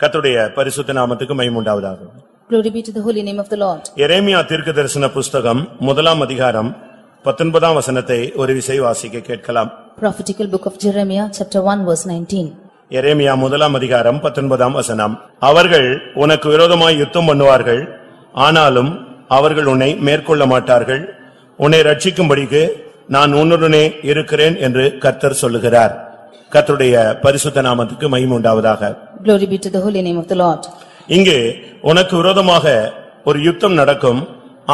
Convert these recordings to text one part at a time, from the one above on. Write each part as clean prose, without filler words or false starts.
கர்த்தருடைய பரிசுத்த நாமத்துக்கு மகிமை உண்டாவதாக. Glory be to the holy name of the Lord. எரேமியா தீர்க்கதரிசன புத்தகம் 1ஆம் அதிகாரம் 19ஆம் வசனத்தை ஒரு விசை வாசிக்க கேட்கலாம். Prophetical book of Jeremiah chapter 1 verse 19. எரேமியா 1ஆம் அதிகாரம் 19ஆம் வசனம். அவர்கள் உனக்கு விரோதமாய் யுத்தம் பண்ணுவார்கள், ஆனாலும் அவர்கள் உன்னை மேற்கொள்ள மாட்டார்கள். உன்னை ரட்சிக்கும்படிக்கு நான் உன்னுடனே இருக்கிறேன் என்று கர்த்தர் சொல்லுகிறார். கர்த்தருடைய பரிசுத்த நாமத்துக்கு மகிமை உண்டாவதாக. Glory be to the holy name of the Lord. இங்கே உனக்கு விரோதமாக ஒரு யுத்தம் நடக்கும்,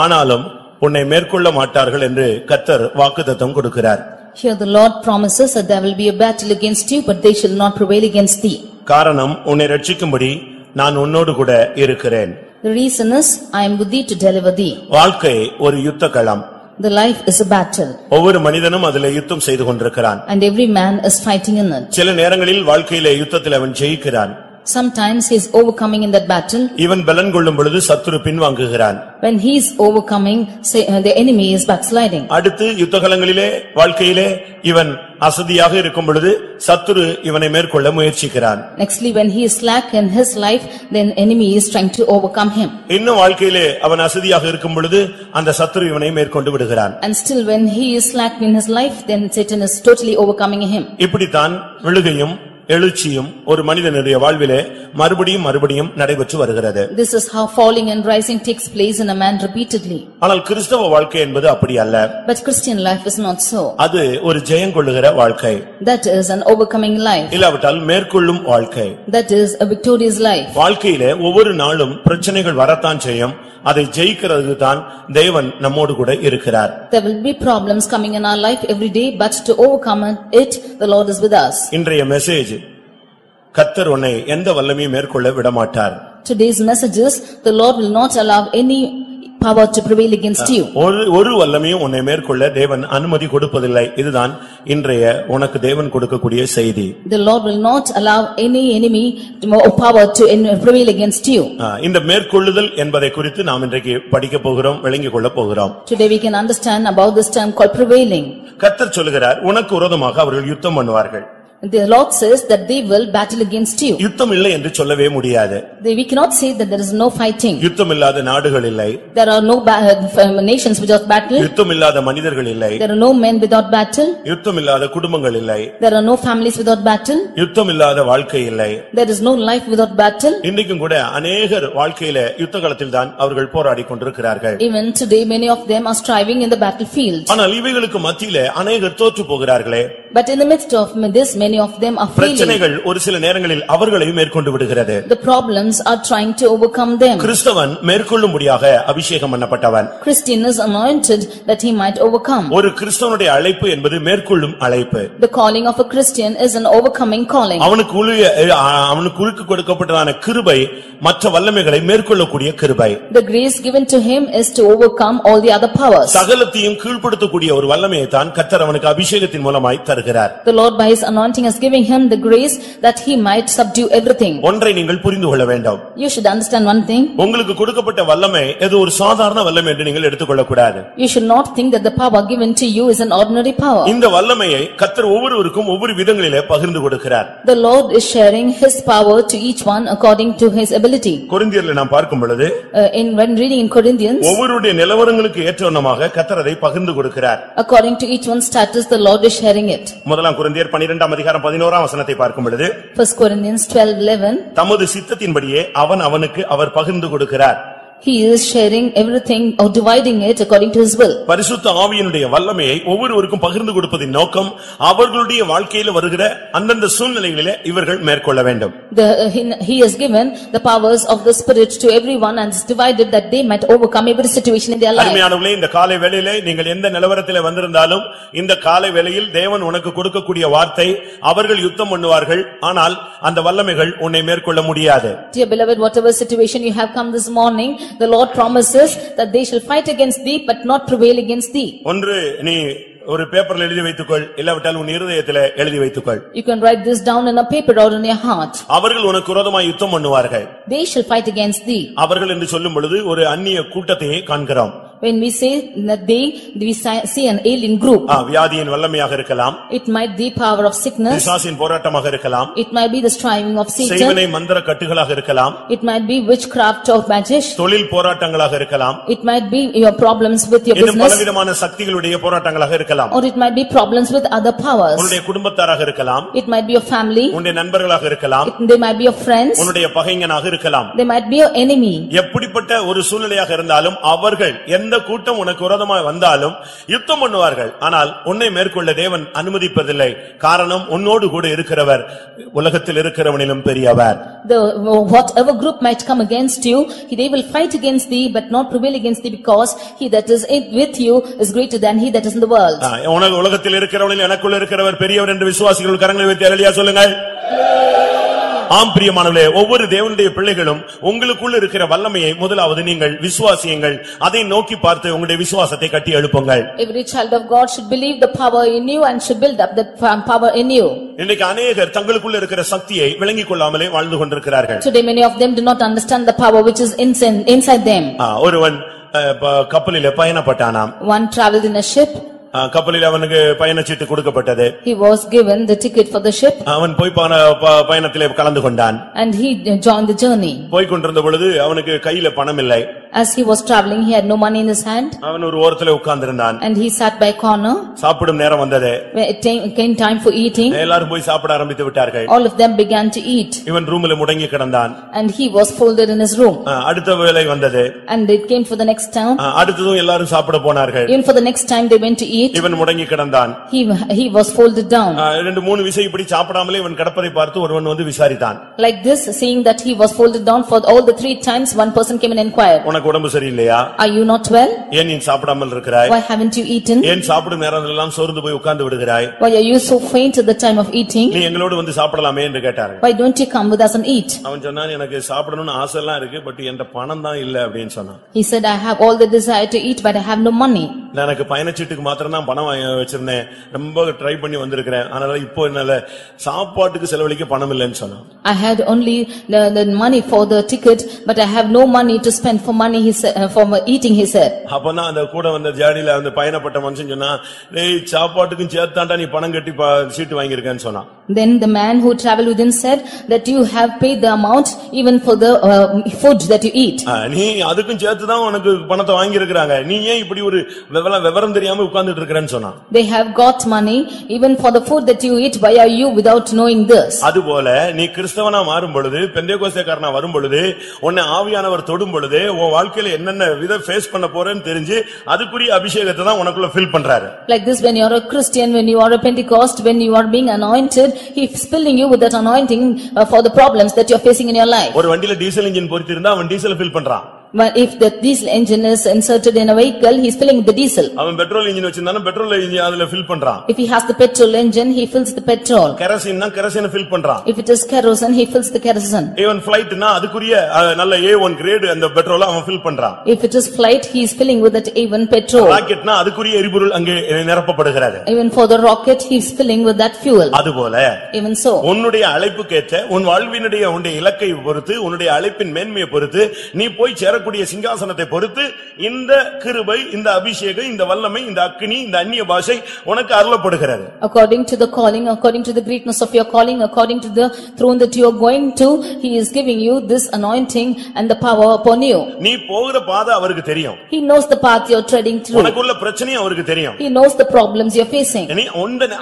ஆனாலும் உன்னை மேற்கொள்ள மாட்டார்கள் என்று கர்த்தர் வாக்குத்தத்தம் கொடுக்கிறார். Here the Lord promises that there will be a battle against you, but they shall not prevail against thee. காரணம், உன்னை ரட்சிக்கும்படி நான் உன்னோடு கூட இருக்கிறேன். The reason is, I am with thee to deliver thee. வாழ்க்கை ஒரு யுத்த களம். The life is a battle. ஒவ்வொரு மனிதனும் அதிலே யுத்தம் செய்து கொண்டிருக்கிறான். And every man is fighting in it. சில நேரங்களில் வாழ்க்கையிலே யுத்தத்தில் அவன் ஜெயிக்கிறான். Sometimes he is overcoming in that battle. இவன் பலன் கொள்ளும் பொழுது சத்துரு பின்வாங்குகிறான். When he is overcoming, the enemy is backsliding. அடுத்து யுத்தகலங்களிலே வாழ்க்கையிலே இவன் அசதியாக இருக்கும் பொழுது சத்துரு இவனை மேற்கொள்ள முயற்சிக்கிறான். Nextly, when he is slack in his life, then enemy is trying to overcome him. இன்னும் வாழ்க்கையிலே அவன் அசதியாக இருக்கும் பொழுது அந்த சத்துரு இவனை மேற்கொண்டு விடுகிறான். And still when he is slack in his life, then Satan is totally overcoming him. இப்படித்தான் விழுகையும் எழுச்சியும் ஒரு மனிதனுடைய வாழ்விலே மறுபடியும் நடைபெற்று வருகிறது. This is how falling and rising takes place in a man repeatedly. ஆனால் கிறிஸ்தவ வாழ்க்கை என்பது அப்படி அல்ல. But Christian life is not so. அது ஒரு ஜெயம் கொள்ளுகிற வாழ்க்கை. That is an overcoming life. இல்லாவிட்டால் மேற்கொள்ளும் வாழ்க்கை. That is a victorious life. வாழ்க்கையிலே ஒவ்வொரு நாளும் பிரச்சனைகள் வரத்தான் செய்யும். அதை ஜெயிக்கிறது தான் தேவன் நம்மோடு கூட இருக்கிறார். There will be problems coming in our life every day, but to overcome it, the Lord is with us. இன்றைய மெசேஜ், கர்த்தர் உன்னை எந்த வல்லமையும் மேற்கொள்ள விடமாட்டார். Today's message is, the Lord will not allow any power to prevail against you. ஒரு வல்லமையும் உன்னை மேற்கொள்ள தேவன் அனுமதி கொடுப்பதில்லை. இதுதான் இன்றைய உனக்கு தேவன் கொடுக்கக்கூடிய செய்தி. The Lord will not allow any enemy power to prevail against you. இந்த மேற்கொள்ளுதல் என்பதை குறித்து நாம் இன்றைக்கு படிக்க போகிறோம், விளங்கிக் கொள்ள போகிறோம். Today we can understand about this term called prevailing. கர்த்தர் சொல்லுகிறார், உனக்கு விரோதமாக அவர்கள் யுத்தம் பண்ணுவார்கள். The Lord says that they will battle against you. யுத்தம் இல்லை என்று சொல்லவே முடியாது. We cannot say that there is no fighting. யுத்தம் இல்லாத நாடுகள் இல்லை. There are no nations without battle. யுத்தம் இல்லாத மனிதர்கள் இல்லை. There are no men without battle. யுத்தம் இல்லாத குடும்பங்கள் இல்லை. There are no families without battle. யுத்தம் இல்லாத வாழ்க்கை இல்லை. There is no life without battle. இன்றைக்கும் கூட அநேகர் வாழ்க்கையில யுத்தகளத்தில் தான் அவர்கள் போராடிக் கொண்டிருக்கிறார்கள். Even today many of them are striving in the battlefield. ஆனால் இவைகளுக்கு மத்தியிலே அநேகர் தோற்று போகிறார்களே. But in the midst of this, many of them are failing. பிரச்சனைகள் ஒரு சில நேரங்களில் அவர்களையும் மேற்கொண்டு விடுகிறது. The problems are trying to overcome them. கிறிஸ்தவன் மேற்கொள்ளும்படியாக அபிஷேகம் பண்ணப்பட்டவன். Christian is anointed that he might overcome. ஒரு கிறிஸ்தவனுடைய அழைப்பு என்பது மேற்கொள்ளும் அழைப்பு. The calling of a Christian is an overcoming calling. அவனுக்கு கொடுக்கப்பட்டதான கிருபை மற்ற வல்லமைகளை மேற்கொள்ளக்கூடிய கிருபை. The grace given to him is to overcome all the other powers. சகலத்தையும் கீழ்ப்படுத்தக்கூடிய ஒரு வல்லமையை தான் கர்த்தர் அவனுக்கு அபிஷேகத்தின் மூலமாய் தருகிறார். The Lord by his anointing is giving him the grace that he might subdue everything. ஒன்றை நீங்கள் புரிந்து கொள்ள வேண்டும். You should understand one thing. உங்களுக்கு கொடுக்கப்பட்ட வல்லமை ஏதோ ஒரு சாதாரண வல்லமை என்று நீங்கள் எடுத்துக்கொள்ள கூடாது. You should not think that the power given to you is an ordinary power. இந்த வல்லமையை கர்த்தர் ஒவ்வொருவருக்கும் ஒவ்வொரு விதங்களிலே பகிர்ந்து கொடுக்கிறார். The Lord is sharing his power to each one according to his ability. கொரிந்தியர்ல நாம் பார்க்கும் பொழுது when reading in Corinthians, ஒவ்வொருடைய நிலவரங்களுக்கு ஏற்றவண்ணமாக கர்த்தர் அதை பகிர்ந்து கொடுக்கிறார். According to each one's status, the Lord is sharing it. முதலாம் கொரிந்தியர் 12ஆம் அதிகாரம் 11ஆம் வசனத்தை பார்க்கும் பொழுது 1 Corinthians 12:11, தமது சித்தத்தின்படியே அவனுக்கு அவர் பகிர்ந்து கொடுக்கிறார். He is sharing everything or dividing it according to his will. பரிசுத்த ஆவியினுடைய வல்லமையை ஒவ்வொருவருக்கும் பகிர்ந்து கொடுப்பதின் நோக்கம் அவர்களுடைய வாழ்க்கையில் வருகிற அந்தந்த சூழ்நிலைகளிலே இவர்கள் மேற்கொள்ள வேண்டும். He has given the powers of the Spirit to everyone and is divided that they might overcome every situation in their life. அருமையானவர்களே, இந்த காலை வேளையிலே நீங்கள் எந்த நிலவரத்திலே வந்திருந்தாலும் இந்த காலை வேளையில் தேவன் உனக்கு கொடுக்கக்கூடிய வார்த்தை, அவர்கள் யுத்தம் பண்ணுவார்கள், ஆனால் அந்த வல்லமைகள் உன்னை மேற்கொள்ள முடியாது. Dear beloved, whatever situation you have come this morning, the Lord promises that they shall fight against thee but not prevail against thee. ஒன்று நீ ஒரு பேப்பர்ல எழுதி வைத்துக்கொள், இல்லாவிட்டால் உன் இருதயத்திலே எழுதி வைத்துக்கொள். You can write this down in a paper or in your heart. அவர்கள் உனக்கு விரோதமாய் யுத்தம் பண்ணுவார்கள். They shall fight against thee. அவர்கள் என்று சொல்லும் பொழுது ஒரு அந்நிய கூட்டத்தையே காண்கிறோம். When we say that we see an alien group. வியாதியின் வல்லமையாக இருக்கலாம். It might be power of sickness. பிசாசின் போராட்டமாக இருக்கலாம். It might be the striving of Satan. செய்வினை மந்திர கட்டுகளாக இருக்கலாம். It might be witchcraft of magic. தொழில் போராட்டங்களாக இருக்கலாம். It might be your problems with your business. இன்னும் பலவிதமான சக்திகளுடைய போராட்டங்களாக இருக்கலாம். Or it might be problems with other powers. உன்னுடைய குடும்பத்தாராக இருக்கலாம். It might be your family. உன்னுடைய நண்பர்களாக இருக்கலாம். They might be your friends. உன்னுடைய பகைஞனாக இருக்கலாம். They might be your enemy. எப்படிப்பட்ட ஒரு சூழ்நிலையாக இருந்தாலும் அவர்கள் எந்த கூட்டம் உனக்கு விரோதமாய் வந்தாலும் யுத்தம் பண்ணுவார்கள். ஆனால் உன்னை மேற்கொள்ள தேவன் அனுமதிப்பதில்லை. காரணம் உன்னோடு கூட இருக்கிறவர் உலகத்தில் இருக்கிறவனிலும் பெரியவர். Whatever group might come against you, they will fight against thee but not prevail against thee, because he that is with you is greater than he that is in the world. உலகத்தில் இருக்கிறவனில் எனக்குள்ள இருக்கிறவர் பெரியவர் என்று விசுவாசிகள் கரங்களை வைத்து அல்லேலூயா சொல்லுங்கள். ஆம் பிரியமானவர்களே, ஒவ்வொரு தேவனுடைய பிள்ளைகளும் உங்களுக்குள்ள இருக்கிற வல்லமையை முதலாவது நீங்கள் விசுவாசியுங்கள். அதை நோக்கி பார்த்து உங்களுடைய விசுவாசத்தை கட்டி எழுப்புங்கள். Every child of God should believe the power in you and should build up that power in you. இன்னைக்கு अनेகர் தங்களுக்குள்ள இருக்கிற சக்தியை விளங்கிக் கொள்ளாமலே வாழ்ந்து கொண்டிருக்கிறார்கள். Today many of them do not understand the power which is inside them. ஒருவன் கப்பலிலே பயணப்பட்டானாம். One traveled in a ship. கப்பலில் அவனுக்கு பயணச்சீட்டு கொடுக்கப்பட்டது. He was given the ticket for the ship. அவன் போய் பயணத்திலே கலந்து கொண்டான். And he joined the journey. போய் கொண்டிருந்த பொழுது அவனுக்கு கையில பணம் இல்லை. As he was traveling, he had no money in his hand. அவன் ஒரு ஓரத்திலே உட்கார்ந்திருந்தான். And he sat by a corner. சாப்பிடும் நேரம் வந்தது. When it came time for eating, எல்லாரும் போய் சாப்பிட ஆரம்பித்து விட்டார்கள். all of them began to eat. இவன் ரூமிலே முடங்கி கிடந்தான். And he was folded in his room. அடுத்த வேளை வந்தது. And it came for the next time. அடுத்ததும் எல்லாரும் சாப்பிட போனார்கள். Even for the next time they went to eat. இவன் முடங்கி கிடந்தான். He was folded down. ரெண்டு மூணு விசை இப்படி சாப்பிடாமலே இவன் கிடப்பதை பார்த்து ஒருவன் வந்து விசாரித்தான். Like this, seeing that he was folded down for all the 3 times, one person came and inquired. உனக்கு உடம்பு சரியில்லையா? Are you not well? ஏன் நீ சாப்பிடாமல் இருக்கிறாய்? Why haven't you eaten? ஏன் சாப்பிடும் நேரமெல்லாம் சோர்ந்து போய் உட்கார்ந்து விடுகிறாய்? Why are you so faint at the time of eating? நீ எங்களோடு வந்து சாப்பிடலாமே என்று கேட்டார்கள். Why don't you come with us and eat? அவன் சொன்னான், எனக்கு சாப்பிடணும்னு ஆசை எல்லாம் இருக்கு, பட் என்கிட்ட பணம் தான் இல்ல அப்படினு சொன்னான். He said, I have all the desire to eat, but I have no money. எனக்கு பயணச்சீட்டுக்கு மாத்திரம் தான் பணம் வச்சிருந்தேன். ரொம்ப ட்ரை பண்ணி வந்திருக்கேன். ஆனால இப்போ என்னால சாப்பாட்டுக்கு செலவழிக்க பணம் இல்லன்னு சொன்னான். I had only the money for the ticket, but I have no money to spend for money, he said, for eating, he said. அப்பனா அந்த கூட வந்த ஜாடியில அந்த பயணப்பட்ட மனுஷன் சொன்னா, டேய் சாப்பாட்டுக்கும் சேர்த்தாண்டா நீ பணம் கட்டி சீட்டு வாங்கியிருக்கேன்னு சொன்னான். Then the man who traveled with him said that you have paid the amount even for the food that you eat. நீ அதுக்கும் சேர்த்து தான் உனக்கு பணத்தை வாங்கி இருக்கறாங்க. நீ ஏன் இப்படி ஒரு விவரம் தெரியாம உட்கார்ந்துட்டு இருக்கறேன்னு சொன்னான். They have got money even for the food that you eat. Why are you without knowing this? அதுபோல நீ கிறிஸ்தவனா மாறும் பொழுது, பெந்தேகோஸ்தேக்காரனா வரும் பொழுது, உன்னை ஆவியானவர் தொடும் பொழுது, உன் வாழ்க்கையில என்னென்ன வித ஃபேஸ் பண்ண போறேன்னு தெரிஞ்சு அதுக்குரிய அபிஷேகத்தை தான் உனக்குள்ள ஃபில் பண்றாரு. Like this, when you are a Christian, when you are a Pentecost, when you are being anointed, he is filling you with that anointing for the problems that you are facing in your life. ஒரு வண்டியில diesel engine பொருத்தி இருந்தா அவன் diesel fill பண்றான். But if the diesel engine is inserted in a vehicle, he is filling with the diesel. அவன் petrol engine வச்சிருந்தானா petrol engine அதுல fill பண்றான். If he has the petrol engine, he fills the petrol. கெரோசின்னா கெரோசினை fill பண்றான். If it is kerosene, he fills the kerosene. Even ஃளைட்னா அதுக்குரிய நல்ல A1 great அந்த பெட்ரோலை அவன் ஃபில் பண்றான். If it is flight, he is filling with that A1 petrol. ராக்கெட்னா அதுக்குரிய எரிபொருள் அங்கே நிரப்பப்படுகிறது. Even for the rocket, he is filling with that fuel. அதுபோல even so, உன்னுடைய அழைப்புக்கேற்ற உன் வாழ்வினுடைய உன்னுடைய இலக்கை பொறுத்து, உன்னுடைய அழைப்பின் மேன்மையை பொறுத்து, நீ போய் சேரக்கூடிய சிங்காசன பொறுத்து இந்த கிருபை, இந்த அபிஷேகம், இந்த வல்லமை, இந்த அக்கினி, இந்த அந்நிய பாஷை உனக்கு அருளப்படுகிறது. According to the calling, according to the greatness of your calling, according to the throne that you are going to, he is giving you this anointing and the power upon you. நீ போகிற பாதை அவருக்கு தெரியும். He knows the path you are treading through. உனக்குள்ள பிரச்சனையும் அவருக்கு தெரியும். He knows the problems you are facing. நீ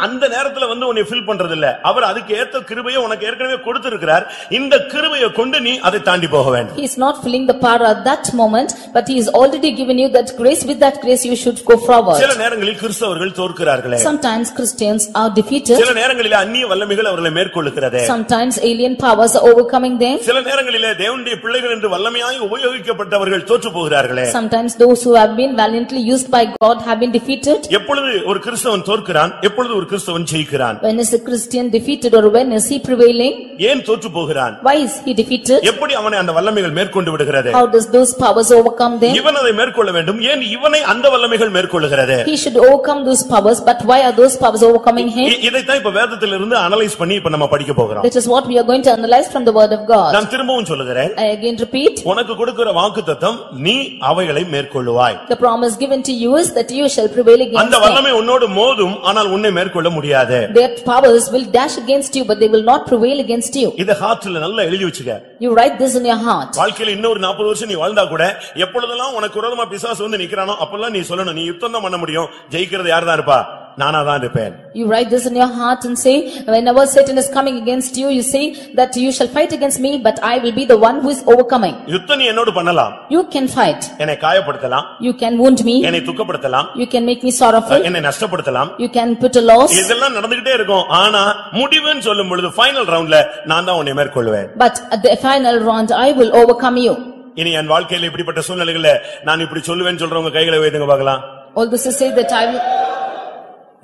அந்த நேரத்துல வந்து உன்னை ஃபில் பண்றது இல்ல. அவர் அதுக்கு ஏத்த கிருபையை உனக்கு ஏற்கனவே கொடுத்திருக்கிறார். இந்த கிருபையை கொண்டு நீ அதை தாண்டி போக வேண்டும். He is not filling the power at that moment, but he is already given you that grace. With that grace you should go forward. சில நேரங்களில் கிறிஸ்தவர்கள் தோற்கிறார்களே. Sometimes Christians are defeated. சில நேரங்களில் அந்நிய வல்லமைகள் அவர்களை மேற்கொள்ளுகிறதே. Sometimes alien powers are overcoming them. சில நேரங்களில் தேவனுடைய பிள்ளைகள் என்று வல்லமையாய் உபயோகிக்கப்பட்டவர்கள் தோற்று போகிறார்களே. Sometimes those who have been valiantly used by God have been defeated. எப்பொழுது ஒரு கிறிஸ்தவன் தோற்கிறான், எப்பொழுது ஒரு கிறிஸ்தவன் ஜெயிக்கிறான்? When is a Christian defeated or when is he prevailing? ஏன் தோற்று போகிறான்? Why is he defeated? எப்படி அவனை அந்த வல்லமைகள் மேற்கொண்டு விடுகிறது? How does those powers overcome them. இவன் அதை மேற்கொள்ள வேண்டும். ஏன் இவனை அந்த வல்லமைகள் மேற்கொள்ளுகிறது? He should overcome those powers, but why are those powers overcoming him? இதை தான் இப்ப வேதத்திலிருந்து அனலைஸ் பண்ணி இப்ப நம்ம படிக்க போகிறோம். That is what we are going to analyze from the word of God. நான் திரும்பவும் சொல்லுகிறேன். I again repeat. உனக்கு கொடுக்கிற வாக்குத்தத்தம் நீ அவைகளை மேற்கொள்ளுவாய். The promise given to you is that you shall prevail against them. அந்த வல்லமை உன்னோடு மோதும், ஆனால் உன்னை மேற்கொள்ள முடியாது. Their powers will dash against you, but they will not prevail against you. இத ஹார்ட்ல நல்லா எழுதி வச்சுக்க. You write this in your heart. வாழ்க்கையில இன்னொரு 40 வருஷம் நீ வாழ்ந்தா கூட எப்பொழுதெல்லாம் உனக்கு விரோதமா பிசாசு வந்து நிக்கறானோ அப்பெல்லாம் நீ சொல்லணும், நீ யுத்தம் தான் பண்ண முடியும், ஜெயிக்கிறது யார் தான் இருப்பா? நானா தான் இருப்பேன். You write this in your heart and say, whenever Satan is coming against you, you say that you shall fight against me, but I will be the one who is overcoming. யுத்தம் நீ என்னோடு பண்ணலாம். You can fight. என்னை காயப்படுத்தலாம். You can wound me. என்னை துக்கப்படுத்தலாம். You can make me sorrowful. என்னை நஷ்டப்படுத்தலாம். You can put a loss. இதெல்லாம் நடந்துட்டே இருக்கும். ஆனா முடிவுன்னு சொல்லும் பொழுது ஃபைனல் ரவுண்ட்ல நான் தான் உன்னை மேற்கொள்வேன். But at the final round I will overcome you. இனி என் வாழ்க்கையில இப்படிப்பட்ட சூழ்நிலைகளை நான் இப்படி சொல்லுவேன்னு சொல்றவங்க கைகளை வைத்துங்க பார்க்கலாம். All this is say that I will.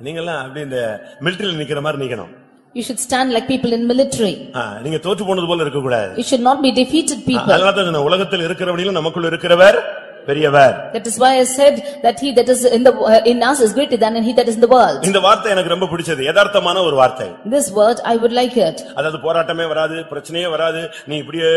நீங்கலாம் அப்படி இந்த மிலிட்டரியில நிக்கிற மாதிரி நிக்கணும். You should stand like people in military. நீங்க தோற்று போனது போல இருக்க கூடாது. You should not be defeated people. அதனால தான் உலகத்தில் இருக்கிறவனிலும் நமக்குள்ள இருக்கிறவர் பெரியவர். That is why I said that he that is in us is greater than he that is in the world. இந்த வார்த்தை எனக்கு ரொம்ப பிடிச்சது. யதார்த்தமான ஒரு வார்த்தை. This word I would like it. அதாவது போராட்டமே வராது, பிரச்சனையே வராது, நீ இப்படியே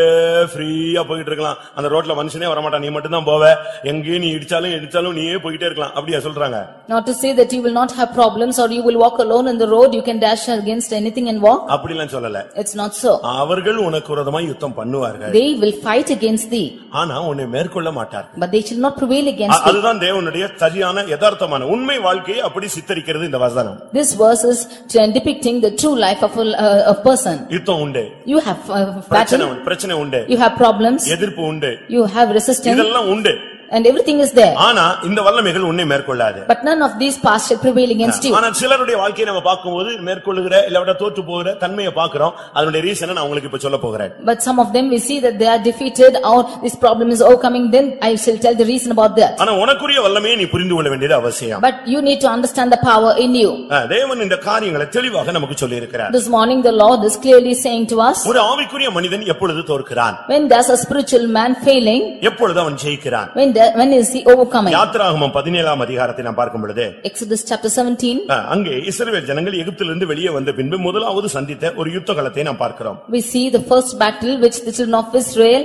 ஃப்ரீயா போயிட்டு இருக்கலாம். அந்த ரோட்ல மனுஷனே வர மாட்டான், நீ மட்டும் தான் போவே. எங்கே நீ இடிச்சாலும் நீயே போயிட்டே இருக்கலாம். அப்படியே சொல்றாங்க. Not to say that you will not have problems or you will walk alone in the road, you can dash against anything and walk. அப்படிலாம் சொல்லல. It's not so. அவர்கள் உனக்கு விரோதமாய் யுத்தம் பண்ணுவார்கள். They will fight against thee. ஆனா உன்னை மேற்கொள்ள மாட்டார்கள். But they shall not prevail against thee. அதுதான் தேவனுடைய சரியான யதார்த்தமான உண்மை வாழ்க்கையை அப்படி சித்தரிக்கிறது இந்த வசனம். This verse is depicting the true life of a person. யுத்தம் உண்டு. You have பிரச்சனை உண்டு. You have problems. எதிர்ப்பு உண்டு. You have resistance. இதெல்லாம் உண்டு. And everything is there. ஆனா இந்த வல்லமைகள் உன்னை மேற்கொள்ளாது. But none of these paths shall prevail against you. ஆனா சிலருடைய வாழ்க்கையை நம்ம பாக்கும்போது மேற்கொள்ளுகிற இல்ல தோற்று போகிற தன்மையை பாக்குறோம். அதனுடைய ரீசனை நான் உங்களுக்கு இப்ப சொல்ல போகிறேன். But some of them we see that they are defeated or this problem is overcoming, then I shall tell the reason about that. ஆனா உனக்குரிய வல்லமையை நீ புரிந்து கொள்ள வேண்டியது அவசியம். But you need to understand the power in you. தேவன் இந்த காரியங்களை தெளிவாக நமக்கு சொல்லி இருக்கிறார். This morning the Lord is clearly saying to us, ஒரு ஆவிக்குரிய மனிதன் எப்பொழுது தோற்கிறான்? when does a spiritual man failing? எப்பொழுது அவன் ஜெயிக்கிறான்? When is he overcoming? யாத்திராகமம் 17ஆம் அதிகாரத்தை நாம் பார்க்கும் பொழுது Exodus chapter 17. அங்கே இஸ்ரவேல் ஜனங்கள் எகிப்திலிருந்து வெளியே வந்த பின்பு முதலாவது சந்தித்த ஒரு யுத்த களத்தை நாம் பார்க்கிறோம். We see the first battle which the children of Israel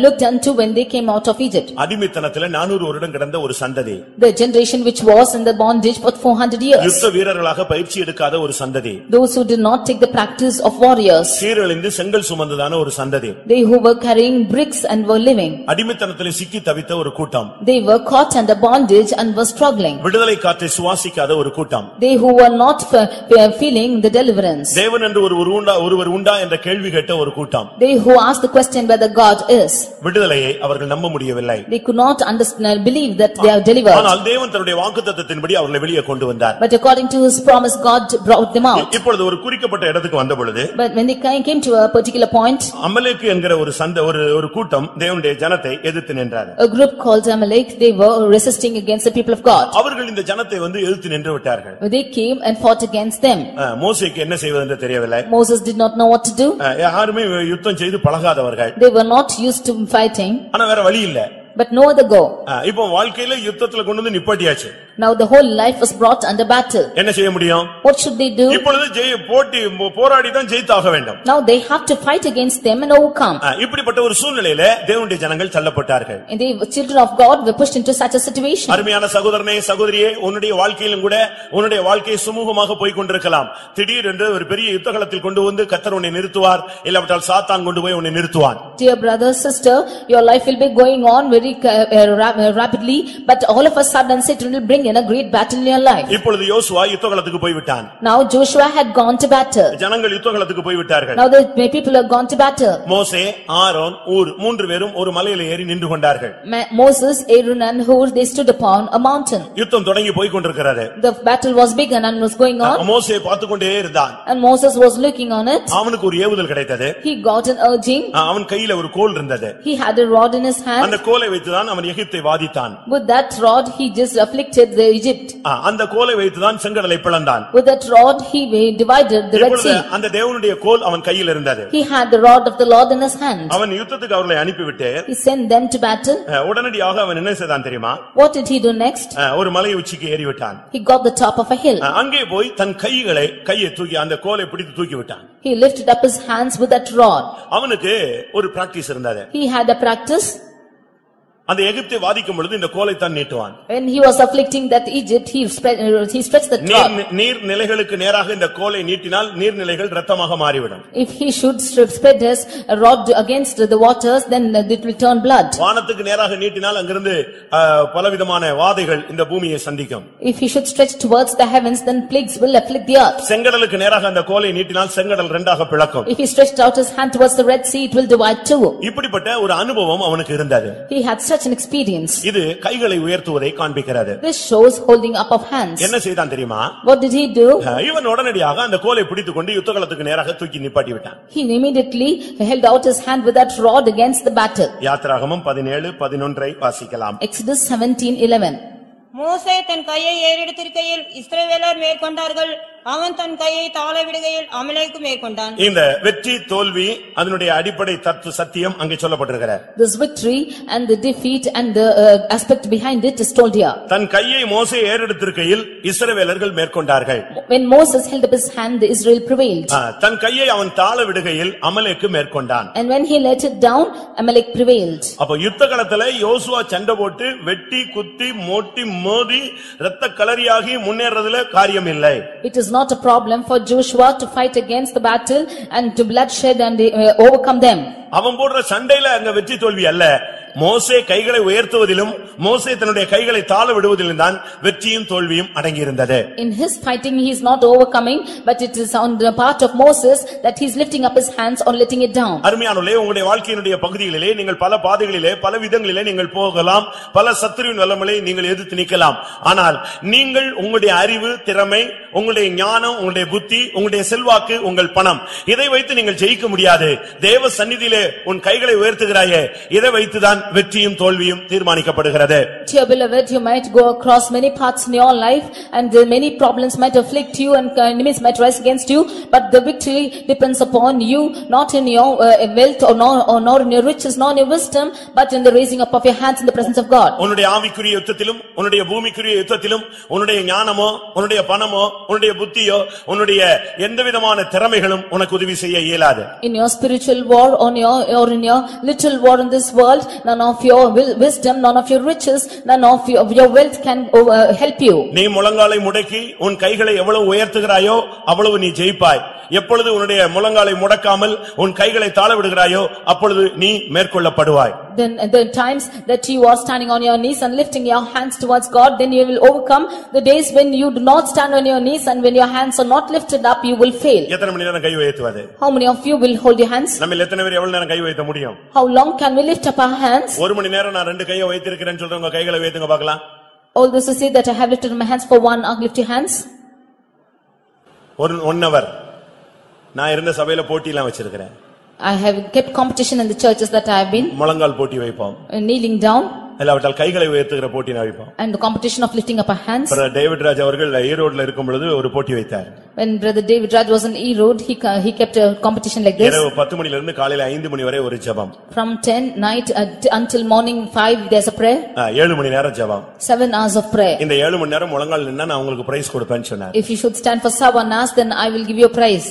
looked unto when they came out of Egypt. அடிமைத்தனத்திலே 400 வருடம் கடந்த ஒரு சந்ததி. The generation which was in the bondage for 400 years. யுத்த வீரர்களாக பயிற்சி எடுக்காத ஒரு சந்ததி. Those who did not take the practice of warriors. சீரழிந்து செங்கல் சுமந்ததான ஒரு சந்ததி. They who were carrying bricks and were living. அடிமைத்தனத்திலே சிக்கி தவித்த ஒரு கூட்டம். They were caught under bondage and were struggling. விடுதலை காற்றை சுவாசிக்காத ஒரு கூட்டம். They who were not feeling the deliverance. தேவன் என்று ஒருவர் உண்டா என்ற கேள்வி கேட்ட ஒரு கூட்டம். They who asked the question whether God is. விடுதலையை அவர்கள் நம்ப முடியவில்லை. They could not understand believe that they are delivered. ஆனால் தேவன் தன்னுடைய வாக்குத்தத்தத்தின்படி அவர்களை வெளியே கொண்டு வந்தார். But according to his promise God brought them out. இப்பொழுது ஒரு குறிக்கப்பட்ட இடத்துக்கு வந்த பொழுது But when they came to a particular point, அமலேக்கு என்கிற ஒரு கூட்டம் தேவனுடைய ஜனத்தை எதிர்த்து நின்றார். A group called Amalek, they were resisting against the people of God. அவர்கள் இந்த ஜனத்தை எதிர்த்து நின்று விட்டார்கள். They came and fought against them. மோசேக்கு என்ன செய்வதென்று தெரியவில்லை. Moses did not know what to do. யாருமே யுத்தம் செய்து பழகாதவர்கள். They were not used to fighting. ஆனா வேற வழி இல்ல. But no other go. இப்போ வாழ்க்கையில யுத்தத்துல கொண்டு வந்து நிப்பாட்டியாச்சு. Now the whole life was brought under battle. என்ன செய்ய முடியும்? What should they do? இப்பொழுது போராடி தான் ஜெயித்தாக வேண்டும். Now they have to fight against them and overcome. இப்படிப்பட்ட ஒரு சூழ்நிலையில தேவனுடைய ஜனங்கள் தள்ளப்பட்டார்கள். And the children of God were pushed into such a situation. அருமையான சகோதரனே சகோதரியே, உன்னுடைய வாழ்க்கையிலும் கூட உன்னுடைய வாழ்க்கை சுமூகமாக போய் கொண்டிருக்கலாம். திடீரென்று ஒரு பெரிய யுத்தகளத்தில் கொண்டு வந்து கர்த்தர் உன்னை நிறுத்துவார், இல்லாவிட்டால் சாத்தான் கொண்டு போய் உன்னை நிறுத்துவான். Dear brother, sister, your life will be going on very rapidly, but all of a sudden Satan will bring in a great battle in your life. இப்பொழுது யோசுவா யுத்தகளத்துக்கு போய் விட்டான். Now Joshua had gone to battle. ஜனங்கள் யுத்தகளத்துக்கு போய் விட்டார்கள். Now the people have gone to battle. மோசே, Aaron, ஊர் மூன்று பேரும் ஒரு மலையில ஏறி நின்று கொண்டார்கள். Moses, Aaron and Hur, they stood upon a mountain. யுத்தம் தொடங்கி போய் கொண்டிருக்கிறது. The battle was begun and was going on. மோசே பார்த்து கொண்டே இருந்தான். And Moses was looking on it. அவனுக்கு ஒரு ஏவுதல் கிடைத்தது. He got an urging. அவன் கையில ஒரு கோல் இருந்தது. He had a rod in his hand. அந்த கோலை வைத்து தான் அவன் எகிப்தை வாதித்தான். With that rod he just afflicted the Egypt. அந்த கோலை வைத்துதான் செங்கடலை பிளந்தான். With that rod he divided the Red Sea. அந்த தேவனுடைய கோல் அவன் கையில் இருந்தது. He had the rod of the Lord in his hand. அவன் யுத்தத்துக்கு அவர்களை அனுப்பிவிட்டு he sent them to battle. உடனடியாக அவன் என்ன செய்தான் தெரியுமா? What did he do next? ஒரு மலை உச்சிக்கு ஏறி விட்டான். He got the top of a hill. அங்கே போய் தன் கையை தூக்கி அந்த கோலை பிடித்து தூக்கி விட்டான். He lifted up his hands with that rod. அவனுக்கு ஒரு பிராக்டீஸ் இருந்தது. He had a practice. அந்த எகிப்தை வாதிக்கும் பொழுது இந்த கோலை தான் நீட்டுவான். When he was afflicting that Egypt, he stretched the rod. நீர்நிலைகளுக்கு நேராக இந்த கோலை நீட்டினால் நீர்நிலைகள் இரத்தமாக மாறிவிடும். If he should spread his rod against the waters, then it will turn blood. வானத்துக்கு நேராக நீட்டினால் அங்கிருந்து பலவிதமான வாதைகள் இந்த பூமியை சந்திக்கும். If he should stretch towards the heavens, then plagues will afflict the earth. செங்கடலுக்கு நேராக அந்த கோலை நீட்டினால் செங்கடல் இரண்டாக பிளக்கும். If he stretched out his hand towards the Red Sea, it will divide too. இப்படிப்பட்ட ஒரு அனுபவம் அவனுக்கு இருந்தது. He had such an experience. இது கைகளை உயர்த்துவதை காண்பிக்கிறது. This shows holding up of hands. என்ன செய்தான் தெரியுமா? What did he do? இவன் உடனடியாக அந்த கோலை பிடித்துக்கொண்டு யுத்தகளத்துக்கு நேராக தூக்கி நிப்பாட்டி விட்டான். He immediately held out his hand with that rod against the battle. யாத்திராகமம் 17:11 வாசிக்கலாம். Exodus 17:11. மோசே தன் கையை ஏறெடுத்திருக்கையில் இஸ்ரவேலர் மேற்கொண்டார்கள். அவன் தன் கையை தாழ விடுகையில் அமலேக்கு மேற்கொண்டான். இந்த வெற்றி தோல்வி அதனுடைய அடிப்படை தத்துவ சத்தியம் அங்கே சொல்லப்பட்டிருக்கிறது. This victory and the defeat and the aspect behind it is told here. தன் கையை மோசே ஏறெடுத்திருக்கையில் இஸ்ரவேலர்கள் மேற்கொண்டார்கள். When Moses held up his hand, the Israel prevailed. தன் கையை அவன் தாழ விடுகையில் அமலேக்கு மேற்கொண்டான். And when he let it down, Amalek prevailed. அப்ப யுத்தகளத்திலே யோசுவா சண்டை போட்டு வெட்டி குத்தி மோட்டி மோதி இரத்த கலரியாகி முன்னேறதுல காரியம் இல்லை. It is not a problem for Joshua to fight against the battle and to bloodshed and overcome them. அவன் போடுற சண்டையில அங்க வெற்றி தோல்வி அல்ல. மோசே கைகளை உயர்த்துவதிலும் மோசே தன்னுடைய கைகளை தாழ விடுவதிலும் தான் வெற்றியும் தோல்வியும் அடங்கி இருந்தது. In his fighting he is not overcoming, but it is on the part of Moses that he is lifting up his hands or letting it down. அருமையானவர்களே, உங்களுடைய வாழ்க்கையினுடைய பகுதிகளிலே நீங்கள் பல பாதைகளிலே பல விதங்களிலே நீங்கள் போகலாம். பல சத்துருவின் வல்லமையை நீங்கள் எதிர்த்து நிக்கலாம். ஆனால் நீங்கள் உங்களுடைய அறிவு, திறமை, உங்களுடைய ஞானம், உங்களுடைய புத்தி, உங்களுடைய செல்வாக்கு, உங்கள் பணம், இதை வைத்து நீங்கள் ஜெயிக்க முடியாது. தேவ சந்நிதியிலே உன் கைகளை உயர்த்துகிறாயே, இதை வைத்துதான் வெற்றியும் தோல்வியும் தீர்மானிக்கப்படுகிறது. Dear beloved, you might go across many paths in your life and many problems might afflict you and enemies might rise against you, but the victory depends upon you, not in your wealth or nor in your riches nor in your wisdom, but in the raising up of your hands in the presence of God. உன்னுடைய ஆவிக்குரிய யுத்தத்திலும் உன்னுடைய பூமிக்குரிய யுத்தத்திலும் உன்னுடைய ஞானமோ உன்னுடைய பணமோ உன்னுடைய புத்தியோ உன்னுடைய எந்தவிதமான திறமைகளும் உனக்கு உதவி செய்ய இயலாது. In your spiritual war or in your little war in this world, none of your wisdom, none of your riches, none of your wealth can help you. நீ முழங்காலை முடக்கி உன் கைகளை எவ்வளவு உயர்த்துகிறாயோ அவ்வளவு நீ ஜெயிப்பாய். எப்பொழுது உன்னுடைய முழங்காலை முடக்காமல் உன் கைகளை தாழ விடுகிறாயோ அப்பொழுது நீ மேற்கொள்ளப்படுவாய். Then the times that you are standing on your knees and lifting your hands towards God, then you will overcome. The days when you do not stand on your knees and when your hands are not lifted up, you will fail. எத்தனை மணி நேரம் கை உயர்த்துவது? How many of you will hold your hands? நம்மில் எத்தனை பேர் எவ்வளவு நேரம் கை உயர்த்த முடியும்? How long can we lift up our hands? ஒரு மணி நேரம் நான் ரெண்டு கையை உயர்த்திருக்கிறேன்னு சொல்றவங்க கைகளை உயர்த்துங்க பார்க்கலாம். All those who say that I have lifted my hands for 1 hour, lift your hands. 1 hour நான் இருந்த சபையில போட்டி எல்லாம் வச்சிருக்கிறேன். I have kept competition in the churches that I have been. முழங்கால் போட்டி வைப்போம். Kneeling down. எல்லாவற்றால் கைகளை உயர்த்துகிற போட்டி வைப்போம். And the competition of lifting up our hands. Brother David Raj அவர்கள் ஈரோட்ல இருக்கும் பொழுது ஒரு போட்டி வைத்தார். When brother David Raj was in Erode, he kept a competition like this. இரவு 10 மணில இருந்து காலையில 5 மணி வரை ஒரு ஜெபம். From 10 night until morning 5 there's a prayer. 7 மணி நேரம் ஜெபம். 7 hours of prayer. இந்த 7 மணி நேரம் முழங்கால் நின்னா நான் உங்களுக்கு பிரைஸ் கொடுப்பேன்னு சொன்னார். If you should stand for 7 hours, then I will give you a prize.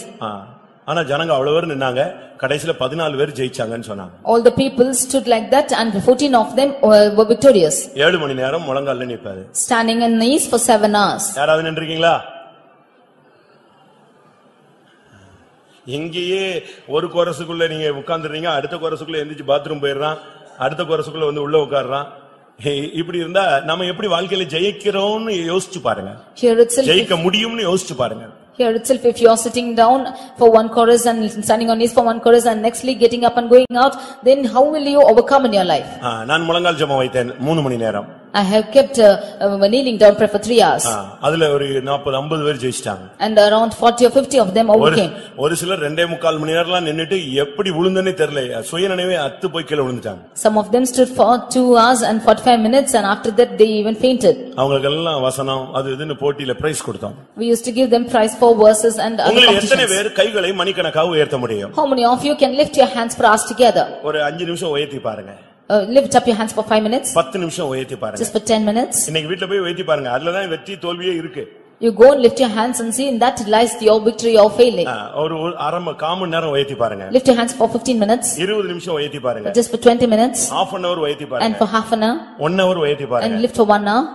ஆனா ஜனங்க அவ்வளவு பேர் நின்னாங்க. கடைசில 14 பேர் ஜெயிச்சாங்கன்னு சொன்னாங்க. All the people stood like that and 14 of them were victorious. 7 மணி நேரம் முழங்கால்ல நிப்பாரு. Standing on knees for 7 hours. யாராவது நின்றீங்களா? இங்கேயே ஒரு கோரசுக்குள்ள நீங்க உட்கார்ந்துறீங்க, அடுத்த கோரசுக்குள்ள எந்திரிச்சு பாத்ரூம் போயிடுறான், அடுத்த கோரசுக்குள்ள வந்து உள்ள உட்கார்றான். இப்படி இருந்தா நம்ம எப்படி வாழ்க்கையில ஜெயிக்கிறோம்னு யோசிச்சு பாருங்க. ஜெயிக்க முடியும்னு யோசிச்சு பாருங்க. Here itself, if you are sitting down for one chorus and standing on knees for one chorus and nextly getting up and going out, then how will you overcome in your life? நான் முழங்கால் ஜெபம் வைத்தேன் 3 மணி நேரம். I have kept kneeling down prayer for 3 hours. அதுல ஒரு 40-50 பேர் ஜெயிச்சிட்டாங்க. And around 40 or 50 of them overcame. ஒரு சிலர் 2.25 மணி நேரம்லாம் நின்னுட்டு எப்படி விழுந்தனே தெரியல, சுயநினைவே அத்து போய் கீழ விழுந்துட்டாங்க. Some of them stood for 2 hours and 45 minutes, and after that they even fainted. அவங்களுக்கு எல்லாம் வசனம் அது இதுன்னு போட்டியில பிரைஸ் கொடுத்தோம். We used to give them prize for verses and other உங்களுக்கு competitions. எத்தனை பேர் கைகளை மணிக்கணக்காக உயர்த்த முடியும்? How many of you can lift your hands for us together? ஒரு 5 நிமிஷம் உயர்த்தி பாருங்க. Lift up your hands for 5 minutes. 10 நிமிஷம் உயர்த்தி பாருங்க. Just for 10 minutes. இன்னைக்கு வீட்ல போய் உயர்த்தி பாருங்க. அதுல தான் வெற்றி தோல்வியே இருக்கு. You go and lift your hands and see in that lies your victory or failing. ஒரு கால் மணி நேரம் உயர்த்தி பாருங்க. Lift your hands for 15 minutes. 20 நிமிஷம் உயர்த்தி பாருங்க. Just for 20 minutes. half an hour உயர்த்தி பாருங்க. And for half an hour. 1 hour உயர்த்தி பாருங்க. And lift for 1 hour.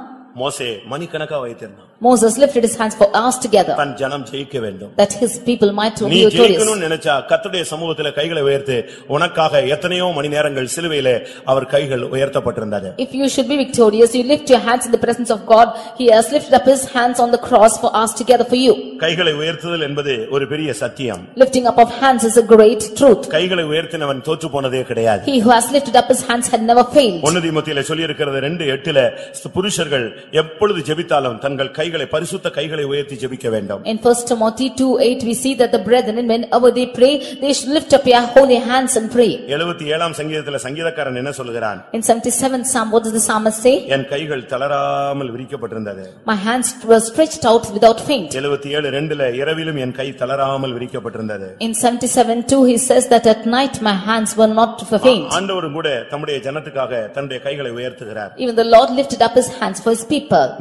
மோசே மணிக்கணக்கா உயர்த்தினான். Moses lifted his hands for hours together. தன் ஜனம் ஜெயிக்க வேண்டும். That his people might be நீ victorious. ஜெயிக்கணும்னு நினைச்சா கர்த்தருடைய சமூகத்திலே கைகளை உயர்த்து. உனக்காக எத்தனையோ மணி நேரங்கள் சிலுவையிலே அவர் கைகள் உயர்த்தப்பட்டிருந்தது. If you should be victorious, you lift your hands in the presence of God. He has lifted up his hands on the cross for us together for you. கைகளை உயர்த்துதல் என்பது ஒரு பெரிய சத்தியம். Lifting up of hands is a great truth. கைகளை உயர்த்தினவன் தோற்று போனதே கிடையாது. He who has lifted up his hands had never failed. 1 தீமோத்தேயுல சொல்லி இருக்கிறது 2:8ல புருஷர்கள் எப்பொழுது ஜெபித்தாலும் தங்கள் கைகளை பரிசுத்த கைகளை உயர்த்தி ஜெபிக்க வேண்டும். In 1 Timothy 2:8 we see that the brethren whenever they pray they should lift up their holy hands and pray. 77ஆம் சங்கீதத்திலே சங்கீதக்காரன் என்ன சொல்கிறான்? In 77th Psalm what does the psalmist say? என் கைகள் தளராமல் விரிக்கப்பட்டிருந்தது. My hands were stretched out without faint. 77:2ல இரவிலும் என் கை தளராமல் விரிக்கப்பட்டிருந்தது. In 77:2 he says that at night my hands were not faint. ஆண்டவரும் கூட தம்முடைய ஜனத்துக்காக தன்னுடைய கைகளை உயர்த்துகிறார். Even the Lord lifted up his hands for his people.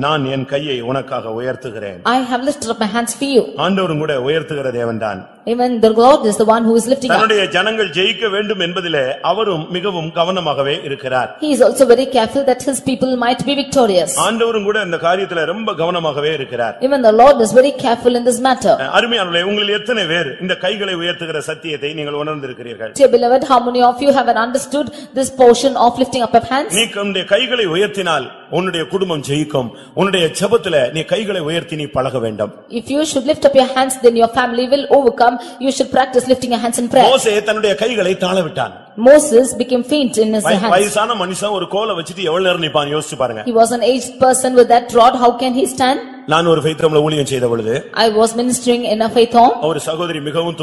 நான் என் கையை உனக்காக உயர்த்துகிறேன். I have lifted up my hands for you. ஆண்டவரும் கூட உயர்த்துகிற தேவன்தான். Even the Lord is the one who is lifting up. தன்னுடைய ஜனங்கள் ஜெயிக்க வேண்டும் என்பதிலே அவரும் மிகவும் கவனமாகவே இருக்கிறார். He is also very careful that his people might be victorious. ஆண்டவரும் கூட இந்த காரியத்திலே ரொம்ப கவனமாகவே இருக்கிறார். Even the Lord is very careful in this matter. அருமையானவர்களே, உங்களில் எத்தனை பேர் இந்த கைகளை உயர்த்துகிற சத்தியத்தை நீங்கள் உணர்ந்திருக்கிறீர்கள்? Dear beloved, how many of you have understood this portion of lifting up of hands? நீ உன்னுடைய கைகளை உயர்த்தினால் உன்னுடைய குடும்பம் ஜெயிக்கும். உன்னுடைய ஜெபத்திலே நீ கைகளை உயர்த்தி நீ பழக வேண்டும். If you should lift up your hands, then your family will overcome. You should practice lifting your hands in prayer. மோசே தன்னுடைய கைகளை தாழ விட்டான். Moses became faint in his hands. வயசான மனுஷன் ஒரு கோலை வச்சிட்டு எவ்வளவு நேரம் நிப்பான் யோசிச்சு பாருங்க. He was an aged person with that rod. How can he stand? நான் ஒரு faith homeல ஊழியம் செய்த பொழுது I was ministering in a faith home. ஒரு சகோதரி மிகவும்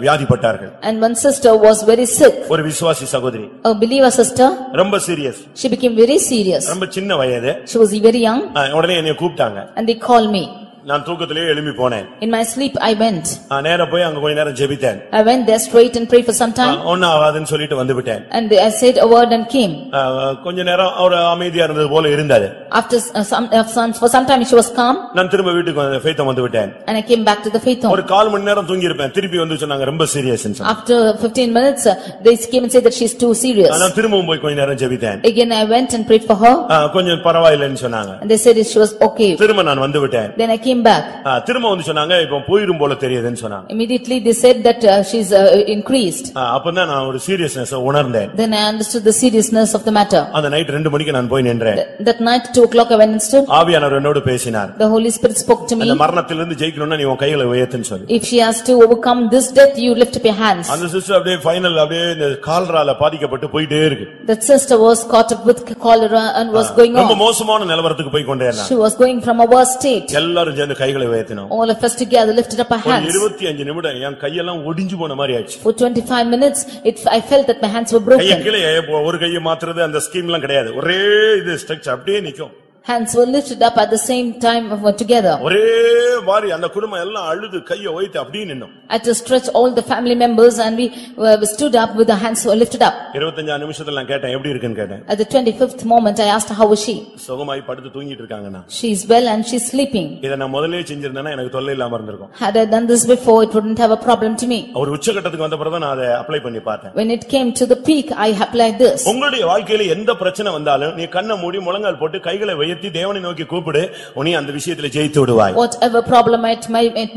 வியாதிப்பட்டார்கள். And one sister was very sick. ஒரு விசுவாசி சகோதரி. A believer sister. ரொம்ப serious. She became very serious. ரொம்ப சின்ன வயது. She was very young. உடனே என்னை கூப்பிட்டாங்க. And they called me. நான் தூக்கத்திலே எழும்பி போனேன். In my sleep I went. நேரா போய் அங்க கொஞ்ச நேரம் ஜெபித்தேன். I went there straight and prayed for some time. ஒண்ணு ஆகாதுன்னு சொல்லிட்டு வந்துவிட்டேன். And I said a word and came. கொஞ்ச நேரம் அவர் அமைதியா இருந்தது போல இருந்தாரு. After for some time she was calm. நான் திரும்ப வீட்டுக்கு faith home வந்துவிட்டேன். And I came back to the faith home. ஒரு கால் மணி நேரம் தூங்கி இருப்பேன். திருப்பி வந்து சொன்னாங்க ரொம்ப சீரியஸ்னு சொன்னாங்க. After 15 minutes they came and said that she is too serious. நான் திரும்பவும் போய் கொஞ்ச நேரம் ஜெபித்தேன். Again I went and prayed for her. கொஞ்சம் பரவாயில்லைன்னு சொன்னாங்க. And they said she was okay. திரும்ப நான் வந்துவிட்டேன். Then I came back. திரும்ப வந்து சொன்னாங்க இப்போ போயிரும் போல தெரியுதுன்னு சொன்னாங்க. Immediately they said that she is increased. அப்பதான் நான் ஒரு சீரியஸ்னஸ் உணர்ந்தேன். Then I understood the seriousness of the matter. அந்த நைட் 2 மணிக்கு நான் போய் நின்றேன். That night 2 o'clock I went and stood. ஆவியானவர் என்னோடு பேசினார். The Holy Spirit spoke to me. அந்த மரணத்திலிருந்து ஜெயிக்கணும்னா நீ உன் கைகளை உயர்த்துன்னு சொல்லி. If she has to overcome this death, you lift up your hands. அந்த சிஸ்டர் அப்படியே ஃபைனல் அப்படியே இந்த கால்ரால பாதிக்கப்பட்டு போயிட்டே இருக்கு. That sister was caught up with cholera and was going on. ரொம்ப மோசமான நிலவரத்துக்கு போய் கொண்டே இருந்தா. She was going from a worse state. எல்லாரும் சேர்ந்து கைகளை உயர்த்தினோம். All of us together lifted up our hands. 25 நிமிடம் என் கையெல்லாம் ஒடிஞ்சு போன மாதிரி ஆச்சு. For 25 minutes I felt that my hands were broken. கையை கீழே ஒரு கையை மாத்துறது அந்த ஸ்கீம்லாம் கிடையாது. ஒரே இது ஸ்ட்ரக்சர் அப்படியே நிக்கும். Hands were lifted up at the same time together. ஒரே வாரி அந்த குடும்பம் எல்லாம் அழுது கையை வைத்து அப்படியே நின்னோம். At a stretch all the family members and we stood up with the hands were lifted up. 25 நிமிஷத்துல நான் கேட்டேன் எப்படி இருக்குன்னு கேட்டேன். At the 25th moment I asked her how was she. சுகமாய் படுத்து தூங்கிட்டு இருக்காங்கனா. She is well and she is sleeping. இத நான் முதல்லயே செஞ்சிருந்தேனா எனக்கு தொல்லை இல்லாம இருந்திருக்கும். Had I done this before it wouldn't have a problem to me. ஒரு உச்சகட்டத்துக்கு வந்த பிறகு நான் அதை அப்ளை பண்ணி பார்த்தேன். When it came to the peak I applied this. உங்களுடைய வாழ்க்கையில எந்த பிரச்சனை வந்தாலும் நீ கண்ணை மூடி முழங்கால் போட்டு கைகளை வைத்து உயர்த்தி தேவனை நோக்கி கூப்பிடு, நீ அந்த விஷயத்துல ஜெயித்து விடுவாய். Whatever problem it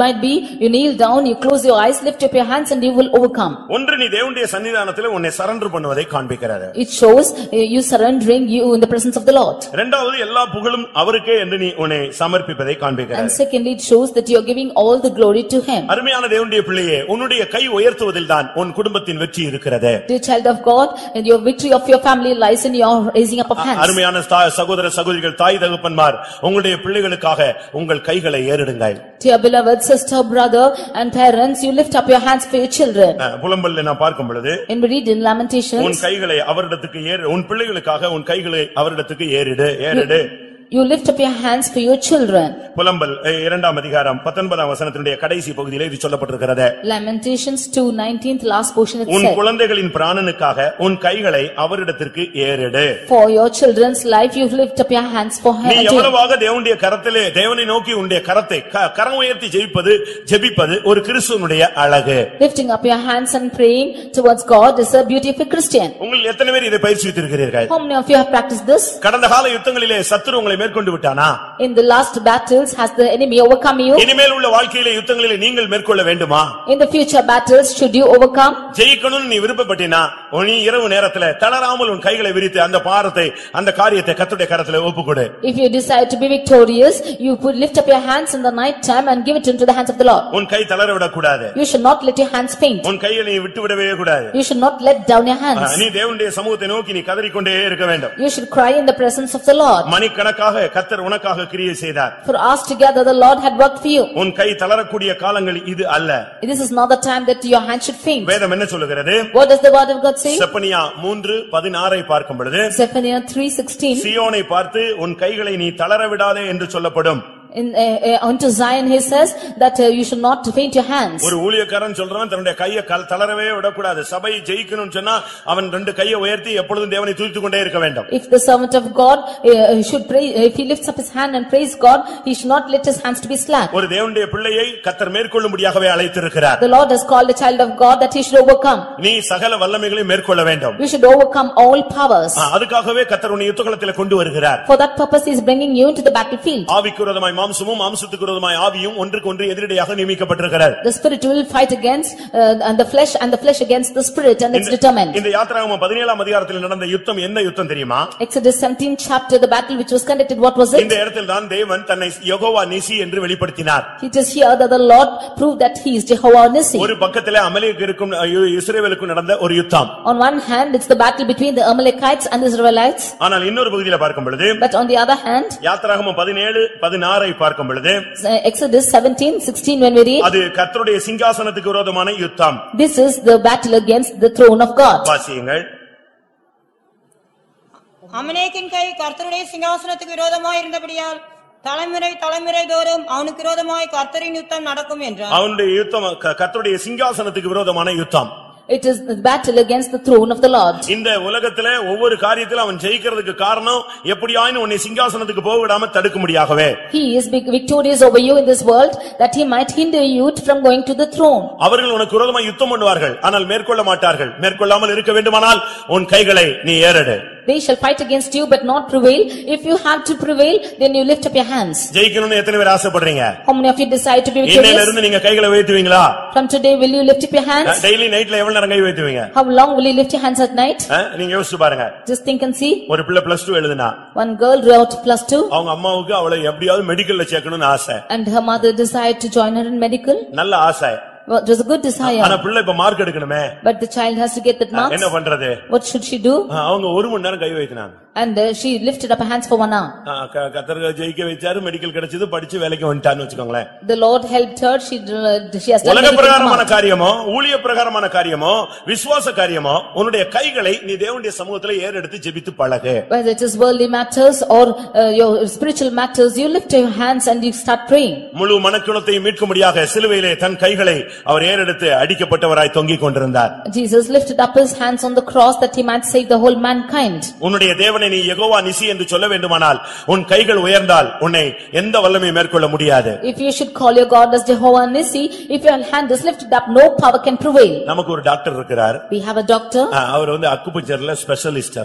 might be, you kneel down, you close your eyes, lift up your hands and you will overcome. ஒன்று நீ தேவனுடைய சன்னிதானத்திலே உன்னை சரண்டர் பண்ணுவதை காண்பிக்கிறது. It shows you surrendering you in the presence of the Lord. இரண்டாவது எல்லா புகழும் அவருக்கே என்று நீ உன்னை சமர்ப்பிப்பதை காண்பிக்கிறது. And secondly, it shows that you are giving all the glory to him. அருமையான தேவனுடைய பிள்ளையே, உன்னுடைய கை உயர்த்துவதில்தான் உன் குடும்பத்தின் வெற்றி இருக்கிறது. Dear child of God, and your victory of your family lies in your raising up of hands. அருமையான சகோதர சகோதரிகள், தாய் தகப்பன்மார், உங்களுடைய பிள்ளைகளுக்காக உங்கள் கைகளை ஏறெடுங்கள். Dear beloved sister, brother and parents, you lift up your hands for your children. புலம்பல்ல நான் பார்க்கும் பொழுது, And we read in Lamentations, உன் கைகளை அவரிடத்துக்கு ஏறு, உன் பிள்ளைகளுக்காக உன் கைகளை அவரிடத்துக்கு ஏறிடு. You lift up your hands for your children. புலம்பல் 2ஆம் அதிகாரம் 19ஆம் வசனத்தினுடைய கடைசி பகுதியிலே இது சொல்லப்பட்டிருக்கிறது. Lamentations 2:19, last portion it உன் says, குழந்தைகளின் பிராணனுக்காக உன் கைகளை அவரிடத்திற்கு ஏறிடு. For your children's life you lift up your hands for நீ him. எவ்வளவாக தேவனுடைய கரத்திலே தேவனை நோக்கி உன்னுடைய கரத்தை கரம் உயர்த்தி ஜெபிப்பது ஒரு கிறிஸ்துவனுடைய அழகு. Lifting up your hands and praying towards God is a beauty of a Christian. உங்கள் எத்தனை பேர் இதை பயிற்சித்திருக்கிறீர்கள்? How many of you have practiced this? கடந்த கால யுத்தங்களிலே சத்துரு உங்களை மேற்கொண்டு விட்டானா? In the last battles has the enemy overcome you? இனிமேல் உள்ள வாழ்க்கையிலே யுத்தங்களிலே நீங்கள் மேற்கொள்ள வேண்டுமா? In the future battles should you overcome? ஜெயிக்கணும்னு நீ விருப்பப்பட்டினா நீ இரவு நேரத்திலே தளராமல் உன் கைகளை விரித்து அந்த பாரத்தை அந்த காரியத்தை கர்த்தருடைய கரத்திலே ஒப்புக்கொடு. If you decide to be victorious, you could lift up your hands in the night time and give it into the hands of the Lord. உன் கை தளர விடக் கூடாது. You should not let your hands faint. உன் கையை நீ விட்டு விடவே கூடாது. You should not let down your hands. நீ தேவனுடைய சமூகத்தை நோக்கி நீ கதறிக்கொண்டே இருக்க வேண்டும். You should cry in the presence of the Lord. மணிக்கணக்காக கர்த்தர் உனக்காக கிரியை செய்தார். For hours together the Lord had worked for you. உன் கை தளரக்கூடிய காலங்கள் இது அல்ல. This is not the time that your hand should faint. வேதம் என்ன சொல்லுகிறது? What does the word of God say? Zephaniah 3:16 பார்க்கும் பொழுது, Zephaniah 3:16, சீயோனை பார்த்து உன் கைகளை நீ தளர விடாதே என்று சொல்லப்படும். Unto Zion he says that you should not faint your hands. ஒரு ஊழியக்காரன் சொல்றான் தன்னுடைய கையை தளரவே விடக்கூடாது. சபை ஜெயிக்கணும்னு சொன்னா அவன் ரெண்டு கையை உயர்த்தி எப்பொழுதும் தேவனை துதித்துக் கொண்டே இருக்க வேண்டும். If the servant of God should pray, if he lifts up his hand and praise God, he should not let his hands to be slack. ஒரு தேவனுடைய பிள்ளையை கர்த்தர் மேற்கொள்ளும்படியாகவே அழைத்திருக்கிறார். The Lord has called a child of God that he should overcome. நீ சகல வல்லமைகளை மேற்கொள்ள வேண்டும். You should overcome all powers. அதுக்காகவே கர்த்தர் உன்னை யுத்தகளத்திலே கொண்டு வருகிறார். For that purpose he is bringing you into the battlefield. ஆவிக்கு விரோதமாய் மாம்சமும் மாம்சத்துக்கு விரோதமாய் ஆவியும் ஒன்றுக்கு ஒன்று எதிரடையாக நியமிக்கப்பட்டிருக்கிறது. The spirit will fight against and the flesh against the spirit, and it's determined. இந்த யாத்திராகமம் 17ஆம் அதிகாரத்தில் நடந்த யுத்தம் என்ன யுத்தம் தெரியுமா? Exodus 17 chapter, the battle which was conducted, what was it? இந்த இடத்தில் தான் தேவன் தன்னை யெகோவா நிசி என்று வெளிப்படுத்தினார். It is here that the Lord proved that he is Jehovah Nissi. ஒரு பக்கத்திலே அமலேக்கிற்கும் இஸ்ரவேலுக்கும் நடந்த ஒரு யுத்தம். On one hand it's the battle between the Amalekites and the Israelites. ஆனால் இன்னொரு பகுதியில பார்க்கும் பொழுது, But on the other hand, யாத்திராகமம் 17:16 பார்க்கும் பொழுது, Exodus 17:16 when we read, அது கர்த்தருடைய சிங்காசனத்துக்கு விரோதமான யுத்தம். This is the battle against the throne of God. வாசியுங்கள். அமலேக்கின் கை கர்த்தருடைய சிங்காசனத்துக்கு விரோதமாய் இருந்தபடியால் தலைமுறை தோறும் அவனுக்கு விரோதமாய் கர்த்தரின் யுத்தம் நடக்கும் என்றார். அவனுடைய யுத்தம் கர்த்தருடைய சிங்காசனத்துக்கு விரோதமான யுத்தம். It is the battle against the throne of the Lord. இந்த உலகத்திலே ஒவ்வொரு காரியத்திலும் அவன் ஜெயிக்கிறதுக்கு காரணம் எப்படியாயினும் உன்னை சிங்காசனத்துக்கு போக விடாம தடுக்கும்படியாகவே. He is victorious over you in this world that he might hinder you from going to the throne. அவர்கள் உனக்கு விரோதமாக யுத்தம் பண்ணுவார்கள், ஆனால் மேற்கொள்ள மாட்டார்கள். மேற்கொள்ளாமல் இருக்க வேண்டுமானால் உன் கைகளை நீ ஏறெடு. They shall fight against you but not prevail. If you have to prevail, then you lift up your hands. ஜெயிக்கணும்னு எத்தனை பேர் ஆசைப்படுறீங்க? How many of you decide to be இன்னையில victorious? இருந்து நீங்க கைகளை உயர்த்துவீங்களா? From today will you lift up your hands? Daily நைட்ல எவ்வளவு நேரம் கை உயர்த்துவீங்க? How long will you lift your hands at night? நீங்க யோசிச்சு பாருங்க. Just think and see. ஒரு பிள்ளை +2 எழுதுனா, One girl wrote +2 அவங்க அம்மாவுக்கு அவளை எப்படியாவது மெடிக்கல்ல சேர்க்கணும்னு ஆசை. and her mother desired to join her in medical. நல்ல ஆசை. It was a good desire. ஆனா பிள்ளை இப்ப mark எடுக்கணுமே. But the child has to get that marks. என்ன பண்றது? What should she do? அவங்க 1 மணி நேரம் கை வைத்தினாங்க. And she lifted up her hands for 1 hour. கர்த்தர் ஜெயிக்க வச்சாரு, மெடிக்கல் கிடைச்சது, படிச்சு வேலைக்கு வந்துட்டான்னு வெச்சுக்கோங்களேன். The Lord helped her. She has done உலக பிரகாரமான காரியமோ ஊழிய பிரகாரமான காரியமோ விசுவாச காரியமோ உன்னுடைய கைகளை நீ தேவனுடைய சமூகத்திலே ஏறெடுத்து ஜெபித்து பழகு. Whether it is worldly matters or your spiritual matters, you lift your hands and you start praying. முழு மனக்குலத்தை மீட்கும்படியாக சிலுவையிலே தன் கைகளை அவர் ஏறெடுத்து அடிக்கப்பட்டவராய் தொங்கிக் கொண்டிருந்தார். Jesus lifted up his hands on the cross that he might save the whole mankind. உன்னுடைய தேவனை நீ யெகோவா நிசி என்று சொல்ல வேண்டுமானால் உன் கைகள் உயர்ந்தால் உன்னை எந்த வல்லமையும் மேற்கொள்ள முடியாது. If you should call your God as Jehovah Nissi, if your hand is lifted up, no power can prevail. நமக்கு ஒரு டாக்டர் இருக்கிறார். We have a doctor. அவர் அக்குபஞ்சர்ல ஸ்பெஷலிஸ்ட்.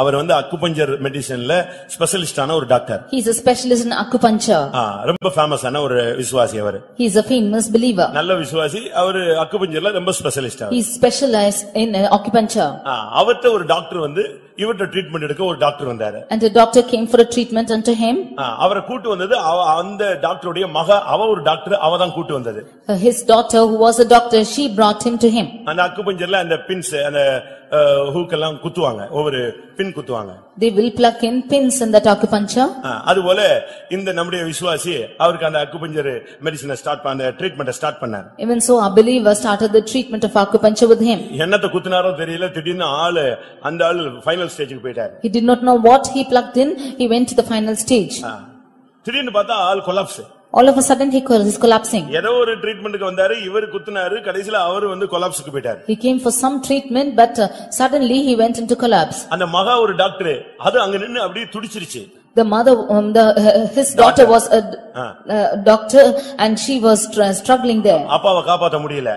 அவர் வந்து அக்குபஞ்சர் மெடிசின்ல ஸ்பெஷலிஸ்டான ஒரு doctor. He is a specialist in acupuncture. ரொம்ப ஃபேமஸான ஒரு விசுவாசி அவர். He is a famous believer. நல்ல விசுவாசி. அவர் அக்குபஞ்சர்ல ரொம்ப specialist. He is specialized in acupuncture. அவர்ட்ட ஒரு டாக்டர் வந்து இவர்ட்ட ட்ரீட்மெண்ட் எடுக்க ஒரு டாக்டர் வந்தாரு. And the doctor came for a treatment unto him. அவரை கூட்டி வந்தது அந்த டாக்டருடைய மக. அவ ஒரு டாக்டர், அவ தான் கூட்டி வந்தது. His daughter who was a doctor, she brought him to him. அந்த அக்குபஞ்சர்ல அந்த பின்ஸ் அந்த ஹூக் எல்லாம் குத்துவாங்க, ஒவ்வொரு பின் குத்துவாங்க. They will plug in pins in that acupuncture. அதுபோல இந்த நம்முடைய விசுவாசி அவருக்கு அந்த அக்குபஞ்சர் மெடிசினை ஸ்டார்ட் பண்ண ட்ரீட்மென்ட் ஸ்டார்ட் பண்ணார். Even so our believer started the treatment of acupuncture with him. என்னத்த குத்துனாரோ தெரியல, திடீர்னு அந்த ஆளு ஃபைனல் ஸ்டேஜுக்கு போயிட்டார். He did not know what he plugged in. He went to the final stage. திடீர்னு பார்த்தா ஆள் collapse. All of a sudden he is collapsing. ஏதோ ஒரு ட்ரீட்மென்ட்க்கு வந்தாரு, இவர் குத்துனாரு, கடைசில அவர் வந்து கொலாப்ஸ்க்கு போயிட்டார். He came for some treatment but suddenly he went into collapse. அந்த மகா ஒரு டாக்டர், அது அங்க நின்னு அப்படியே துடிச்சிருச்சு. The mother his daughter was a doctor and she was struggling there. அப்பாவை காப்பாத்த முடியல.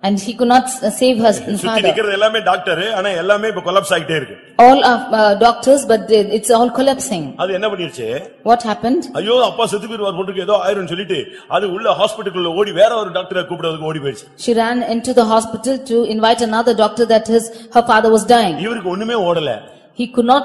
And he could not save her சுத்தி father. நிக்கிறது எல்லாமே டாக்டர், ஆனா எல்லாமே இப்ப கொலாப்ஸ் ஆயிட்டே இருக்கு. All are doctors but it's all collapsing. அது என்ன பண்ணிருச்சு? What happened? ஐயோ அப்பா செத்து போயிடுவார் போட்டுக்கு ஏதோ ஆயிரும் சொல்லிட்டு அது உள்ள ஹாஸ்பிடலுக்குள்ள ஓடி வேற ஒரு டாக்டரை கூப்பிடுறதுக்கு ஓடி போயிடுச்சு. She ran into the hospital to invite another doctor that her father was dying. இவருக்கு ஒண்ணுமே ஓடல. He could not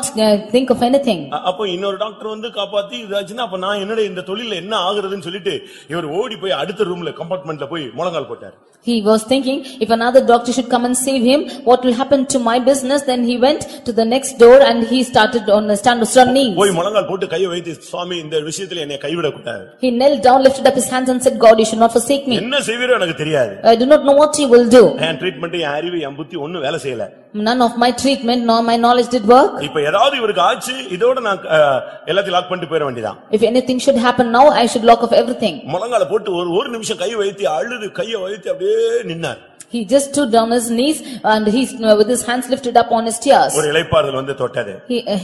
think of anything. அப்ப இன்னொரு டாக்டர் வந்து காப்பாத்தி இதாச்சுன்னா அப்ப நான் என்னோட இந்த தொழில என்ன ஆகுறதுன்னு சொல்லிட்டு இவர் ஓடி போய் அடுத்த ரூம்ல கம்பார்ட்மெண்ட்ல போய் முழங்கால் போட்டார். He was thinking if another doctor should come and save him, what will happen to my business? Then he went to the next door and he started on stand knees. போய் முழங்கால் போட்டு கையை வைத்து சுவாமி இந்த விஷயத்துல என்னை கைவிட கூடாது. He knelt down, lifted up his hands and said, God, you should not forsake me. என்ன செய்வீரோ எனக்கு தெரியாது. I do not know what you will do. என் ட்ரீட்மென்ட் என் அறிவு என் புத்தி ஒண்ணும் வேலை செய்யல. None of my treatment nor my knowledge did work. இப்ப ஏதாவது இவருக்கு ஆச்சு, இதோட நான் எல்லாத்தையும் லாக் பண்ணிட்டு போயிட வேண்டியதான். If anything should happen now, I should lock off everything. முழங்கால போட்டு ஒரு நிமிஷம் கை வைத்து அழுது கையை வைத்து அப்படியே நின்னார். He just stood on his knees and he with his hands lifted up on his tears. ஒரு இளைப்பாறுதல் வந்து தொட்டது.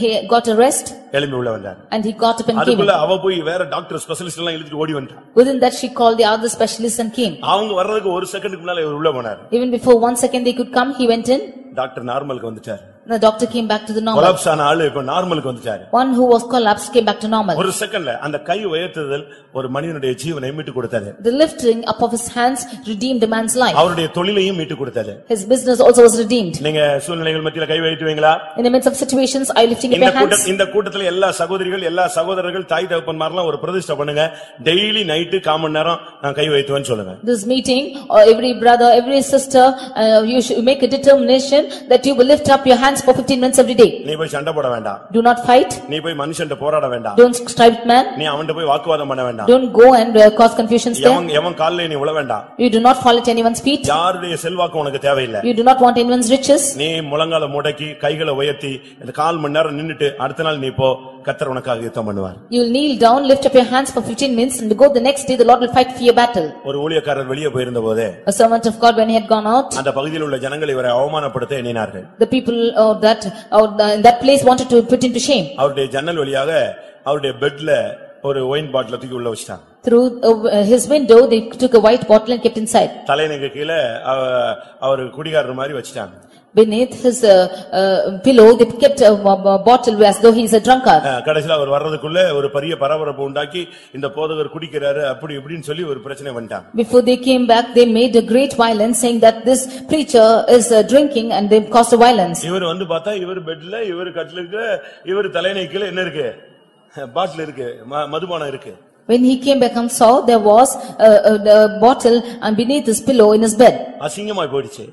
He got a rest. எழும்பி உள்ள வந்தார். And he got up and came. அதுக்குள்ள அவ போய் வேற டாக்டர் ஸ்பெஷலிஸ்ட் எல்லாம் இழுத்துட்டு ஓடி வந்தா. Within that she called the other specialists and came. அவங்க வர்றதுக்கு ஒரு செகண்டுக்கு முன்னால இவர் உள்ள போனார். Even before 1 second they could come, he went in. Doctor நார்மலுக்கு வந்துட்டார். The doctor came back to the normal. Collapse ஆன ஆளு இப்ப நார்மலுக்கு வந்துட்டார். One who was collapsed came back to normal. ஒரு செகண்ட்ல அந்த கை உயர்த்துதல் ஒரு மனிதனுடைய ஜீவனை மீட்டு கொடுத்தது. The lifting up of his hands redeemed a man's life. அவருடைய தொழிலையும் மீட்டு கொடுத்தது. His business also was redeemed. நீங்க சூழ்நிலைகள் மத்தியில கை வைத்துவீங்களா? In the midst of situations, are you lifting up your hands? இந்த கூட்டத்துல எல்லா சகோதரிகள் எல்லா சகோதரர்கள் தாய் தகப்பன்மாரெல்லாம் ஒரு பிரதிஷ்டை பண்ணுங்க. டெய்லி நைட் 1/4 மணி நேரம் நான் கை வைத்துவேன்னு சொல்லுங்க. This meeting, or every brother, every sister, you should make a determination that you will lift up your hands for 15 minutes every day. நீ போய் சண்டை போட வேண்டாம். Do not fight. நீ போய் மனுஷன்ட்ட போராட வேண்டாம். Don't strive with man. நீ அவன்ட்ட போய் வாக்குவாதம் பண்ண வேண்டாம். Don't go and cause confusions there. எவன் கால்ல நீ உள வேண்டாம். You do not fall at anyone's feet. யாருடைய செல்வாக்கு உனக்கு தேவையில்லை. You do not want anyone's riches. நீ முழங்கால முடக்கி கைகளை உயர்த்தி இந்த 1/4 மணி நேரம் நின்னுட்டு அடுத்த நாள் நீ போ, கர்த்தர் உனக்காக யுத்தம் பண்ணுவார். You will kneel down, lift up your hands for 15 minutes and go the next day the Lord will fight for your battle. ஒரு ஊழியக்காரர் வெளியே போயிருந்தபோது A servant of God when he had gone out, அந்த பகுதியில் உள்ள ஜனங்கள் இவரை அவமானப்படுத்த எண்ணினார்கள். the people in that place wanted to put him to shame. அவருடைய ஜன்னல் வழியாக அவருடைய பெட்ல ஒரு ஒயின் பாட்டில் தூக்கி உள்ள வச்சிட்டாங்க. Through his window they took a white bottle and kept inside. தலையணைக்கு கீழே அவர் குடிகாரர் மாதிரி வச்சிட்டாங்க. Beneath his pillow they kept a bottle as though he is a drunkard. கடைசில அவர் வர்றதுக்குள்ள ஒரு பெரிய பரபரப்பு உண்டாக்கி இந்த போதகர் குடிக்கிறாரு அப்படி இப்படின்னு சொல்லி ஒரு பிரச்சனை வந்துட்டாங்க. Before they came back they made a great violence saying that this preacher is drinking and they caused a violence. இவர் வந்து பார்த்தா இவர் பெட்ல இவர் கட்டிலுக்கு இவர் தலையணைக்குள்ள என்ன இருக்கு? பாட்டில் இருக்கு, மதுபானம் இருக்கு. When he came back and saw there was a bottle and beneath his pillow in his bed. அசிங்கமாய் போயிடுச்சு.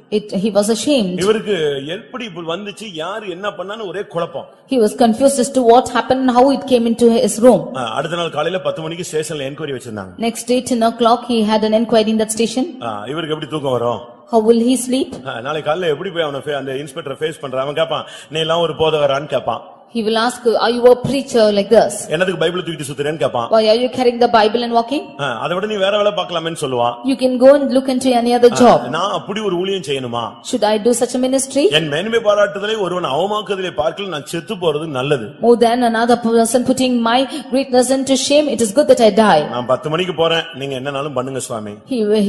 He was ashamed. இவருக்கு எப்படி இப்படி வந்துச்சு, யார் என்ன பண்ணான்னு ஒரே குழப்பம். He was confused as to what happened and how it came into his room. அடுத்த நாள் காலையில 10 மணிக்கு ஸ்டேஷன்ல என்கொயரி வச்சிருந்தாங்க. Next day 10 o'clock he had an inquiry in that station. இவருக்கு எப்படி தூக்கம் வரும்? How will he sleep? நாளை காலையில எப்படி போய் அவனை அந்த இன்ஸ்பெக்டர் ஃபேஸ் பண்றான்? அவன் கேட்பான், நீ எல்லாம் ஒரு போதகரான்னு கேட்பான். He will ask, are you a preacher like this? என்னதுக்கு பைபிள் தூக்கிட்டு சுத்துறேன்னு கேட்பான். Why are you carrying the Bible and walking? அதை விட நீ வேற வேலை பார்க்கலாம்னு சொல்லுவான். You can go and look into any other job. நான் அப்படி ஒரு ஊழியம் செய்யணுமா? Should I do such a ministry? என் மேன்மை பாராட்டுதலை ஒருவன் அவமாக்குதலை பார்க்கல நான் செத்து போறது நல்லது. More than another person putting my greatness into shame, it is good that I die. நான் 10 மணிக்கு போறேன், நீங்க என்னனாலும் பண்ணுங்க சுவாமி.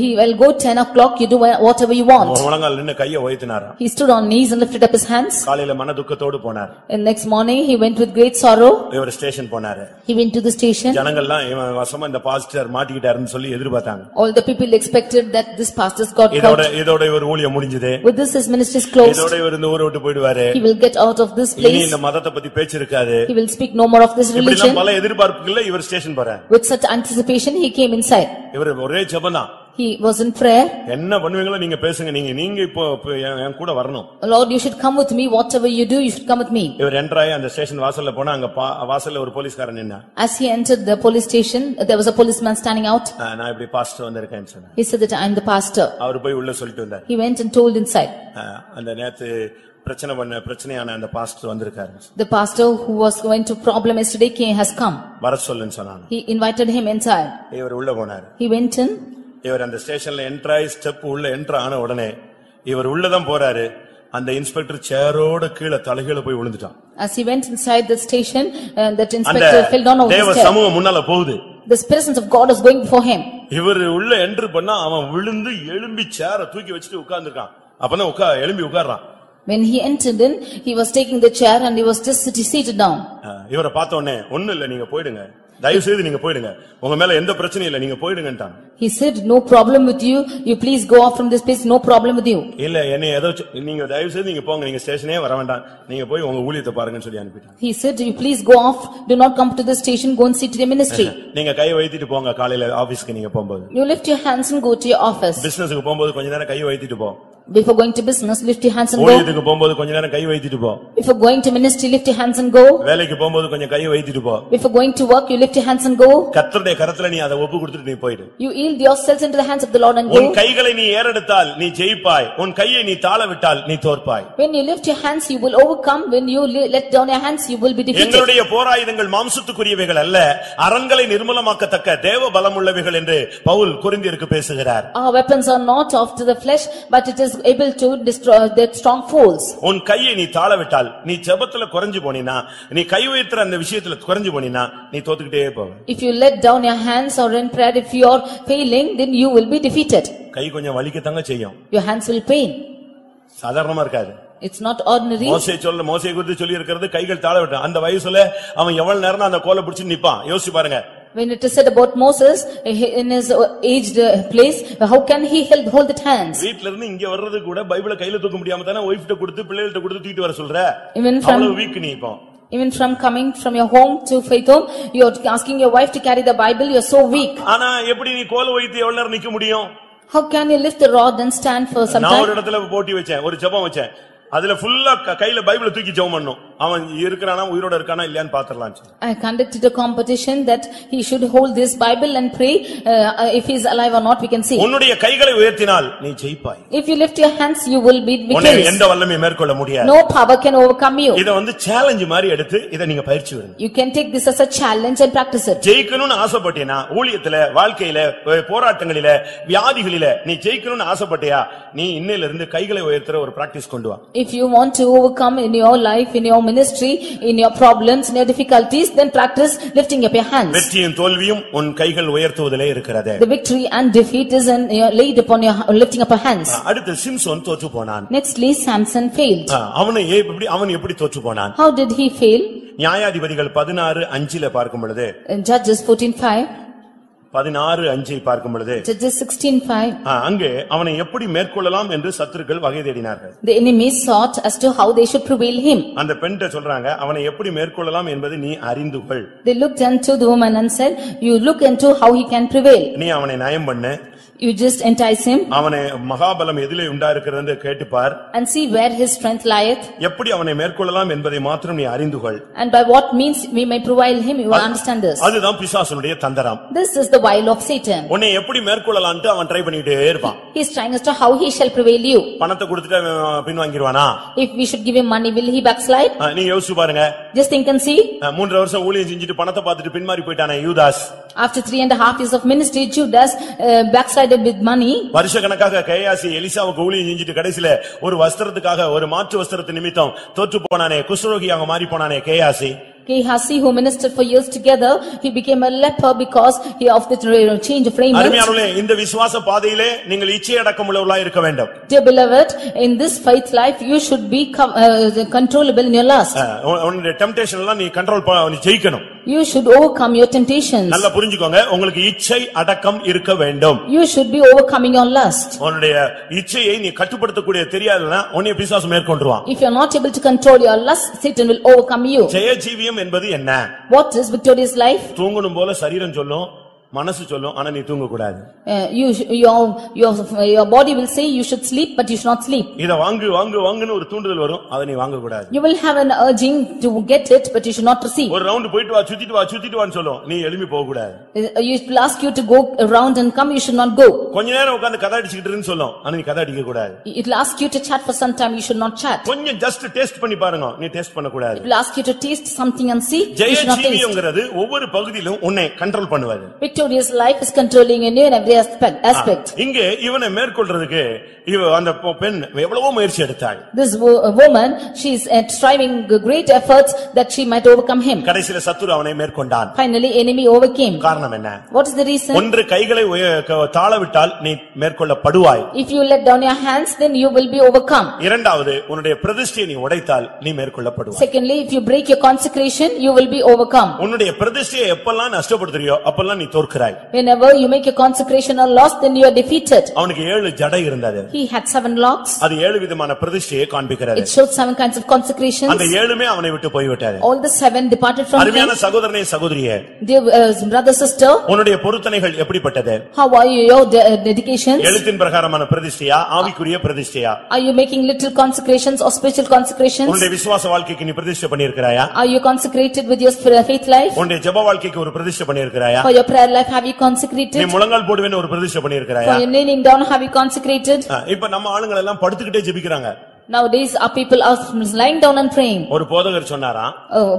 He will go 10 o'clock, you do whatever you want. முழங்கால் நின்னு கையை உயர்த்தினாரா. He stood on knees and lifted up his hands. காலையில மன துக்கத்தோடு போனார். And next morning he went with great sorrow. இவர் ஸ்டேஷன் போனாரு. He went to the station. ஜனங்கள்லாம் இவன் வசமா இந்த பாஸ்டர் மாட்டிக்கிட்டாருன்னு சொல்லி எதிர்பார்த்தாங்க. All the people expected that this pastor got caught. இதோட இவர் ஊழியம் முடிஞ்சது. With this his ministry is closed. இதோட இவர் இந்த ஊரை விட்டு போய்டுவாரு. He will get out of this place. இனி இந்த மதத்தை பத்தி பேச்சு இருக்காது. He will speak no more of this religion. இப்படி பல எதிர்பார்ப்புகள்ல இவர் ஸ்டேஷன் போறார். With such anticipation he came inside. இவர் ஒரே ஜெபம்தான். He was in prayer. என்ன பண்ணுவீங்களோ நீங்க பேசுங்க, நீங்க இப்போ என் கூட வரணும். Lord, you should come with me. Whatever you do, you should come with me. இவர் என்டர் ஆகி அந்த ஸ்டேஷன் வாசல்ல போனா அங்க வாசல்ல ஒரு போலீஸ்காரன் நின்னான். As he entered the police station, there was a policeman standing out. நான் இப்படி பாஸ்டர் வந்திருக்கேன்னு சொன்னார். He said that I am the pastor. அவர் போய் உள்ள சொல்லிட்டு வந்தார். He went and told inside. அந்த நேத்து பிரச்சனையான அந்த பாஸ்டர் வந்திருக்காரு. The pastor who was going to problem yesterday has come. வர சொல்லுன்னு சொன்னாங்க. He invited him inside. இவர் உள்ள போனார். He went in. இவர் அந்த ஸ்டேஷன்ல என்டர் ஆகி ஸ்டெப் உள்ள என்டர் ஆன உடனே இவர் உள்ளதான் போறாரு. அந்த இன்ஸ்பெக்டர் சேரோட கீழ தலைகீழ போய் விழுந்துட்டான். As he went inside the station, that inspector fell down over the தேவ சமூகம் முன்னால போகுது. The presence of God is going before him. இவர் உள்ள என்டர் பண்ணா அவன் விழுந்து எழும்பி சேர தூக்கி வச்சிட்டு உட்கார்ந்திருக்கான். அப்பதான் எழும்பி உட்கார்றான். When he entered in, he was taking the chair and he was just seated down. இவரை பார்த்த உடனே ஒண்ணும் இல்ல, நீங்க போயிடுங்க, தயவு செய்து நீங்க போயிடுங்க, உங்க மேல எந்த பிரச்சனையும் இல்ல, நீங்க போயிடுங்கன்றான். He said, no problem with you, you please go off from this place, no problem with you. இல்ல என்ன ஏதோ நீங்க தயவு செய்து நீங்க போங்க, நீங்க ஸ்டேஷனே வர வேண்டாம், நீங்க போய் உங்க ஊழியத்தை பாருங்கன்னு சொல்லி அனுப்பிட்டான். He said, you please go off, do not come to the station, go and sit in the ministry. நீங்க கை வைத்திட்டு போங்க, காலையில ஆபீஸ்க்கு நீங்க போகும்போது. You lift your hands and go to your office. பிசினஸ்க்கு போகும்போது கொஞ்ச நேரம் கை வைத்திட்டு போ. Before going to business, lift your hands and go. ஊழியத்துக்கு போகும்போது கொஞ்ச நேரம் கை வைத்திட்டு போ. Before going to ministry, lift your hands and go. வேலைக்கு போகும்போது கொஞ்சம் கை வைத்திட்டு போ. Before going to work, you lift your hands and go. கர்த்தருடைய கரத்துல நீ அதை ஒப்பு கொடுத்துட்டு நீ போயிடு. You yield yourself into the hands of the Lord and go. உன் கைகளை நீ ஏறெடுத்தால் நீ ஜெயிப்பாய், உன் கையை நீ தாழ விட்டால் நீ தோற்பாய். When you lift your hands, you will overcome. When you let down your hands, you will be defeated. எங்களுடைய போராயுதங்கள் மாம்சத்துக்குரியவைகள் அல்ல, அரண்களை நிர்மூலமாக்கத்தக்க தேவ பலமுள்ளவைகள் என்று பவுல் கொரிந்தியருக்கு பேசுகிறார். Our weapons are not of the flesh, but it is able to destroy the strong foes. உன் கையை நீ தாழ விட்டால், நீ ஜெபத்துல குறஞ்சு போனினா, நீ கை வைக்கிற அந்த விஷயத்துல குறஞ்சு போனினா நீ தோத்துக்கிட்டே போவ. If you let down your hands or in prayer, if you are failing, then you will be defeated. கை கொஞ்சம் வலிக்கத்தாங்க செய்யும். Your hands will pain. சாதாரணமா இருக்காது. It's not ordinary. மோசே குறித்து சொல்லி இருக்கிறது கைகள் தாழ விட்டான். அந்த வயசுல அவன் எவ்வளவு நேரம் அந்த கோலை பிடிச்சு நிப்பான் யோசிச்சு பாருங்க. When it is said about Moses in his aged place, how can he hold the hands? வீட்ல இருந்து இங்க வர்றது கூட பைபிளை கையில தூக்க முடியாம தானே வைஃப் கிட்ட கொடுத்து பிள்ளைகள்ட்ட கொடுத்து தூக்கிட்டு வர சொல்ற. அவ்வளவு வீக் நீ இப்போ. Even from coming from your home to faith home, you are asking your wife to carry the Bible, you are so weak. ஆனா எப்படி நீ கோலை வைத்து எவ்வளவு நேரம் நிக்க முடியும்? How can you lift the rod and stand for some time? நான் ஒரு இடத்துல போட்டி வச்சேன், ஒரு ஜெபம் வச்சேன். அதுல ஃபுல்லா கையில பைபிளை தூக்கி ஜெபம் பண்ணனும். அவன் இருக்கறானா உயிரோட இருக்கானா இல்லையான்னு பாத்துறலாம். I conducted a competition that he should hold this Bible and pray if he is alive or not we can see. உன்னுடைய கைகளை உயர்த்தினால் நீ ஜெயிப்பாய். If you lift your hands you will be victorious. உன்னை எந்த வல்லமையும் மேற்கொள்ள முடியாது. No power can overcome you. இத சேலஞ்ச் மாதிரி எடுத்து இத நீங்க பயிற்சி பண்ணுங்க. You can take this as a challenge and practice it. ஜெயிக்கணும்னு ஆசைப்பட்டினா ஊழியத்துல, வாழ்க்கையில, போராட்டங்களில, வியாதிகளில நீ ஜெயிக்கணும்னு ஆசைப்பட்டியா, நீ இன்னையில இருந்து கைகளை உயர்த்துற ஒரு பிராக்டீஸ் கொண்டு வா. If you want to overcome in your life, in your ministry, in your problems, in your difficulties, then practice lifting up your hands. வெற்றியும் தோல்வியும் உன் கைகள் உயர்த்துவதிலே இருக்கிறது. The victory and defeat is laid upon your lifting up your hands. அடுத்து சிம்சோன் தோற்று போனான். Nextly Samson failed. அவன் எப்படி தோற்று போனான்? How did he fail? நியாயாதிபதிகள் 16:5 பார்க்கும் பொழுது, Judges 14:5 16:5 பார்க்கும் பொழுது, Judges 16:5 அங்கே அவனை எப்படி மேற்கொள்ளலாம் என்று சத்துருக்கள் வகை தேடினார்கள். The enemies sought as to how they should prevail him. அந்த பெண்கிட்ட சொல்றாங்க, அவனை எப்படி மேற்கொள்ளலாம் என்பது நீ அறிந்து கொள். They looked unto the woman and said, you look into how he can prevail. நீ அவனை நயம் பண்ணு. You just entice him அவனே மகாபலம் எதிலே உண்டாயிருக்கிறது என்று கேட்டுப்பார். and see where his strength lieth. எப்படி அவனை மேற்கொள்ளலாம் என்பதை மாத்திரம் நீ அறிந்துகொள். And by what means we may prevail him, you will understand this. அதுதான் பிசாசுனுடைய தந்திரம். This is the wile of Satan. உன்னை எப்படி மேற்கொள்ளலாம்னு அவன் ட்ரை பண்ணிட்டே இருப்பான். He is trying as to how he shall prevail you. பணத்தை கொடுத்துட்டு பின்வாங்கிடுவானா? If we should give him money, will he backslide? நீ யோசிச்சு பாருங்க. Just think and see. 3 வருஷம் ஊழியம் செஞ்சுட்டு பணத்தை பார்த்துட்டு பின்மாறி போயிட்டானே யூதாஸ். After 3.5 years of ministry, Judas backslided with money. வருஷக்கணக்காக Gehazi எலிசாவுக்கு ஊழியம் செஞ்சுட்டு கடைசில ஒரு வஸ்திரத்துக்காக ஒரு மாற்று வஸ்திரத்து நிமித்தம் தோற்று போனானே, குஷ்டரோகியாக மாறி போனானே Gehazi. Gehazi, who ministered for years together, he became a leper because he of the change of raiment. அருமையானவர்களே, இந்த விசுவாச பாதையிலே நீங்கள் இச்சை அடக்கமுள்ளவர்களாய் இருக்க வேண்டும். Dear beloved, in this faith life you should be controllable in your lust. உன்னுடைய டெம்ப்டேஷன் எல்லாம் நீ கண்ட்ரோல் பண்ணி ஜெயிக்கணும். You should overcome your temptations. நல்லா புரிஞ்சுக்கோங்க, உங்களுக்கு இச்சை அடக்கம் இருக்க வேண்டும். You should be overcoming your lust. உன்னுடைய இச்சையை நீ கட்டுப்படுத்தக்கூடிய தெரியாதுன்னா உன்னை பிசாசு மேற்கொண்டுருவான். If you are not able to control your lust, Satan will overcome you. ஜெயஜீவியம் என்பது என்ன? What is victorious life? தூங்கணும் போல சரீரம் சொல்லும், மனசு சொல்லும், ஆனா நீ தூங்க கூடாது. Your body will say you should sleep, but you should not sleep. இத வாங்குன்னு ஒரு தூண்டுதல் வரும், அதை நீ வாங்க கூடாது. You will have an urging to get it, but you should not receive. ஒரு ரவுண்ட் போயிட்டு வா, சுத்திட்டு வான்னு சொல்லும், நீ எழும்பி போக கூடாது. You will ask you to go around and come, you should not go. கொஞ்ச நேரம் உட்கார்ந்து கதை அடிச்சிட்டு சொல்லும், ஆனா நீ கதை அடிக்க கூடாது. It will ask you to chat for some time, you should not chat. கொஞ்சம் ஜஸ்ட் டேஸ்ட் பண்ணி பாருங்க, நீ டேஸ்ட் பண்ண கூடாது. It will ask you to taste something and see, you should not taste. ஜெயஜீவியம்ங்கிறது ஒவ்வொரு பகுதியிலும் உன்னை கண்ட்ரோல் பண்ணுவாரு. Victorious life is controlling in you in every aspect. இங்கே இவனை மேற்கொள்றதுக்கு அந்த பெண் எவ்வளவோ முயற்சி எடுத்தாள். This woman, she is striving great efforts that she might overcome him. கடைசில சத்துரு அவனை மேற்கொண்டான். Finally enemy overcame. காரணம் என்ன? What is the reason? ஒன்று கைகளை தாழவிட்டால் நீ மேற்கொள்ளப்படுவாய். If you let down your hands, then you will be overcome. இரண்டாவது, உன்னுடைய பிரதிஷ்டையை நீ உடைத்தால் நீ மேற்கொள்ளப்படுவாய். Secondly, if you break your consecration, you will be overcome. உன்னுடைய பிரதிஷ்டையை எப்பெல்லாம் நஷ்டப்படுத்துறியோ அப்பெல்லாம் நீ தோற்கிறாய். Whenever you make your consecration or loss, then you are defeated. அவனுக்கு 7 ஜடை இருந்தது. He had 7 locks. அது 7 விதமான பிரதிஷ்டையை காண்பிக்கிறது. It showed 7 kinds of consecrations. அந்த 7மே அவனை விட்டு போய்விட்டது. All the 7 departed from him. அருமையான சகோதரனே சகோதரியே, Dear brother sister, உன்னுடைய பொருத்தனைகள் எப்படிப்பட்டது? how are your dedications? எழுத்தின் பிரகாரமான பிரதிஷ்டையா, ஆவிக்குரிய பிரதிஷ்டையா? Are you making little consecrations or spiritual consecrations? உன்னுடைய விசுவாச வாழ்க்கைக்கு நீ பிரதிஷ்டை பண்ணியிருக்கிறாயா? Are you consecrated with your faith life? உன்னுடைய ஜெப வாழ்க்கைக்கு ஒரு பிரதிஷ்டை பண்ணியிருக்கிறாயா? For your prayer life, have you consecrated? நீ முழங்கால் போடுவேன்னு ஒரு பிரதிஷ்டை பண்ணியிருக்கிறாயா? For your kneeling down, have you consecrated? இப்ப நம்ம ஆளுங்க எல்லாம் படுத்துக்கிட்டே ஜெபிக்கிறாங்க. Nowadays our people are lying down and praying. ஒரு போதகர் சொன்னாரா,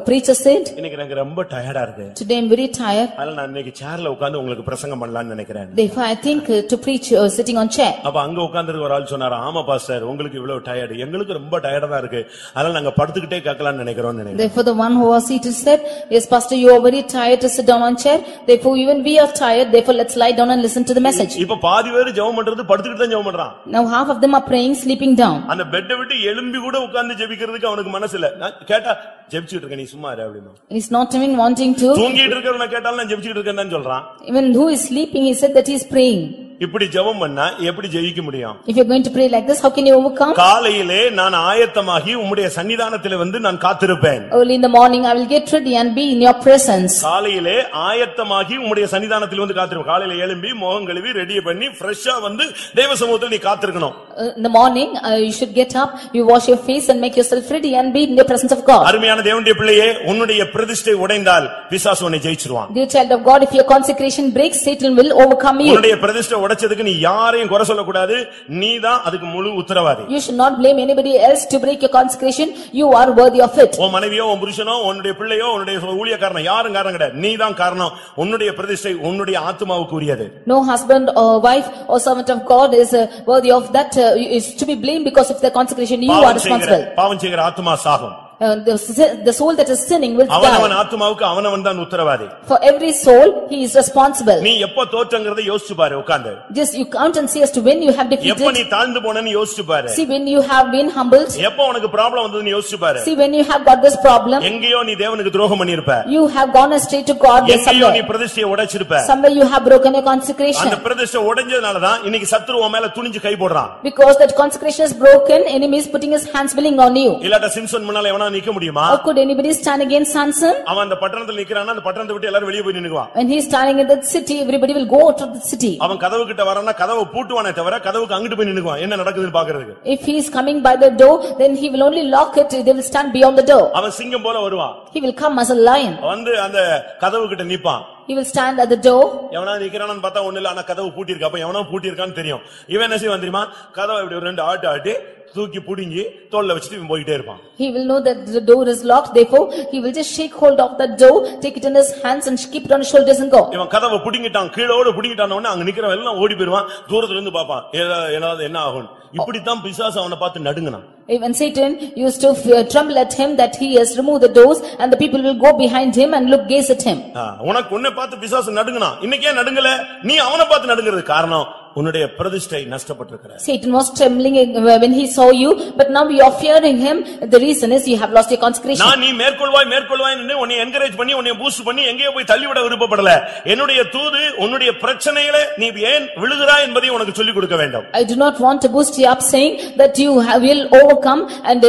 preacher said, இன்னைக்கு எனக்கு ரொம்ப டயர்டா இருக்கு. Today I am very tired. அதனால நான் இன்னைக்கு சேர்ல உட்கார்ந்து உங்களுக்கு பிரசங்கம் பண்ணலாம்னு நினைக்கிறேன். Therefore I think to preach sitting on chair. அப்ப அங்க உட்கார்ந்திருக்க ஒரு ஆள் சொன்னாரா, ஆமா பாஸ்டர், உங்களுக்கு இவ்வளவு டயர்ட், எங்களுக்கு ரொம்ப டயர்டா தான் இருக்கு, அதனால நாங்க படுத்துக்கிட்டே கேட்கலாம்னு நினைக்கிறோம்னு நினைக்கிறேன். Therefore the one who was seated said, yes pastor, you are very tired to sit down on chair, therefore even we are tired, therefore let's lie down and listen to the message. இப்ப பாதி பேர் ஜெபம் பண்றது படுத்துக்கிட்டு தான் ஜெபம் பண்றான். Now half of them are praying sleeping down. அந்த பெட்டை விட்டு எழும்பி கூட உட்கார்ந்து ஜெபிக்கிறதுக்கு அவனுக்கு மனசு இல்ல. நான் கேட்டா ஜெபிச்சிட்டு இருக்க, நீ சும்மா இரு அப்படினா. He is not even wanting to. தூங்கிட்டு இருக்கறவன கேட்டாலும் நான் ஜெபிச்சிட்டு இருக்கேன்னு சொல்றான். Even who is sleeping, he said that he is praying. இப்படி ஜெபம் பண்ணா எப்படி ஜெயிக்க முடியும்? If you are going to pray like this, how can you overcome? காலையிலே நான் ஆயத்தமாகி உம்முடைய சன்னிதானத்திலே வந்து நான் காத்திருப்பேன். Early in the morning I will get ready and be in your presence. காலையிலே ஆயத்தமாகி உம்முடைய சன்னிதானத்திலே வந்து காத்திருப்பேன். காலையிலே எழும்பி முகம் கழுவி ரெடி பண்ணி ஃப்ரெஷா வந்து தேவ சமூகத்தில் நீ காத்திருக்கணும். In the morning you should get up, you wash your face and make yourself ready and be in the presence of God. அருமையான தேவனுடைய பிள்ளையே, உன்னுடைய பிரதிஷ்டை உடைந்தால் பிசாசு உன்னை ஜெயிச்சிடுவான். Dear child of God, if your consecration breaks, Satan will overcome you. உன்னுடைய பிரதிஷ்டை உடைச்சதுக்கு நீ யாரையும் குறை சொல்லக்கூடாது, நீதான் அதுக்கு முழு உத்தரவாதி. You should not blame anybody else to break your consecration, you are worthy of it. உன் மனைவியோ உன் புருஷனோ உன்னுடைய பிள்ளையோ உன்னுடைய ஊழியக்காரனோ யாரும் காரணம் கிடையாது, நீதான் காரணம். உன்னுடைய பிரதிஷ்டை உன்னுடைய ஆத்துமாவுக்கு உரியது. No husband or wife or servant of God is worthy of that, is to be blamed because of the consecration. You are responsible. பாவம் செய்கிற ஆத்துமா சாகும். The soul that is sinning will die. அவனவன் ஆத்துமாவுக்கு அவனவன் தான் உத்தரவாதி. For every soul he is responsible. நீ எப்ப தோற்றங்கறதை யோசிச்சு பாரு உட்கார்ந்து. Just you count and see as to when you have defeated. எப்ப நீ தாழ்ந்து போனேன்னு யோசிச்சு பாரு. See when you have been humbled. எப்ப உனக்கு ப்ராப்ளம் வந்ததுன்னு யோசிச்சு பாரு. See when you have got this problem. எங்கேயோ நீ தேவனுக்கு துரோகம் பண்ணிருப்ப. You have gone astray to God எங்கேயோ நீ பிரதிஷ்டையை உடைச்சிருப்ப. Somewhere you have broken your consecration. அந்த பிரதிஷ்டை உடைஞ்சதனால தான் இன்னைக்கு சத்துரு உன் மேல துணிஞ்சு கை போடுறான். Because that consecration is broken, enemy is putting his hands willing on you. இல்லாட்ட சிம்சன் முன்னால எவனா நிக்க முடியுமா? How could anybody stand against Samson? அவன் அந்த பட்டணத்துல நிக்கறானா அந்த பட்டணத்தை விட்டு எல்லாரும் வெளிய போய் நின்னுக்குவான். When he is standing in that city, everybody will go out of the city. அவன் கதவு கிட்ட வரானா கதவை பூட்டுவானே தவிர கதவுக்கு அங்கிட்டு போய் நின்னுக்குவான் என்ன நடக்குதுன்னு பாக்குறதுக்கு. If he is coming by the door, then he will only lock it, they will stand beyond the door. அவன் சிங்கம் போல வருவான். He will come as a lion. வந்து அந்த கதவு கிட்ட நிப்பான். He will stand at the door. எவனா நிக்கறானு பார்த்தா ஒண்ணு இல்ல ஆனா கதவு பூட்டி இருக்கு. அப்ப எவனோ பூட்டி இருக்கான்னு தெரியும். இவன் என்ன செய்வான் தெரியுமா? கதவை இப்படி ஒரு ரெண்டு ஆட்டி தூக்கி புடிங்கி தோள்ல வச்சிட்டு இவன் போயிட்டே இருப்பான். He will know that the door is locked, therefore he will just shake hold of the door, take it in his hands and keep it on his shoulders and go. இவன் கதவை புடிங்கிட்டான் கீழோட புடிங்கிட்டான உடனே அங்க நிக்கறவன் எல்லாம் ஓடி போய்டுவான். தூரத்துல இருந்து பாப்பான் ஏதாவது என்ன ஆகும். இப்படி தான் பிசாசு அவனை பார்த்து நடுங்குனான். Even Satan used to tremble at him that he has removed the doors and the people will go behind him and look gaze at him. உனக்கு உன்னை பார்த்து பிசாசு நடுங்குனான். இன்னைக்கு ஏன் நடுங்கல? நீ அவனை பார்த்து நடுங்கிறது காரணம் உன்னுடைய பிரதிஷ்டை நஷ்டப்பட்டிருக்கிறது. Satan was trembling when he saw you, but now you are fearing him. The reason is you have lost your consecration. நான் நீ மேற்கொள்வாய்ன்னு உன்னை என்கரேஜ் பண்ணி உன்னை பூஸ்ட் பண்ணி எங்கேயோ போய் தள்ளி விட விருப்பப்படல. என்னுடைய தூது உன்னுடைய பிரச்சனையிலே நீ ஏன் விழுகிறாய் என்பதை உனக்கு சொல்லிக் கொடுக்க வேண்டும். I do not want to boost you up saying that you will overcome and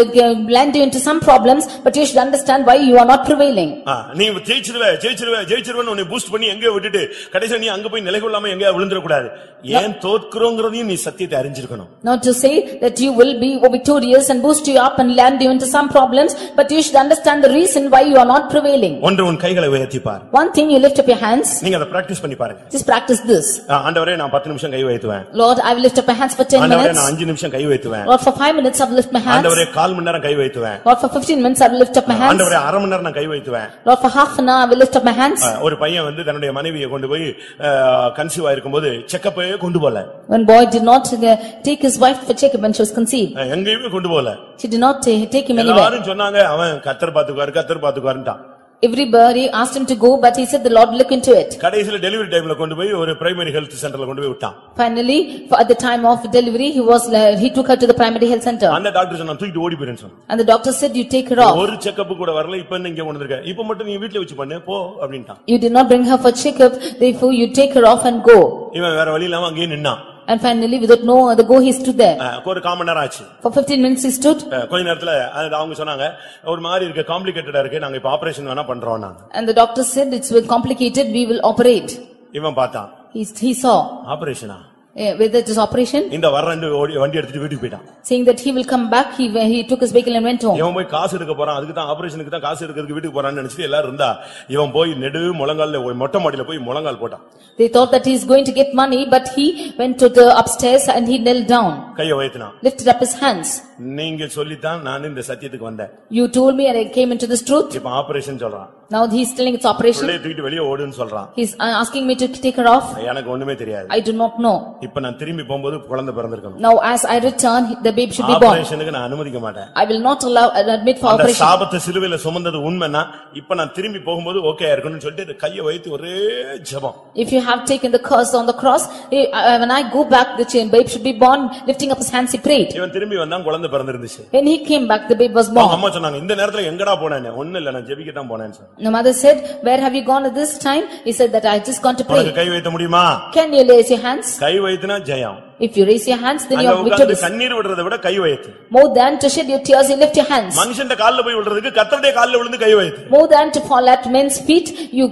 land you into some problems, but you should understand why you are not prevailing. நீ ஜெயிச்சிருவே உன்னை பூஸ்ட் பண்ணி எங்கேயோ விட்டுட்டு கடைசில நீ அங்க போய் நிலைகொள்ளாம எங்கேயோ விழுந்துற கூடாது. ஏன் தோற்கிறோம்ங்கறதையும் நீ சத்தியத்தை அறிஞ்சிருக்கணும். Not to say that you will be victorious and boost you up and land you into some problems, but you should understand the reason why you are not prevailing. ஒன்று உன் கைகளை உயர்த்தி பார். One thing, you lift up your hands. நீங்க அத practice பண்ணி பாருங்க. Just practice this. ஆண்டவரே நான் 10 நிமிஷம் கை வைத்துவேன். Lord, I will lift up my hands for 10 minutes. ஆண்டவரே நான் 5 நிமிஷம் கை வைத்துவேன். Lord, for 5 minutes I will lift my hands. ஆண்டவரே 1/4 மணி நேரம் கை வைத்துவேன். Lord, for 15 minutes I will lift up my hands. ஆண்டவரே அரை மணி நேரம் நான் கை வைத்துவேன். Lord, for half an hour I will lift up my hands. ஒரு பையன் வந்து தன்னுடைய மனைவியை கொண்டு போய் கன்சீவ் ஆயிருக்கும்போது செக்கப் கொண்டு போல. One boy did not take his wife for checkup when she was conceived. எங்கேயுமே கொண்டு போல. She did not take him anywhere. எல்லாரும் சொன்னாங்க அவன் கர்த்தர் பாத்துக்குவாருன்றான். Everybody asked him to go, but he said the Lord look into it. கடைசில delivery டைம்ல கொண்டு போய் ஒரு பிரைமரி ஹெல்த் சென்டர்ல கொண்டு போய் விட்டான். Finally, at the time of delivery, he took her to the primary health center. அந்த டாக்டர் சொன்னா தூக்கிட்டு ஓடி போயிரேன்னு சொன்னான். And the doctor said you take her off. ஒரு செக்கப் கூட வரல இப்ப இங்க கொண்டு வந்திருக்க. இப்ப மட்டும் நீ வீட்ல வச்சு பண்ணு போ அப்படின்ட்டான். You did not bring her for checkup, therefore you take her off and go. இவன் வேற வழி இல்லாம அங்கேயே நின்னான். And finally, without no other go, he stood there. ஒரு 1/4 மணி நேரம் ஆச்சு. For 15 minutes he stood. கொஞ்ச நேரத்துல அவங்க சொன்னாங்க ஒரு மாதிரி இருக்கு காம்ப்ளிகேட்டடா இருக்கு நாங்க இப்ப ஆபரேஷன் வேணா பண்றோம்னா. And the doctor said it's very complicated, we will operate. இவன் பார்த்தான். He saw. ஆபரேஷனா? Whether it is operation. இந்த வரண்டு வண்டி எடுத்துட்டு வீட்டுக்கு போய்ட்டான். Saying that he will come back, he took his vehicle and went home. இவன் போய் காசு எடுக்க போறான். அதுக்கு தான் ஆபரேஷனுக்கு தான் காசு எடுக்கிறதுக்கு வீட்டுக்கு போறான்னு நினைச்சிட்டு எல்லாரும் இருந்தா இவன் போய் நெடு முழங்கால்ல மொட்டை மாடியில போய் முழங்கால் போட்டான். They thought that he is going to get money, but he went to the upstairs and he knelt down. கையை உயர்த்தினான். Lifted up his hands. நீங்க சொல்லித்தான் நான் இந்த சத்தியத்துக்கு வந்தேன். You told me and I came into this truth. இப்ப operation சொல்றான். Now he is telling it's operation. வெளிய தூக்கிட்டு வெளிய ஓடுன்னு சொல்றான். He is asking me to take her off. எனக்கு ஒண்ணுமே தெரியாது. I do not know. இப்ப நான் திரும்பி போகும்போது குழந்தை பிறந்திருக்கணும். Now as I return, the baby should be born. ஆபரேஷனுக்கு நான் அனுமதிக்க மாட்டேன். I will not admit for operation. அந்த சாபத்தை சிலுவையில சுமந்தது உண்மைனா இப்ப நான் திரும்பி போகும்போது ஓகே இருக்கணும்னு சொல்லிட்டு கையை வைத்து ஒரே ஜெபம். If you have taken the curse on the cross, when I go back, the babe should be born. Lifting up his hands, he prayed. இவன் திரும்பி வந்தான் குழந்தை பிறந்திருந்துச்சு. When he came back, the babe was born. அம்மா சொன்னாங்க இந்த நேரத்துல எங்கடா போனேன்னு. ஒண்ணு இல்ல நான் ஜெபிக்க தான் போனேன்னு சொன்னான். The mother said, where have you gone at this time? He said that I just gone to pray. கை வைத்த முடியுமா? Can you raise your hands? Guy வைத்தினா Jayam. If you raise your hands, then you are victorious. கண்ணீர் விடுறதை விட கை வைத்து. More than to shed your tears, you lift your hands. மனுஷன்ட கால்ல போய் விழுறதுக்கு கர்த்தருடைய கால்ல விழுந்து கை வைத்து. More than to fall at men's feet, you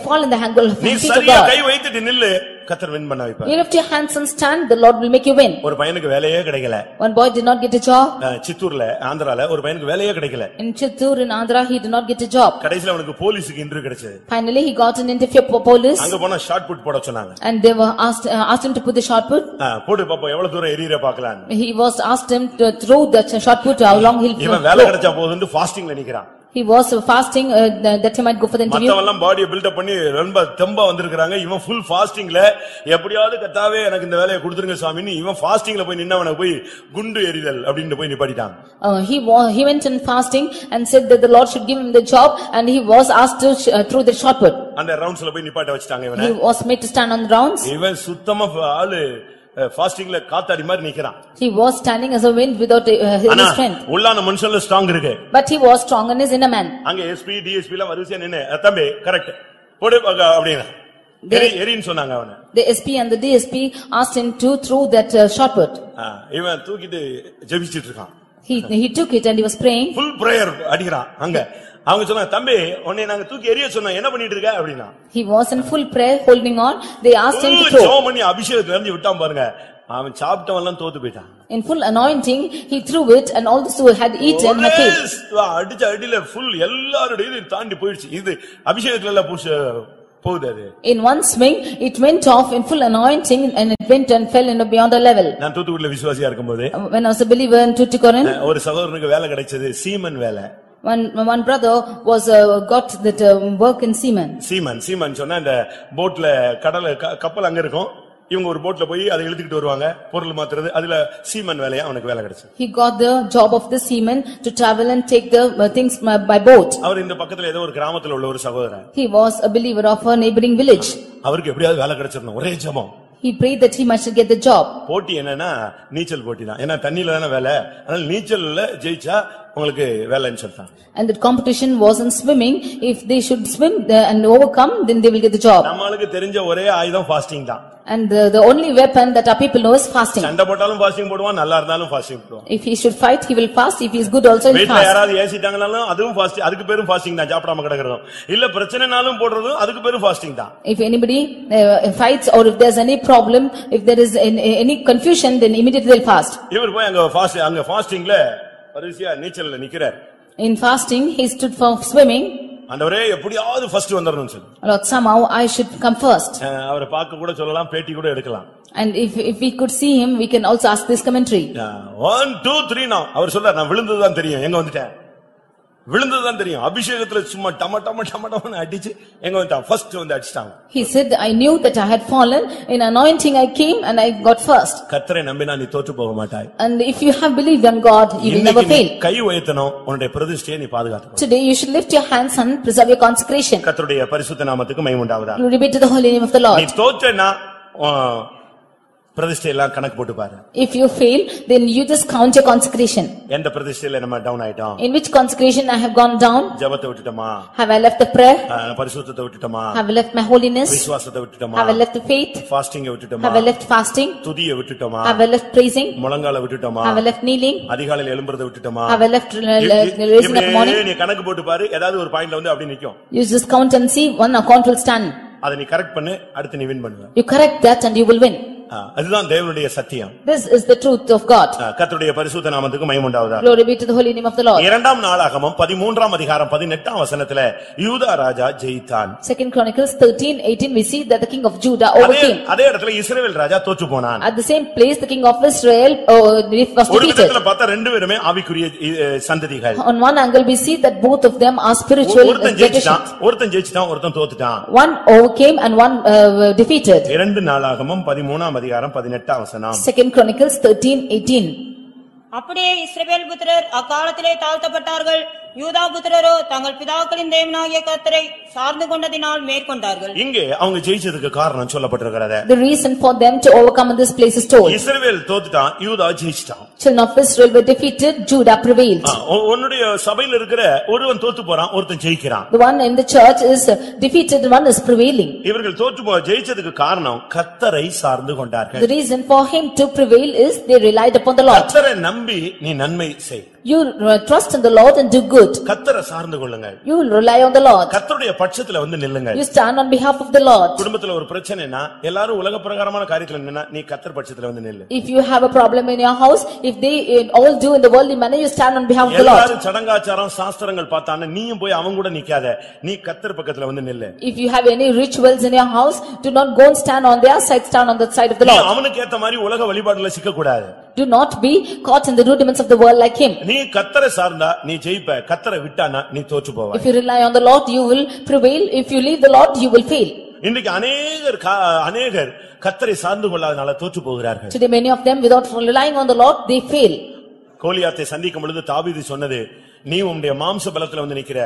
fall in the hand of நீ feet of சரியா God. கை வைத்துட்டு நில்லு கர்த்தர் வின் பண்ண வைப்பார். You lift your hands and stand, the Lord will make you win. ஒரு பையனுக்கு வேலையே கிடைக்கல. One boy did not get a job. சித்தூர்ல ஆந்திரால ஒரு பையனுக்கு வேலையே கிடைக்கல. In Chittoor in Andhra, he did not get a job. கடைசில அவனுக்கு போலீஸ்க்கு இன்டர்வியூ கிடைச்சது. Finally, he got an interview for police. அங்க போனா ஷார்ட் புட் போட சொன்னாங்க. And they were asked him to put the shot put. போடு பாப்போம் எவ்வளவு தூரம் எரியற பார்க்கலாம். He was asked him to throw the shot put, how long he'll இவன் வேலை கிடைச்சா போதுன்னு ஃபாஸ்டிங்ல நிக்கறான். He was fasting that he might go for the interview. மத்தவெல்லாம் பாடியை பில்ட் அப் பண்ணி ரொம்ப தெம்பா வந்திருக்காங்க. இவன் ফুল ஃபாஸ்டிங்ல எப்படியாவது கர்த்தாவே எனக்கு இந்த வேலையை கொடுத்துருங்க சாமின்னு இவன் ஃபாஸ்டிங்ல போய் நின்னவன போய் குண்டு எறிதல் அப்படினு போய் நிப்பாட்டிட்டான். He went in fasting and said that the Lord should give him the job, and he was asked to throw the shot put. அந்த ரவுண்ட்ஸ்ல போய் நிப்பாட்ட வச்சிட்டாங்க இவனை. He was made to stand on the rounds. இவன் சுத்தமா ஆளு ஃபாஸ்டிங்ல காத்தாடி மாதிரி நிக்கறான். He was standing as a wind without any strength. உள்ளான மனுஷன்ல ஸ்ட்ராங் இருக்கு. But he was strong in his inner man. அங்க எஸ்பி டிஎஸ்பி எல்லாம் வரிசையா நின்னு தம்பி கரெக்ட் போடு அப்படினா எரின்னு சொன்னாங்க அவனை. The SP and the DSP asked him to throw that shot put. இவன் தூக்கிட்டு ஜெபிச்சிட்டு இருக்கான். He took it and he was praying. full prayer அடிக்கிறான் அங்க. அவங்க சொன்னாங்க தம்பி உன்னை நாங்க தூக்கி எறிய சொன்னோம் என்ன பண்ணிட்டு இருக்க அப்படினா. He was in full prayer holding on. They asked him to throw. ஜெபம் பண்ணி அபிஷேகத்துல இருந்து விட்டான் பாருங்க. அவன் சாப்பிட்டவன் எல்லாம் தோத்து போயிட்டான். In full anointing he threw it and all those who had eaten had failed. அடிச்ச அடியில full எல்லாரோடையும் தாண்டி போயிடுச்சு. இது அபிஷேகத்துல எல்லாம் போகுது அது. In one swing it went off in full anointing and it went and fell in beyond the level. நான் தூத்துக்குடியில விசுவாசியா இருக்கும்போது when I was a believer in Tuticorin, ஒரு சகோதரனுக்கு வேலை கிடைச்சது சீமன் வேலை. One brother was got that work in Seaman. Seeman சொன்னா இந்த போட்ல கடல கப்பல் அங்க இருக்கும். இவங்க ஒரு போட்ல போய் அதை இழுத்துக்கிட்டு வருவாங்க பொருள் மாத்துறது அதுல சீமன் வேலையா அவனுக்கு வேலை கிடைச்சது. He got the job of the seaman to travel and take the things by boat. அவர் இந்த பக்கத்துல ஏதோ ஒரு கிராமத்துல உள்ள ஒரு சகோதரன். He was a believer of a neighboring village. அவருக்கு எப்படியாவது வேலை கிடைச்சிரணும் ஒரே ஜெபம். He prayed that he must get the job. போட்டி என்னன்னா நீச்சல் போட்டி தான். ஏன்னா தண்ணில தான வேலை. அதனால நீச்சல்ல ஜெயிச்சா உங்களுக்கு வேலைன்னு சொல்றாங்க. And the competition was in swimming. If they should swim and overcome, then they will get the job. நம்மளுக்கு தெரிஞ்ச ஒரே ஆயுதம் ஃபாஸ்டிங் தான். And the only weapon that our people know is fasting. சண்டை போட்டாலும் ஃபாஸ்டிங் போடுவான் நல்லா இருந்தாலும் ஃபாஸ்டிங் போடுவான். If he should fight he will fast, if he is good also he will வீட்ல fast. யாராவது ஏசிட்டாங்கனாலும் அதுவும் ஃபாஸ்டிங் அதுக்கு பேரும் ஃபாஸ்டிங் தான் சாப்பிடாம கிடக்குறதும். இல்ல பிரச்சனைனாலும் போடுறதும் அதுக்கு பேரும் ஃபாஸ்டிங் தான். If anybody fights or if there's any problem, if there is any confusion, then immediately they'll fast. இவர் போய் அங்க ஃபாஸ்டிங்ல பரிசியா நீச்சல்ல நிக்கிறார். In fasting he stood for swimming. ஆண்டவரே எப்படியாவது ஃபர்ஸ்ட் வந்துறணும்னு சொல்லி. Lord, somehow I should come first. அவரை பார்க்க கூட சொல்லலாம் பேட்டி கூட எடுக்கலாம். And if we could see him we can also ask this commentary. 1 2 3 now அவர் சொல்றார் நான் விழுந்ததுதான் தெரியும் எங்க வந்துட்டேன். விழுந்ததுதான் தெரியும் அபிஷேகத்துல சும்மா டம டம டம டமன்னு அடிச்சு எங்க வந்துட்டான் ஃபர்ஸ்ட் வந்து அடிச்சிட்டாங்க. He said I knew that I had fallen in anointing I came and I got first. கர்த்தரை நம்பினா நீ தோற்று போக மாட்டாய். And if you have believed on God you will never fail. கை உயர்த்தணும் உன்னுடைய பிரதிஷ்டையை நீ பாதுகாத்துக்கணும். Today you should lift your hands and preserve your consecration. கர்த்தருடைய பரிசுத்த நாமத்துக்கு மகிமை உண்டாவதாக. Glory be to the holy name of the Lord. நீ தோற்றனா பிரதிஷ்டை எல்லாம் கணக்கு போட்டு பாரு. If you fail then you just count your consecration. எந்த பிரதிஷ்டையில நம்ம டவுன் ஆயிட்டோம்? In which consecration I have gone down? ஜெபத்தை விட்டுட்டோமா? Have I left the prayer? பரிசுத்தத்தை விட்டுட்டோமா? Have I left my holiness? விசுவாசத்தை விட்டுட்டோமா? Have I left the faith? ஃபாஸ்டிங்கை விட்டுட்டோமா? Have I left fasting? துதியை விட்டுட்டோமா? Have I left praising? முழங்கால விட்டுட்டோமா? Have I left kneeling? அதிகாலையில எழும்பறதை விட்டுட்டோமா? Have I left raising up morning? நீ கணக்கு போட்டு பாரு ஏதாவது ஒரு பாயிண்ட்ல வந்து அப்படி நிக்கும். You just count and see one account will stand. அதை நீ கரெக்ட் பண்ணு அடுத்து நீ வின் பண்ணுவ. You correct that and you will win. அதுதான் தேவனுடைய சத்தியம். This is the truth of God. கர்த்தருடைய பரிசுத்த நாமத்துக்கு மகிமை உண்டாவதாக. Glory be to the holy name of the Lord. இரண்டாம் நாளாகமம் 13ஆம் அதிகாரம் 18ஆம் வசனத்திலே யூதா ராஜா ஜெயித்தான். Second Chronicles 13:18 we see that the king of Judah overcame. அதே இடத்துல இஸ்ரவேல் ராஜா தோற்று போனான். At the same place the king of Israel was defeated. ஒரு விதத்துல பார்த்தா ரெண்டு பேருமே ஆவிக்குரிய சந்ததிகள். On one angle we see that both of them are spiritual generations. ஒருத்தன் ஜெயிச்சிட்டான் ஒருத்தன் தோத்துட்டான். One overcame and one defeated. இரண்டு நாளாகமம் 13ஆம் அதிகாரம் 18ஆம் வசனம். Second Chronicles 13:18 அப்படியே இஸ்ரவேல் புத்திரர் அக்காலத்திலே தாழ்த்தப்பட்டார்கள். யூதா புத்திரரோ தங்கள் பிதாக்களின் தேவனாகிய கர்த்தரை சார்ந்து கொண்டதினால் மேற்கொண்டார்கள். இங்கே அவங்க ஜெயிச்சதுக்கு காரணம் சொல்லப்பட்டிருக்கிறது. The reason for them to overcome in this place is told. இஸ்ரவேல் தோத்துட்டான் யூதா ஜெயிச்சிட்டான். Children of Israel were defeated, Judah prevailed. உன்னுடைய சபையில இருக்கிற ஒருவன் தோத்து போறான் ஒருத்தன் ஜெயிக்கிறான். The one in the church is defeated, one is prevailing. இவர்கள் தோத்து ஜெயிச்சதுக்கு காரணம் கர்த்தரை சார்ந்து கொண்டார்கள். The reason for him to prevail is they relied upon the Lord. கர்த்தரை நம்பி நீ நன்மை செய். You trust in the Lord and do good. கர்த்தரை சார்ந்து கொள்ளுங்கள். You will rely on the Lord. கர்த்தருடைய பட்சத்துல வந்து நில்லுங்கள். You stand on behalf of the Lord. குடும்பத்துல ஒரு பிரச்சனைனா எல்லாரும் உலக பிரகாரமான காரியத்துல நின்னா நீ கர்த்தர் பட்சத்துல வந்து நில்லு. If you have a problem in your house, if they all do in the worldly manner, you stand on behalf of the Lord. எல்லாரும் சடங்காச்சாரம் சாஸ்திரங்கள் பார்த்தானே நீயும் போய் அவங்க கூட நிக்காத. நீ கர்த்தர் பக்கத்துல வந்து நில்லு. If you have any rituals in your house, do not go and stand on their side, stand on the side of the Lord. அவனுக்கு ஏத்த மாதிரி உலக வழிபாடுல சிக்க கூடாது. Do not be caught in the rudiments of the world like him. நீ கர்த்தரை சார்ந்தா நீ ஜெயிப்ப. கர்த்தரை விட்டானா நீ தோற்று போவாய். If you rely on the Lord, you will prevail. If you leave the Lord, you will fail. இன்னைக்கு அநேகர் கர்த்தரை சார்ந்து கொள்ளாதனால தோற்று போகிறார்கள். Today many of them without relying on the Lord, they fail. கோலியாத்தை சந்திக்கும் பொழுது தாவீது சொன்னது நீ உன்னுடைய மாம்ச பலத்துல வந்து நிக்கிற,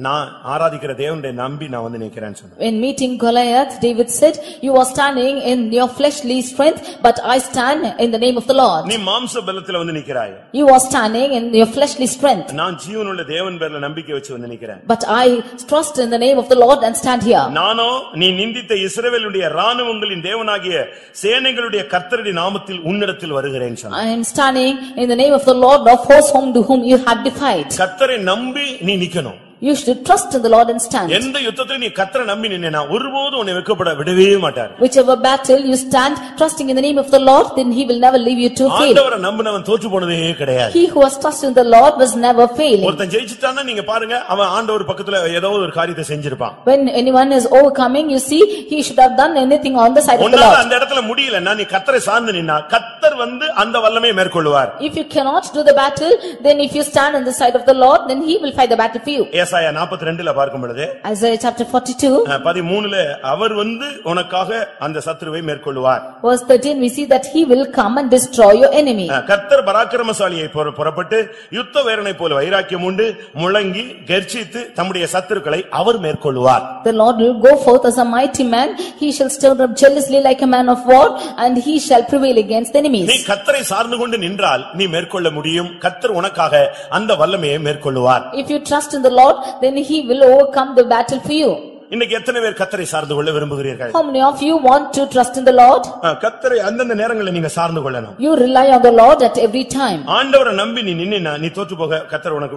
நான் ஆராதிக்கிற தேவனுடைய நம்பி நான் வந்து நிக்கிறேன்னு சொன்னான். When meeting Goliath, David said, you are standing in your fleshly strength, but I stand in the name of the Lord. நீ மாம்ச பலத்துல வந்து நிக்கிறாய், You are standing in your fleshly strength, நான் ஜீவனுள்ள தேவன் பேர்ல நம்பிக்கை வச்சு வந்து நிக்கிறேன். but I trust in the name of the Lord and stand here. நானோ நீ நிந்தித்த இஸ்ரவேலுடைய ராணுவங்களின் தேவனாகிய சேனைகளுடைய கர்த்தருடைய நாமத்தில் உன்னிடத்தில் வருகிறேன் சொன்னான். I am standing in the name of the Lord of hosts whom you have defied. கர்த்தரை நம்பி நீ நிக்கணும். You should trust in the Lord and stand. எந்த யுத்தத்திலும் நீ கர்த்தரை நம்பி நின்னா ஒருபோதும் உன்னை வெட்கப்பட விடவே மாட்டார். Whichever battle you stand trusting in the name of the Lord, then he will never leave you to fail. ஆண்டவரை நம்பினவன் தோற்று போனதே கிடையாது. He who has trusted in the Lord was never failing. ஒருத்தன் ஜெயிச்சிட்டான்னா நீங்க பாருங்க, அவன் ஆண்டவர் பக்கத்துல ஏதோ ஒரு காரியத்தை செஞ்சிருப்பான். When anyone is overcoming, you see he should have done anything on the side of the உன்னால Lord. அந்த இடத்துல முடியலன்னா நீ கர்த்தரை சார்ந்து நின்னா கர்த்தர் வந்து அந்த வல்லமையை மேற்கொள்வார். If you cannot do the battle, then if you stand on the side of the Lord, then he will fight the battle for you. ஏசாயா 42 பார்க்கும் பொழுது Isaiah chapter 42 13 அவர் வந்து உனக்காக அந்த சத்துருவை மேற்கொள்வார். verse 13 we see that he will come and destroy your enemy. கர்த்தர் பராக்கிரமசாலியை புறப்பட்டு யுத்த வீரனை போல வைராக்கியம் உண்டு முழங்கி கர்ஜித்து தம்முடைய சத்துருக்களை அவர் மேற்கொள்வார். The Lord will go forth as a mighty man, he shall stir up jealously like a man of war, and he shall prevail against the enemies. நீ கர்த்தரை சார்ந்து கொண்டு நின்றால் நீ மேற்கொள்ள முடியும். கர்த்தர் உனக்காக அந்த வல்லமையை மேற்கொள்வார். If you trust in the Lord, then he will overcome the battle for you. இன்னைக்கு எத்தனை பேர் கர்த்தரை சார்ந்து கொள்ள விரும்புகிறீர்கள்? How many of you want to trust in the Lord? கர்த்தரை அந்தந்த நேரங்களில் நீங்க சார்ந்து கொள்ளணும். You rely on the Lord at every time. ஆண்டவரை நம்பி நீ நின்னா நீ தோற்று போக கர்த்தர் உனக்கு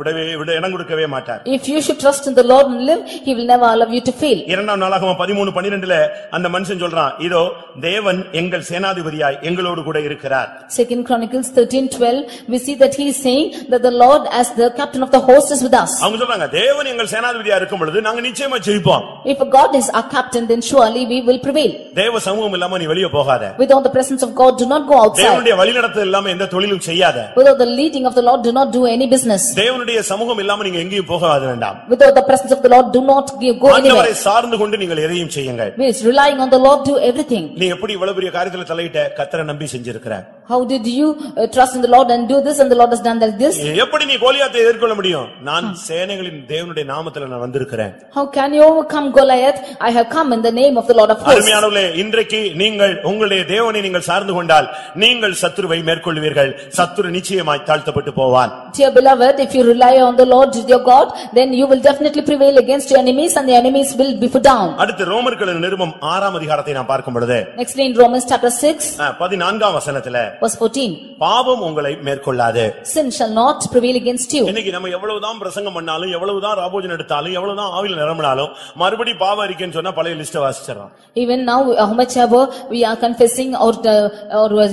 இடம் கொடுக்கவே மாட்டார். If you should trust in the Lord and live, he will never allow you to fail. இரண்டாம் நாளாகமம் 13:12 அந்த மனுஷன் சொல்றான், இதோ தேவன் எங்கள் சேனாதிபதியாய் எங்களோடு கூட இருக்கிறார். Second Chronicles 13:12 we see that he is saying that the Lord as the captain of the host is with us. அவங்க சொல்றாங்க, தேவன் எங்கள் சேனாதிபதியா இருக்கும் பொழுது நாங்க நிச்சயமா ஜெயிப்போம். If God is our captain, then surely we will prevail. தேவ சமூகம் இல்லாம நீ வெளிய போகாத. Without the presence of God, do not go outside. தேவனுடைய வழிநடத்தல் இல்லாம எந்த தொழிலும் செய்யாத. Without the leading of the Lord, do not do any business. தேவனுடைய சமூகம் இல்லாம நீங்க எங்கேயும் போகாத வேண்டாம். Without the presence of the Lord, do not go anywhere. ஆண்டவரை சார்ந்து கொண்டு நீங்கள் எதையும் செய்யுங்கள். Means relying on the Lord, do everything. நீ எப்படி இவ்வளவு பெரிய காரியத்துல தலையிட்ட? கர்த்தரை நம்பி செஞ்சிருக்கிற. How did you trust in the Lord and do this, and the Lord has done like this? எப்படி நீ கோலியாத்தை எதிர்கொள்ள முடியும்? நான் சேனைகளின் தேவனுடைய நாமத்துல நான் வந்திருக்கிறேன். How can you overcome Goliath? I have come in the name of the Lord of hosts. அருமையானவர்களே, இன்றைக்கு நீங்கள் உங்களுடைய தேவனை நீங்கள் சார்ந்து கொண்டால் நீங்கள் சத்துருவை மேற்கொள்வீர்கள். சத்துரு நிச்சயமாய் தாழ்த்தப்பட்டு போவான். Dear beloved, if you rely on the Lord your God, then you will definitely prevail against your enemies, and the enemies will be put down. அடுத்து ரோமர்கள் நிருபம் 6ஆம் அதிகாரத்தை நாம் பார்க்கும் பொழுது Next in Romans chapter 6 14ஆம் வசனத்திலே verse 14, பாவம் உங்களை மேற்கொள்ளாது. sin shall not prevail against you. இன்னைக்கு நம்ம எவ்வளவுதான் பிரசங்கம் பண்ணாலும் எவ்வளவுதான் ராபோஜனம் எடுத்தாலும் எவ்வளவுதான் ஆவியில நிரம்பினாலும் மறுபடி பாவம் அறிக்கைன்னு சொன்னா பழைய list வாசிச்சறோம். Even now how much ever we are confessing or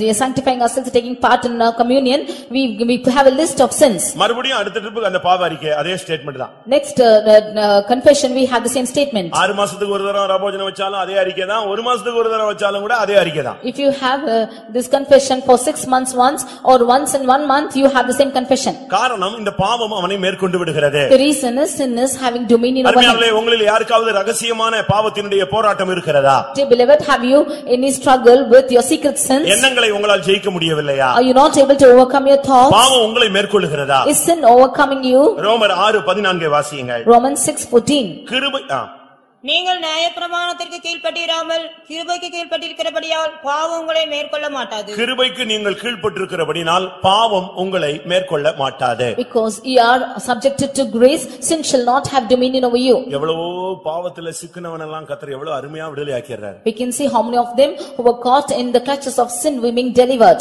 we are sanctifying ourselves, taking part in communion, we have a list of sins. மறுபடியும் அடுத்த ட்ரிப்புக்கு அந்த பாவ அறிக்கை அதே ஸ்டேட்மென்ட் தான். Next confession we have the same statement. 6 மாசத்துக்கு ஒரு தடவை ராபோஜனம் வச்சாலும் அதே அறிக்கை தான், 1 மாசத்துக்கு ஒரு தடவை வச்சாலும் கூட அதே அறிக்கை தான். If you have this confession for 6 months once or once in 1 month, you have the same confession. காரணம் இந்த பாவம் அவனை மேற்கொண்டு விடுகிறது. The reason is sin is having dominion over him. அருமையானவர்களே, உங்களில் யாருக்காவது ரகசியமான பாவத்தினுடைய போராட்டம் இருக்கிறதா? Dear beloved, have you any struggle with your secret sins? எண்ணங்களை உங்களால் ஜெயிக்க முடியவில்லையா? Are you not able to overcome your thoughts? பாவம் உங்களை மேற்கொள்கிறதா? Is sin overcoming you? ரோமர் 6:14 வாசியுங்கள். Romans 6:14. கிருபை நீங்கள் நியாயப்பிரமாணத்திற்கு கீழ்ப்பட்டிராமல் கிருபைக்கு கீழ்ப்பட்டிருக்கிறபடியால் பாவம் உங்களை மேற்கொள்ள மாட்டாது. கிருபைக்கு நீங்கள் கீழ்ப்பட்டிருக்கிறபடியால் பாவம் உங்களை மேற்கொள்ள மாட்டாது. Because ye are subjected to grace, sin shall not have dominion over you. எவ்வளவோ பாவத்துல சிக்கினவன் எல்லாம் கர்த்தர் எவ்வளவு அருமையா விடுதலை ஆக்கிறார். We can see how many of them who were caught in the clutches of sin were being delivered.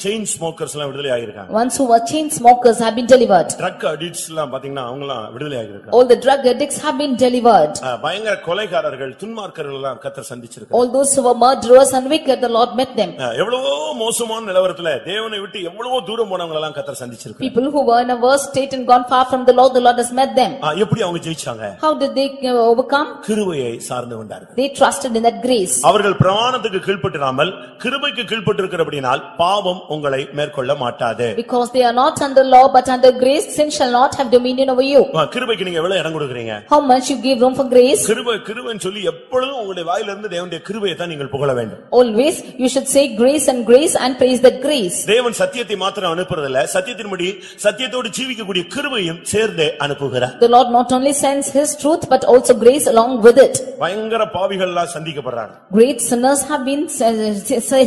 Chain smokers எல்லாம் விடுதலை ஆகிருக்காங்க. Ones who were chain smokers have been delivered. Drug addicts எல்லாம் பாத்தீங்கன்னா அவங்க எல்லாம் விடுதலை ஆகிருக்காங்க. All the drug addicts have been delivered. பயங்கர கொலைகாரர்கள் துன்மார்க்கர்கள் எல்லாம் கர்த்தர் சந்திச்சிருக்கார். All those who were murderers and wicked, the Lord met them. எவ்வளவோ மோசமான நிலவரத்துல தேவனை விட்டு எவ்வளவோ தூரம் போனவங்க எல்லாம் கர்த்தர் சந்திச்சிருக்கார். People who were in a worse state and gone far from the Lord has met them. எப்படி அவங்க ஜெயிச்சாங்க? How did they overcome? கிருபையை சார்ந்து கொண்டார்கள். They trusted in that grace. அவர்கள் பிரமாணத்துக்கு கீழ்ப்பட்டிராமல் கிருபைக்கு கீழ்ப்பட்டிருக்கிறபடியால் பாவம் உங்களை மேற்கொள்ள மாட்டாது. Because they are not under law but under grace, sin shall not have dominion over you. கிருபைக்கு நீங்க எவ்வளவு இடம் கொடுக்கறீங்க? How much you give room for grace? கிருபைன்னு சொல்லி எப்பொழுதும் உங்களுடைய வாயிலிருந்து தேவனுடைய கிருபையை தான் நீங்கள் புகழ வேண்டும். Always you should say grace and grace and praise that grace. தேவன் சத்தியத்தை மாத்திரம் அனுப்புறதில்ல, சத்தியத்தின்படி சத்தியத்தோடு ஜீவிக்கக்கூடிய கிருபையும் சேர்ந்தே அனுப்புகிறார். The Lord not only sends his truth but also grace along with it. பயங்கர பாவிகள் எல்லாம் சந்திக்கப்படுறாங்க. Great sinners have been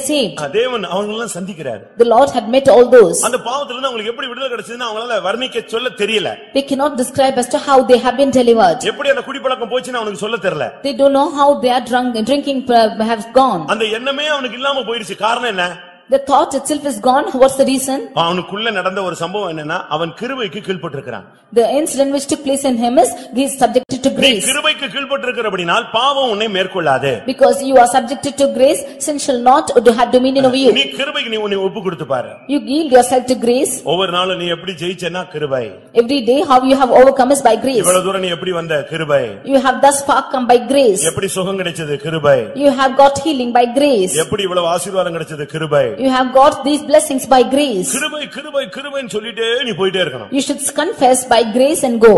saved. தேவன் அவங்களெல்லாம் சந்திக்கிறார். The Lord had met all those. அந்த பாவத்துல இருந்து அவங்களுக்கு எப்படி விடுதலை கிடைச்சதுன்னு அவங்களால வர்ணிக்க சொல்ல தெரியல. They cannot describe as to how they have been delivered. எப்படி அந்த குடிப்பழக்கம் போச்சுன்னு அவங்களுக்கு சொல்ல தெரியல. They don't know how their drinking have gone. அந்த எண்ணமே அவனுக்கு இல்லாம போயிடுச்சு. காரணம் என்ன? The thought itself is gone. What's the reason? அவனுக்குள்ள நடந்த ஒரு சம்பவம் என்னன்னா அவன் கிருபைக்கு கீழ்ப்பட்டிருக்கிறான். The incident which took place in him is he is subjected to grace. கிருபைக்கு கீழ்ப்பட்டிருக்கிறபடியால் பாவம் உன்னை மேற்கொள்ளாது. Because you are subjected to grace, sin shall not have dominion over you. நீ கிருபைக்கு நீ உன்னை ஒப்பு கொடுத்து பாரு. You yield yourself to grace. ஒவ்வொரு நாளும் நீ எப்படி ஜெயிச்சேன்னா கிருபை. Every day how you have overcome is by grace. இவ்வளவு தூரம் நீ எப்படி வந்த கிருபை. You have thus far come by grace. எப்படி சுகம் கிடைச்சது கிருபை. You have got healing by grace. எப்படி இவ்வளவு ஆசீர்வாதம் கிடைச்சது கிருபை. You have got these blessings by grace. கிருபை கிருபை கிருபைன்னு சொல்லிட்டே நீ போயிட்டே இருக்கணும். You should confess by grace and go.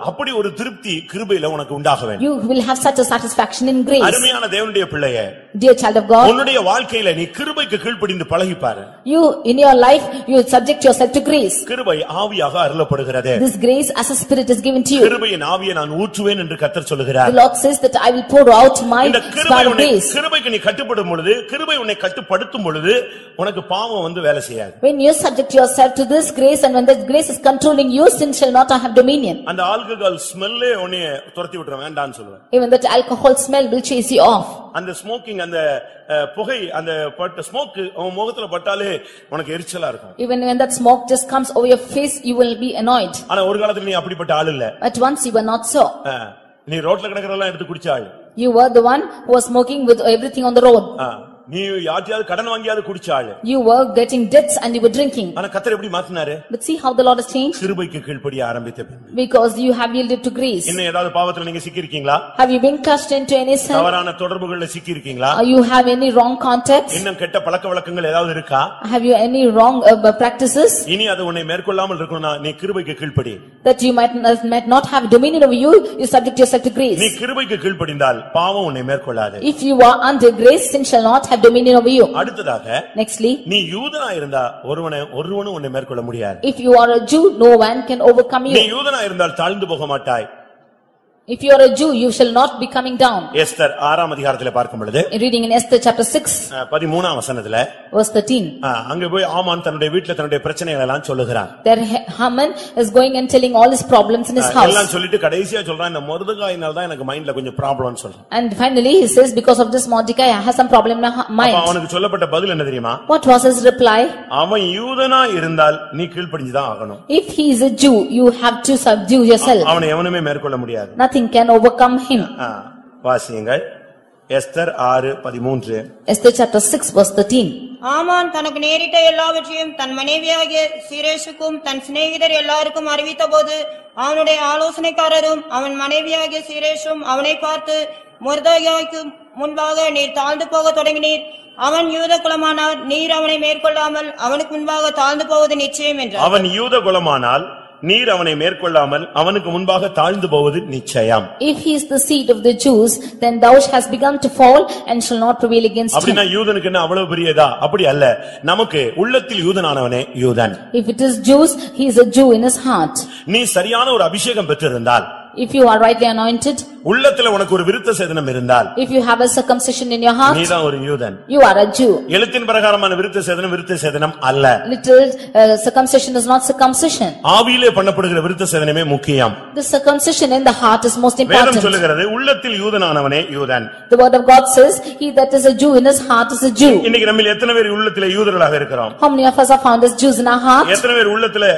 அப்படி ஒரு திருப்தி கிருபையில உனக்கு உண்டாக வேண்டும். You will have such a satisfaction in grace. அருமையான தேவனுடைய பிள்ளையே, dear child of God, உன்னுடைய வாழ்க்கையில நீ கிருபைக்கு கீழ்ப்படிந்து பழகிப்பாரு. You in your life you subject yourself to grace. கிருபை ஆவியாக அருளப்படுகிறது. This grace as a spirit is given to you. கிருபையின் ஆவியை நான் ஊற்றுவேன் என்று கர்த்தர் சொல்கிறார். The Lord says that I will pour out my spirit of grace. கிருபைக்கு நீ கட்டுப்படும் பொழுது, கிருபை உன்னை கட்டுப்படுத்தும் பொழுது உனக்கு பாவம் வந்து வேலை செய்யாது. When you subject yourself to this grace and when that grace is controlling you, sin shall not have dominion. அந்த ஆல்கஹால் ஸ்மெல்லே உன்னை துரத்தி விட்டுற வேண்டாம்னு சொல்லுவேன். Even that alcohol smell will chase you off. அந்த ஸ்மோக்கிங் அந்த புகை அந்த ஸ்மோக் உன் முகத்துல பட்டாலே உனக்கு எரிச்சலா இருக்கும். Even when that smoke just comes over your face, you will be annoyed. ஆனா ஒரு காலத்துல நீ அப்படிப்பட்ட ஆள் இல்ல. At once you were not so. நீ ரோட்ல கிடக்கறதெல்லாம் எடுத்து குடிச்ச ஆள். You were the one who was smoking with everything on the road. நீ யார்ட்டையாவது கடன் வாங்கியாவது குடிச்ச ஆளு. You were getting debts and you were drinking. ஆனா கர்த்தர் எப்படி மாத்துனாரு? But see how the Lord has changed. கிருபைக்கு கீழ்ப்படிய ஆரம்பித்த பின். Because you have yielded to grace. இன்னும் ஏதாவது பாவத்துல நீங்க சிக்கி இருக்கீங்களா? Have you been crushed into any sin? தவறான தொடர்புகள்ல சிக்கி இருக்கீங்களா? You have any wrong contacts? இன்னும் கெட்ட பழக்கவழக்கங்கள் ஏதாவது இருக்கா? Have you any wrong practices? இனி அது உன்னை மேற்கொள்ளாமல் இருக்கணும்னா நீ கிருபைக்கு கீழ்ப்படி. That you might not have dominion over you, you subject yourself to grace. நீ கிருபைக்கு கீழ்ப்படிந்தால் பாவம் உன்னை மேற்கொள்ளாது. If you are under grace, sin shall not have dominion over you. அடுத்ததாக Nextly, நீ யூதனா இருந்தா ஒருவனும் உன்னை மேற்கொள்ள முடியாது. if you are a Jew, no one can overcome you. நீ யூதனா இருந்தால் தாழ்ந்து போக மாட்டாய். If you are a Jew, you shall not be coming down. Esther 6ஆம் அதிகாரத்திலே பார்க்கும் பொழுது, Reading in Esther chapter 6, 13ஆம் வசனத்திலே, verse 13. அங்க போய் ஆமான் தன்னுடைய வீட்ல தன்னுடைய பிரச்சனைகளை எல்லாம் சொல்லுகிறான். There Haman is going and telling all his problems in his house. எல்லாம் சொல்லிட்டு கடைசியா சொல்றான், இந்த மொர்தெகாயினால தான் எனக்கு மைண்ட்ல கொஞ்சம் ப்ராப்ளம்னு சொல்றான். And finally he says, because of this Mordecai I have some problem in my mind. அவனுக்கு சொல்லப்பட்ட பதில் என்ன தெரியுமா? What was his reply? அவன் யூதனா இருந்தால் நீ கீழ்ப்படிஞ்சு தான் ஆகணும். If he is a Jew, you have to subdue yourself. அவனை எவனுமே மேற்கொள்ள முடியாது. Nothing can overcome him. வாசியுங்கள். எஸ்தர் 6:13. Esther chapter 6 verse 13. ஆமான் தனக்கு நேரிட்ட எல்லாவற்றையும் தன் மனைவியாகிய சீரேஷுக்கும் தன் சிநேகிதர் எல்லாருக்கும் அறிவித்தபோது அவனுடைய ஆலோசனைக்காரரும் அவன் மனைவியாகிய சீரேஷும் அவனை பார்த்து, மொர்தெகாய்க்கு முன்பாக நீர் தாழ்ந்து போக தொடங்கினீர். அவன் யூத குலமானால் நீர் அவனை மேற்கொள்ளாமல் அவனுக்கு முன்பாக தாழ்ந்து போவது நிச்சயம் என்றார். அவன் யூத குலமானால் நீர் அவனை மேற்கொள்ளாமல் அவனுக்கு முன்பாக தாழ்ந்து போவது நிச்சயம். If he is the seed of the Jews, then thou hast begun to fall and shall not prevail against him. அப்படினா யூதனுக்கு என்ன அவ்வளவு பெரியதா? அப்படி அல்ல. நமக்கு உள்ளத்தில் யூதனானவனே யூதன். If it is Jews, he is a Jew in his heart. நீ சரியான ஒரு அபிஷேகம் பெற்றிருந்தால், if you are rightly anointed, உள்ளத்துல உனக்கு ஒரு விருத்த சேதனம் இருந்தால், if you have a circumcision in your heart, நீதான் ஒரு யூதன். you are a Jew. எழுத்தின் பிரகாரமான விருத்த சேதனம் அல்ல. Little circumcision is not circumcision. ஆவியிலே பண்ணப்படுகிற விருத்த சேதனமே முக்கியம். The circumcision in the heart is most important. வேதம் சொல்லுகிறது உள்ளத்தில் யூதனானவனே யூதன். The word of God says, he that is a Jew in his heart is a Jew. இன்னைக்கு நம்மில் எத்தனை பேர் உள்ளத்திலே யூதர்களாக இருக்கிறோம்? How many of us are found as Jews in our heart? எத்தனை பேர் உள்ளத்திலே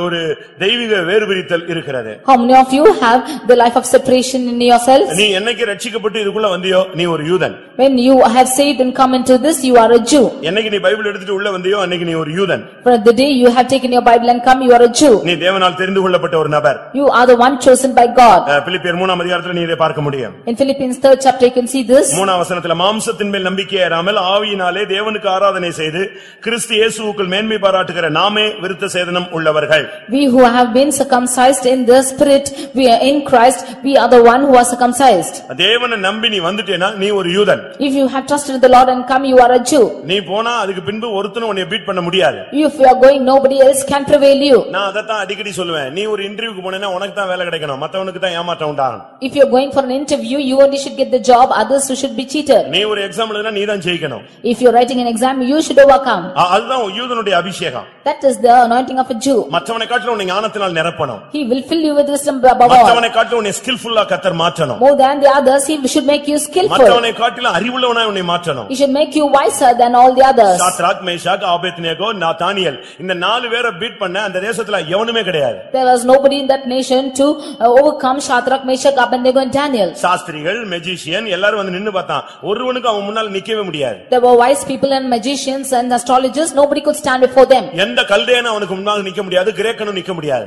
ஒரு தெய்வீக வேறுபிரித்தல் இருக்கிறது? How many of you have the life of separation in in yourselves. நீ என்னைக்கு ரட்சிக்கப்பட்டு இதுக்குள்ள வந்தியோ நீ ஒரு யூதன். When you have saved and come into this, you are a Jew. என்னைக்கு நீ பைபிள் எடுத்துட்டு உள்ள வந்தியோ அன்னைக்கு நீ ஒரு யூதன். For the day you have taken your Bible and come, you are a Jew. நீ தேவனால் தெரிந்து கொள்ளப்பட்ட ஒரு நபர். You are the one chosen by God. பிலிப்பியர் 3ஆம் அதிகாரத்துல நீ இதை பார்க்க முடியும். In Philippians 3rd chapter you can see this. 3ஆம் வசனத்துல மாம்சத்தின் மேல் நம்பிக்கையராமல் ஆவியினாலே தேவனுக்கு ஆராதனை செய்து கிறிஸ்து இயேசுவுக்குள் மேன்மை பாராட்டுகிற நாமே விருத்த சேதனம் உள்ளவர்கள். We who have been circumcised in the spirit, we are in Christ, we are the one who are circumcised. தேவனை நம்பி நீ வந்துட்டேனா நீ ஒரு யூதன். If you have trusted in the Lord and come, you are a Jew. நீ போனா அதுக்கு பின்பு ஒருத்தனும் உன்னை பீட் பண்ண முடியாது. If you are going, nobody else can prevail you. நான் அதத்தான் அடிக்கடி சொல்லுவேன். நீ ஒரு இன்டர்வியூக்கு போனேனா உனக்கு தான் வேலை கிடைக்கணும், மத்தவனுக்கு தான் ஏமாற்றம் உண்டாகும். If you are going for an interview, you only should get the job, others should be cheated. நீ ஒரு எக்ஸாம் எழுதுனா நீ தான் ஜெயிக்கணும். If you are writing an exam, you should overcome. அதுதான் யூதனுடைய அபிஷேகம். That is the anointing of a Jew. மற்றவனை காட்டிலும் உன்னை ஞானத்தினால் நிரப்பணும். He will fill you with wisdom above all. மற்றவனை காட்டிலும் உன்னை ஸ்கில்ஃபுல்லா கர்த்தர் மாற்றணும். More than the others, he should make you skillful. மற்றவனை காட்டிலும் அறிவுள்ளவனாய் உன்னை மாற்றணும். He should make you wiser than all the others. Shadrach, Meshach, Abednego, Daniel இந்த 4 பேரை பீட் பண்ண அந்த தேசத்துல எவனுமே கிடையாது. There was nobody in that nation to overcome Shadrach, Meshach, Abednego and Daniel. சாஸ்திரிகள், மெஜிஷியன் எல்லாரும் வந்து நின்னு பார்த்தான். ஒருவனுக்கு அவன் முன்னால நிக்கவே முடியாது. There were wise people and magicians and astrologers, nobody could stand before them. எந்த கல்தேயனும் அவனுக்கு முன்னால நிக்க முடியாது, கிரேக்கனும் நிக்க முடியாது.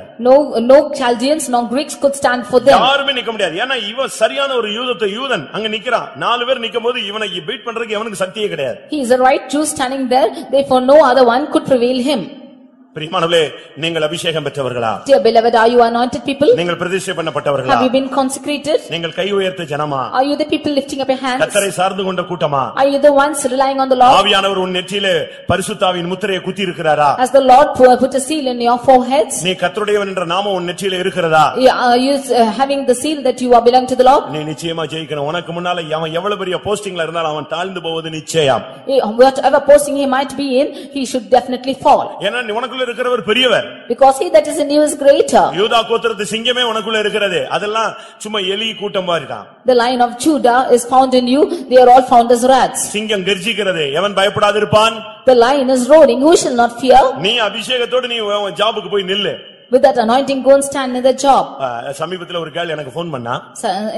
No Chaldeans, no Greeks could stand for them. யாருமே நிக்க முடியாது. ஏன்னா இவன் சரியான ஒரு யூதன் அங்க நிக்கிறான். 4 பேர் நிக்கும்போது இவனை பீட் பண்றதுக்கு எவனுக்கு சக்தியே கிடையாது. He is a right Jew standing there, therefore no other one could prevail him. பிரியமானவர்களே, நீங்கள் அபிஷேகம் பெற்றவர்களா? Dear beloved, are you anointed people? நீங்கள் பிரதிஷ்டை பண்ணப்பட்டவர்களா? Have you been consecrated? நீங்கள் கை உயர்த்த ஜனமா? Are you the people lifting up your hands? கர்த்தரை சார்ந்து கொண்ட கூட்டமா? Are you the ones relying on the Lord? ஆவியானவர் உன் நெற்றியிலே பரிசுத்தாவின் முத்திரையை குத்தி இருக்கிறாரா? Has the Lord put a seal in your foreheads? நீ கர்த்தருடையவன் என்ற நாமம் உன் நெற்றியிலே இருக்கிறதா? Are you having the seal that you are belong to the Lord? நீ நிச்சயமா ஜெயிக்கணும். உனக்கு முன்னால அவன் எவ்வளவு பெரிய போஸ்டிங்ல இருந்தாலும் அவன் தாழ்ந்து போவது நிச்சயம். Whatever posting he might be in, he should definitely fall. ஏன்னா உனக்குள்ள இருக்கிறவர் பெரியவர். Because he that is in you is greater. யூதா கோத்திரத்து சிங்கமே உனக்குள்ள இருக்கிறது. அதெல்லாம் சும்மா எலி கூட்டம் மாதிரி தான். The lion of Judah is found in you, they are all found as rats. சிங்கம் கர்ஜிக்கிறது, எவன் பயப்படாதிருப்பான்? The lion is roaring, who shall not fear? நீ அபிஷேகத்தோடு நீ ஜாபுக்கு போய் நில்லு. With that anointing, go and stand in the job. சமீபத்துல ஒரு girl எனக்கு ஃபோன் பண்ணா.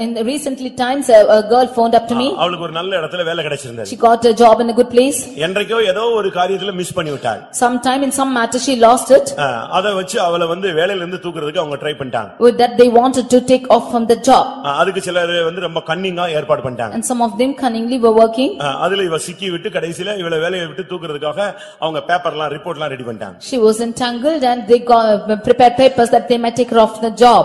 In recently times, a girl phoned up to me. அவளுக்கு ஒரு நல்ல இடத்துல வேலை கிடைச்சிருந்தது. She got a job in a good place. என்றைக்கோ ஏதோ ஒரு காரியத்துல மிஸ் பண்ணி விட்டாள். Sometime in some matter she lost it. அத வச்சு அவளை வேலையில இருந்து தூக்குறதுக்கு அவங்க ட்ரை பண்ணிட்டாங்க. With that they wanted to take off from the job. அதுக்கு சிலர் ரொம்ப கன்னிங்கா ஏற்பாடு பண்ணிட்டாங்க. And some of them cunningly were working. அதுல இவ சிக்கி விட்டு கடைசில இவளை வேலையை விட்டு தூக்குறதுக்காக அவங்க பேப்பர்லாம் ரிப்போர்ட்லாம் ரெடி பண்ணிட்டாங்க. She was entangled and they prepared papers that they might take her off the job.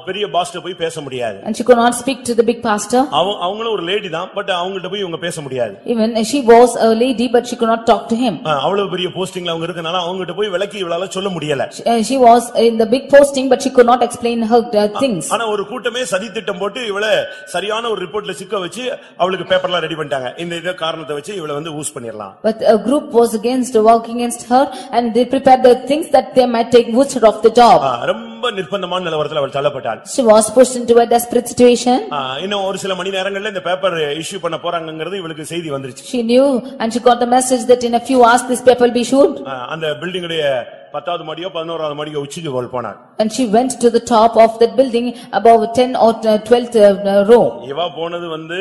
பெரிய பாஸ்ட்ட போய் பேச முடியாது. And she could not speak to the big pastor. அவங்களும் ஒரு லேடி தான், பட் அவங்கள்ட்ட போய் இவங்க பேச முடியாது. Even she was a lady, but she could not talk to him. அவ்வளவு பெரிய போஸ்டிங்ல அவங்க இருக்கனால அவங்கள்ட்ட போய் விளக்கி இவளால சொல்ல முடியல. She was in the big posting, but she could not explain her things. ஆனா ஒரு கூட்டமே சதி திட்டம் போட்டு இவளை சரியான ஒரு ரிப்போர்ட்ல சிக்க வச்சு அவளுக்கு பேப்பர்லாம் ரெடி பண்ணிட்டாங்க. இந்த காரணத்தை வச்சு இவளை ஊஸ் பண்ணிரலாம். But a group was working against her, and they prepared the things that they might take Woods her off the job. ரொம்ப நிர்பந்தமான நிலவரத்துல அவள் தள்ளப்பட்டாள். She was pushed into a desperate situation. இன்னும் ஒரு சில மணி நேரங்கள்ல இந்த பேப்பர் இஷ்யூ பண்ண போறாங்கங்கிறது இவளுக்கு செய்தி வந்துருச்சு. She knew and she got the message that in a few hours this paper will be issued. அந்த பில்டிங் உடைய 10வது மாடியோ 11வது மாடியோ உச்சிக்கு அவள் போனாள். And she went to the top of that building above 10 or 12th row. இவ போனது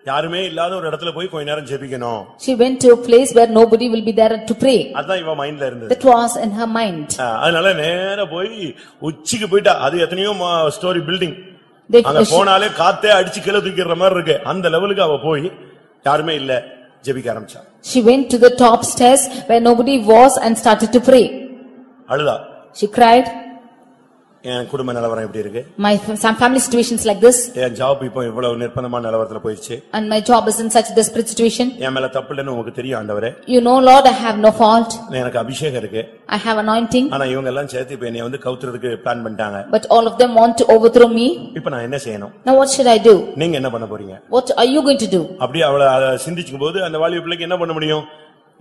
யாருமே இல்லாத ஒரு இடத்துல போய் கொஞ்ச நேரம் ஜெபிக்கணும். She went to a place where nobody will be there to pray. அதான் இவ மைண்ட்ல இருந்தது. That was in her mind. அதனால நேரா போய் உச்சிக்கு போய்ட்டா. அது எத்தனையோ ஸ்டோரி பில்டிங். அங்க போனாலே காத்தே அடிச்சு கீழ தூக்கிற மாதிரி இருக்கு. அந்த லெவலுக்கு அவ போய் யாருமே இல்ல ஜெபிக்க ஆரம்பிச்சா. She went to the top stairs where nobody was and started to pray. அழுதா. She cried. என் குடும்ப நிலவரம் எப்படி இருக்கு? Some family situations like this. N job இப்போ இவ்வளவு நிர்பந்தமான நிலவரத்துல போயிடுச்சு. And my job is in such a desperate situation. என் மேல தப்பு இல்லன்னு உங்களுக்கு தெரியும் ஆண்டவரே. You know Lord, I have no fault. எனக்கு அபிஷேகம் இருக்கு. I have anointing. ஆனா இவங்க எல்லாம் சேர்த்து இப்ப என்னை கவுத்துறதுக்கு பிளான் பண்ணிட்டாங்க. But all of them want to overthrow me. இப்போ நான் என்ன செய்யணும்? Now what should I do? நீங்க என்ன பண்ண போறீங்க? What are you going to do? அப்படியே அவளை சிந்திக்கும்போது அந்த வாலிப பிள்ளைக்கு என்ன பண்ண முடியும்?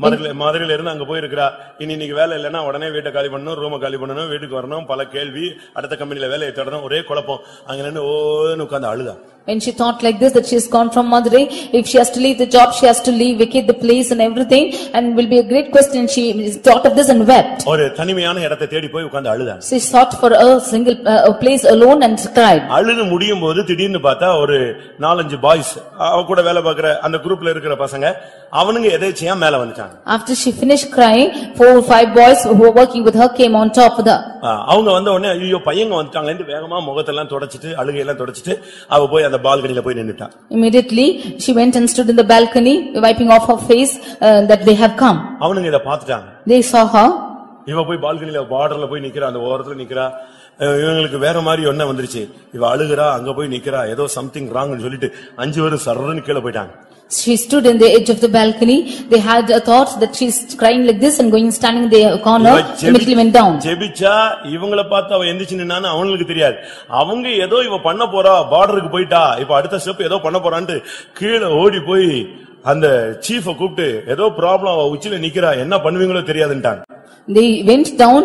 மதுரையில இருந்து அங்க போயிருக்கா. இன்னைக்கு வேலை இல்லைன்னா உடனே வீட்டை காலி பண்ணணும், ரூமை காலி பண்ணணும், வீட்டுக்கு வரணும், பல கேள்வி, அடுத்த கம்பெனில வேலையை தேடணும், ஒரே குழப்பம். அங்க நின்று ஓன்னு உட்கார்ந்து அழுதா. When she thought like this, that she has gone from Madurai, if she has to leave the job, she has to leave, vacate the place and everything, and will be a great question. She thought of this and wept. ஒரு தனிமையான இடத்தை தேடி போய் உட்கார்ந்து அழுதா. She sought for a single place alone and cried. அழுது முடியும் போது திடீர்னு பார்த்தா ஒரு 4-5 பாய்ஸ் அவ கூட வேலை பார்க்கிற அந்த குரூப்ல இருக்கிற பசங்க அவனுங்க எதேச்சியா மேல வந்துட்டாங்க. After she finished crying, 4 or 5 boys who were working with her came on top of her. அவங்க வந்த உடனே ஐயோ பையங்க வந்துட்டாங்களேன்னு வேகமா முகத்தெல்லாம் தொடச்சிட்டு அழுகையெல்லாம் தொடச்சிட்டு அவ போய் அந்த பால்கனில போய் நின்னுட்டா. Immediately she went and stood in the balcony, wiping off her face that they have come. அவனுங்க இத பார்த்துட்டாங்க. They saw her. இவ போய் பால்கனில பார்டர்ல போய் நிக்கிறா, அந்த ஓரத்துல நிக்கிறா. இவங்களுக்கு வேற மாதிரி ஒண்ணு வந்துருச்சு. இவ அழுகுறா, அங்க போய் நிக்கிறா, ஏதோ சம்திங் ராங்னு சொல்லிட்டு 5 பேரும் சர்றன்னு கீழ போயிட்டாங்க. She stood in the edge of the balcony. They had a thought that she's crying like this and going standing in the corner. Immediately went down. ஜெபிச்சா இவங்கள பார்த்து அவ எந்திச்சு நின்னான்னு அவங்களுக்கு தெரியாது. அவங்க ஏதோ இவ பண்ண போறா, பார்டருக்கு போயிட்டா, இப்ப அடுத்த ஸ்டெப் ஏதோ பண்ண போறான்னு கீழ ஓடி போய் அந்த சீஃப கூப்பிட்டு ஏதோ ப்ராப்ளம், அவ உச்சில நிக்கிறா, என்ன பண்ணுவீங்களோ தெரியாதுன்ட்டாங்க. They went down.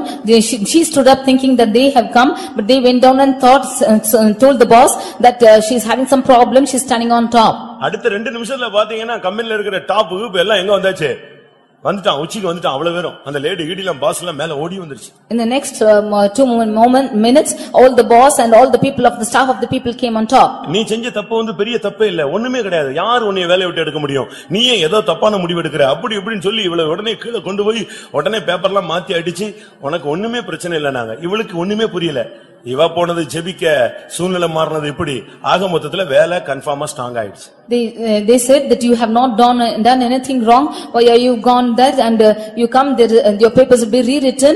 She stood up thinking that they have come, but they went down and told the boss that she is having some problem. She is standing on top. அடுத்த 2 நிமிஷத்துல பாத்தீங்கன்னா கம்பெனில இருக்கிற top எல்லாம் எங்க வந்தாச்சு, வந்துட்டான், உச்சிக்கு வந்துட்டான். அவ்வளவு பேரும் அந்த லேடி ஈடிலாம் பாஸ் எல்லாம் மேல ஓடி வந்துருச்சு. In the next 2 minutes, all the boss and all the people of the staff of the people came on top. நீ செஞ்ச தப்பு பெரிய தப்பே இல்ல, ஒண்ணுமே கிடையாது, யார் உன்னை வேலையை விட்டு எடுக்க முடியும், நீயே ஏதோ தப்பான முடிவு எடுக்கிற, அப்படி இப்படின்னு சொல்லி இவளை உடனே கீழே கொண்டு போய் உடனே பேப்பர்லாம் மாத்தி அடிச்சு உனக்கு ஒண்ணுமே பிரச்சனை இல்ல. நாங்க இவளுக்கு ஒண்ணுமே புரியல, இவ போனது ஜெபிக்க, சூழ்நிலை மாறினது இப்படி, ஆக மொத்தத்துல வேலை கன்ஃபார்மா ஸ்ட்ராங் ஆயிடுச்சு. They said that you have not done anything wrong. Why are you gone there and you come there and your papers will be rewritten?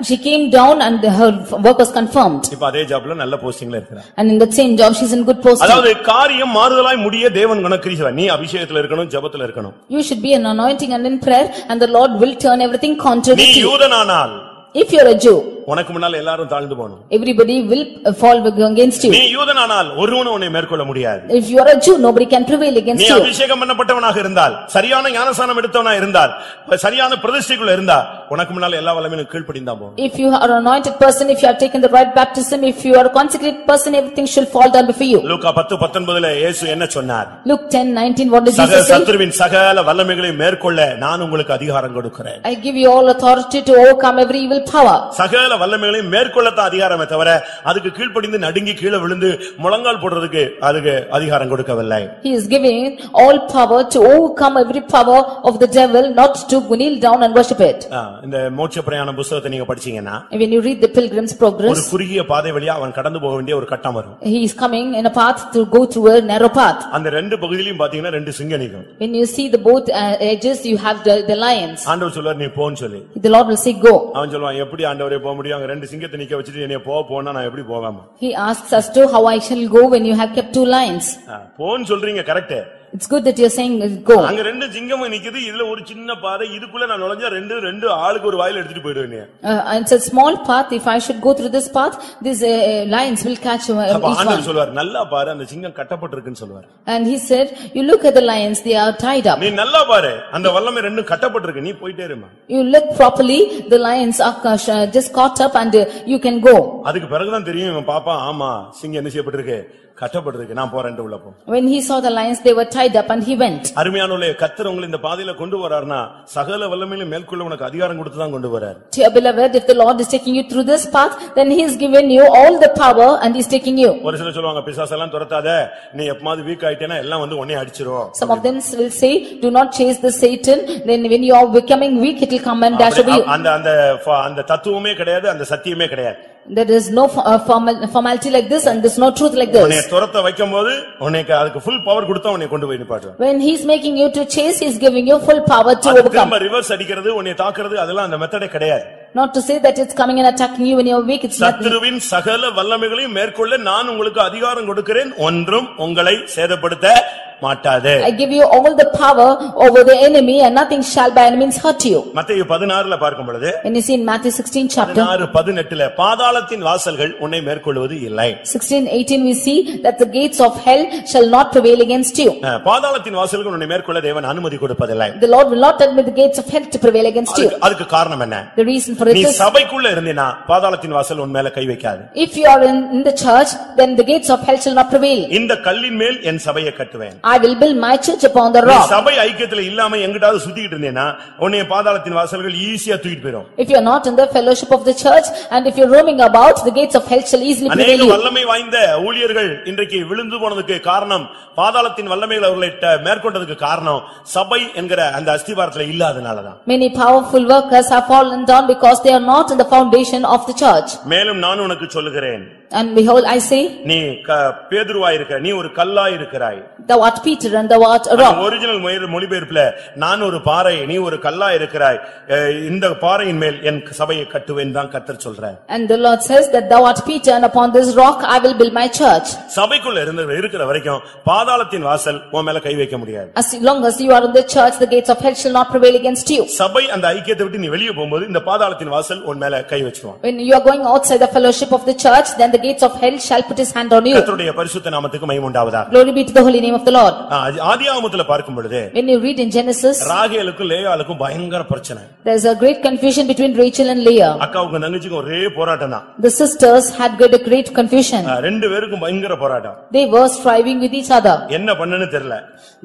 She came down and her work was confirmed. இப்ப அதே ஜாப்ல நல்ல போஸ்டிங்ல இருக்கறா. And in that same job she is in good posting. அதாவது காரியம் மாறுதலாய் முடிய தேவன் கணக்கிரிசவ. நீ அபிஷேகத்துல இருக்கணும், ஜெபத்துல இருக்கணும். You should be in anointing and in prayer and the Lord will turn everything contrary to you. நீ யூதனானால், if you are a Jew, உனக்கு முன்னால எல்லாரும் தாழ்ந்து போணும். everybody will fall against you. நீ யூதனானால் ஒருவனும் உன்னை மேற்கொள்ள முடியாது. If you are a Jew, nobody can prevail against you. நீ அபிஷேகம் பண்ணப்பட்டவனாக இருந்தால், சரியான ஞானஸ்நானம் எடுத்தவனாக இருந்தால், சரியான பிரதிஷ்டைக்குள்ள இருந்தால், உனக்கு முன்னால எல்லா வல்லமையும் கீழ்ப்படிந்தா போகும். If you are an anointed person, if you have taken the right baptism, if you are a consecrated person, everything shall fall down before you. லூக்கா 10:19ல இயேசு என்ன சொன்னார்? Luke 10:19, what does Jesus say? சத்துருவின் சகல வல்லமைகளை மேற்கொள்ள நான் உங்களுக்கு அதிகாரம் கொடுக்கிறேன். I give you all authority to overcome every evil power. சகல வல்லமைகளை மேற்கொள்ளத்தான் அதிகாரமே தவிர அதுக்கு கீழ்ப்படிந்து நடுங்கி கீழே விழுந்து முழங்கால் போடுறதுக்கு அதுக்கு அதிகாரம் கொடுக்கவில்லை. He is giving all power to overcome every power of the devil, not to kneel down and worship it. இந்த மோட்ச பிரயாண புத்தகத்தை நீங்க படிச்சீங்கன்னா, when you read the Pilgrim's Progress, ஒரு குறுகிய பாதை வழியா அவன் கடந்து போக வேண்டிய ஒரு கட்டம் வரும். he is coming in a path to go through a narrow path. அந்த ரெண்டு பகுதியிலும் பாத்தீங்கன்னா 2 சிங்கம் நிக்கும். When you see the both edges, you have the lions. ஆண்டவர் சொல்வார் நீ போன்னு சொல்லி. The Lord will say go. அவன் சொல்வான் எப்படி ஆண்டவரே போக முடியும், அங்க 2 சிங்கத்தை நிக்க வச்சிட்டு என்னைய போனா நான் எப்படி போகாம. He asks us to how I shall go when you have kept 2 lions. போன்னு சொல்றீங்க correct. It's good that you are saying go. அங்க 2 சிங்கமும் நிக்குது, இதுல ஒரு சின்ன பாதை, இதுக்குள்ள நான் நுழைஞ்சா ரெண்டு ஆளுக்கு ஒரு வாயில எடுத்துட்டு போயிடுவேன். It's a small path. If I should go through this path, these lions will catch each one. ஆண்டவர் சொல்வார் நல்லா பாரு அந்த சிங்கம் கட்டப்பட்டிருக்குன்னு சொல்வார். And he said, you look at the lions, they are tied up. நீ நல்லா பாரு அந்த வல்லமை ரெண்டும் கட்டப்பட்டிருக்கு, நீ போயிட்டே இருமா. You look properly, the lions are just caught up and you can go. அதுக்கு பிறகுதான் தெரியும் இவன் பாப்பா ஆமா சிங்கம் என்ன செய்யப்பட்டிருக்கு, கட்டப்பட்டிருக்கு, நான் போறேன்னு உள்ள போ. When he saw the lions, they were tied up and he went. அருமையானவர்களே, கர்த்தர் உங்களை இந்த பாதையில கொண்டு வரார்னா சகல வல்லமையிலும் மேற்கொள்ள உனக்கு அதிகாரம் கொடுத்து தான் கொண்டு வரார். Dear beloved, if the Lord is taking you through this path, then he has given you all the power and he is taking you. ஒரு சிலர் சொல்வாங்க பிசாசெல்லாம் துரத்தாத, நீ எப்பமாவது வீக் ஆயிட்டேனா எல்லாம் வந்து உன்னை அடிச்சிரும். Some of them will say, do not chase the Satan, then when you are becoming weak, it will come and dash away you. அந்த தத்துவமே கிடையாது, அந்த சத்தியமே கிடையாது. There is no formality like this and there is no truth like this. உன்னை துரத்த வைக்கும்போது உனக்கு அதுக்கு full power கொடுத்தா உன்னை கொண்டு போய் நிப்பாட்டுவார். When he is making you to chase, he is giving you full power to overcome. அது ரிவர்ஸ் அடிக்கிறது, உன்னை தாக்குறது, அதெல்லாம் அந்த மெத்தடே கிடையாது. Not to say that it's coming and attacking you when you are weak, it's not. சத்துருவின் சகல வல்லமைகளையும் மேற்கொள்ள நான் உங்களுக்கு அதிகாரம் கொடுக்கிறேன், ஒன்றும் உங்களை சேதப்படுத்த மாட்டாது. I give you all the power over the enemy and nothing shall by any means hurt you. மத்தேயு 16ல பார்க்கும் பொழுது When you see in Matthew 16 chapter 16-18ல பாதாளத்தின் வாசல்கள் உன்னை மேற்கொள்வது இல்லை. 16-18 we see that the gates of hell shall not prevail against you. பாதாளத்தின் வாசல்கள் உன்னை மேற்கொள்ள தேவன் அனுமதி கொடுப்பதில்லை. The Lord will not admit the gates of hell to prevail against you. அதுக்கு காரணம் என்ன? The reason for it நீ is சபைக்குள்ள இருந்தீனா பாதாளத்தின் வாசல் உன் மேல கை வைக்காது. if you are in the church then the gates of hell shall not prevail. இந்த கல்லின் மேல் என் சபையை கட்டுவேன். I will build my church upon the rock. சபை ஐக்கியத்துல இல்லாம எங்கடாவது சுத்திட்டு இருந்தேனா உன்னை பாதாளத்தின் வாசல்கள் ஈஸியா தூக்கிட்டு போயிடும். If you are not in the fellowship of the church and if you are roaming about the gates of hell shall easily prevail அநேக you. வல்லமை வாய்ந்த ஊழியர்கள் இன்றைக்கு விழுந்து போனதுக்கு காரணம் பாதாளத்தின் வல்லமைகள் அவர்களை மேற்கொண்டதுக்கு காரணம் சபை என்கிற அந்த அஸ்திவாரத்துல இல்லாதனாலதான். Many powerful workers have fallen down because they are not in the foundation of the church. மேலும் நான் உனக்கு சொல்லுகிறேன். And behold I say நீ பேதுருவாய் இருக்க நீ ஒரு கல்லாய் இருக்கிறாய். thou art Peter and thou art a rock. Original மொழிபெயர்ப்புல நான் ஒரு பாறை நீ ஒரு கல்லாய் இருக்கிறாய் இந்த பாறையின் மேல் என் சபையை கட்டுவேன் தான் கர்த்தர் சொல்றார். And the Lord says that thou art Peter and upon this rock I will build my church. சபைக்குள்ள இருக்கிற வரைக்கும் பாதாளத்தின் வாசல் உன் மேல கை வைக்க முடியாது. As long as you are in the church the gates of hell shall not prevail against you. சபை அந்த ஐக்கியத்தை விட்டு நீ வெளியே போகும்போது இந்த பாதாளத்தின் வாசல் உன் மேல கை வச்சிரும். When you are going outside the fellowship of the church then the gates of hell shall put his hand on you. கர்த்தருடைய பரிசுத்த நாமத்துக்கு மகிமை உண்டாவதாக. Glory be to the holy name of the Lord. ஆதியாகமத்துல பார்க்கும் பொழுது when you read in Genesis ராகேலுக்கும் லேயாளுக்கும் பயங்கர பிரச்சனை. there is a great confusion between Rachel and Leah. அக்காவுக்கும் தங்கச்சிக்கும் ஒரே போராட்டம் தான். The sisters had got a great confusion. ரெண்டு பேருக்கும் பயங்கர போராட்டம். They were striving with each other. என்ன பண்ணனும் தெரியல.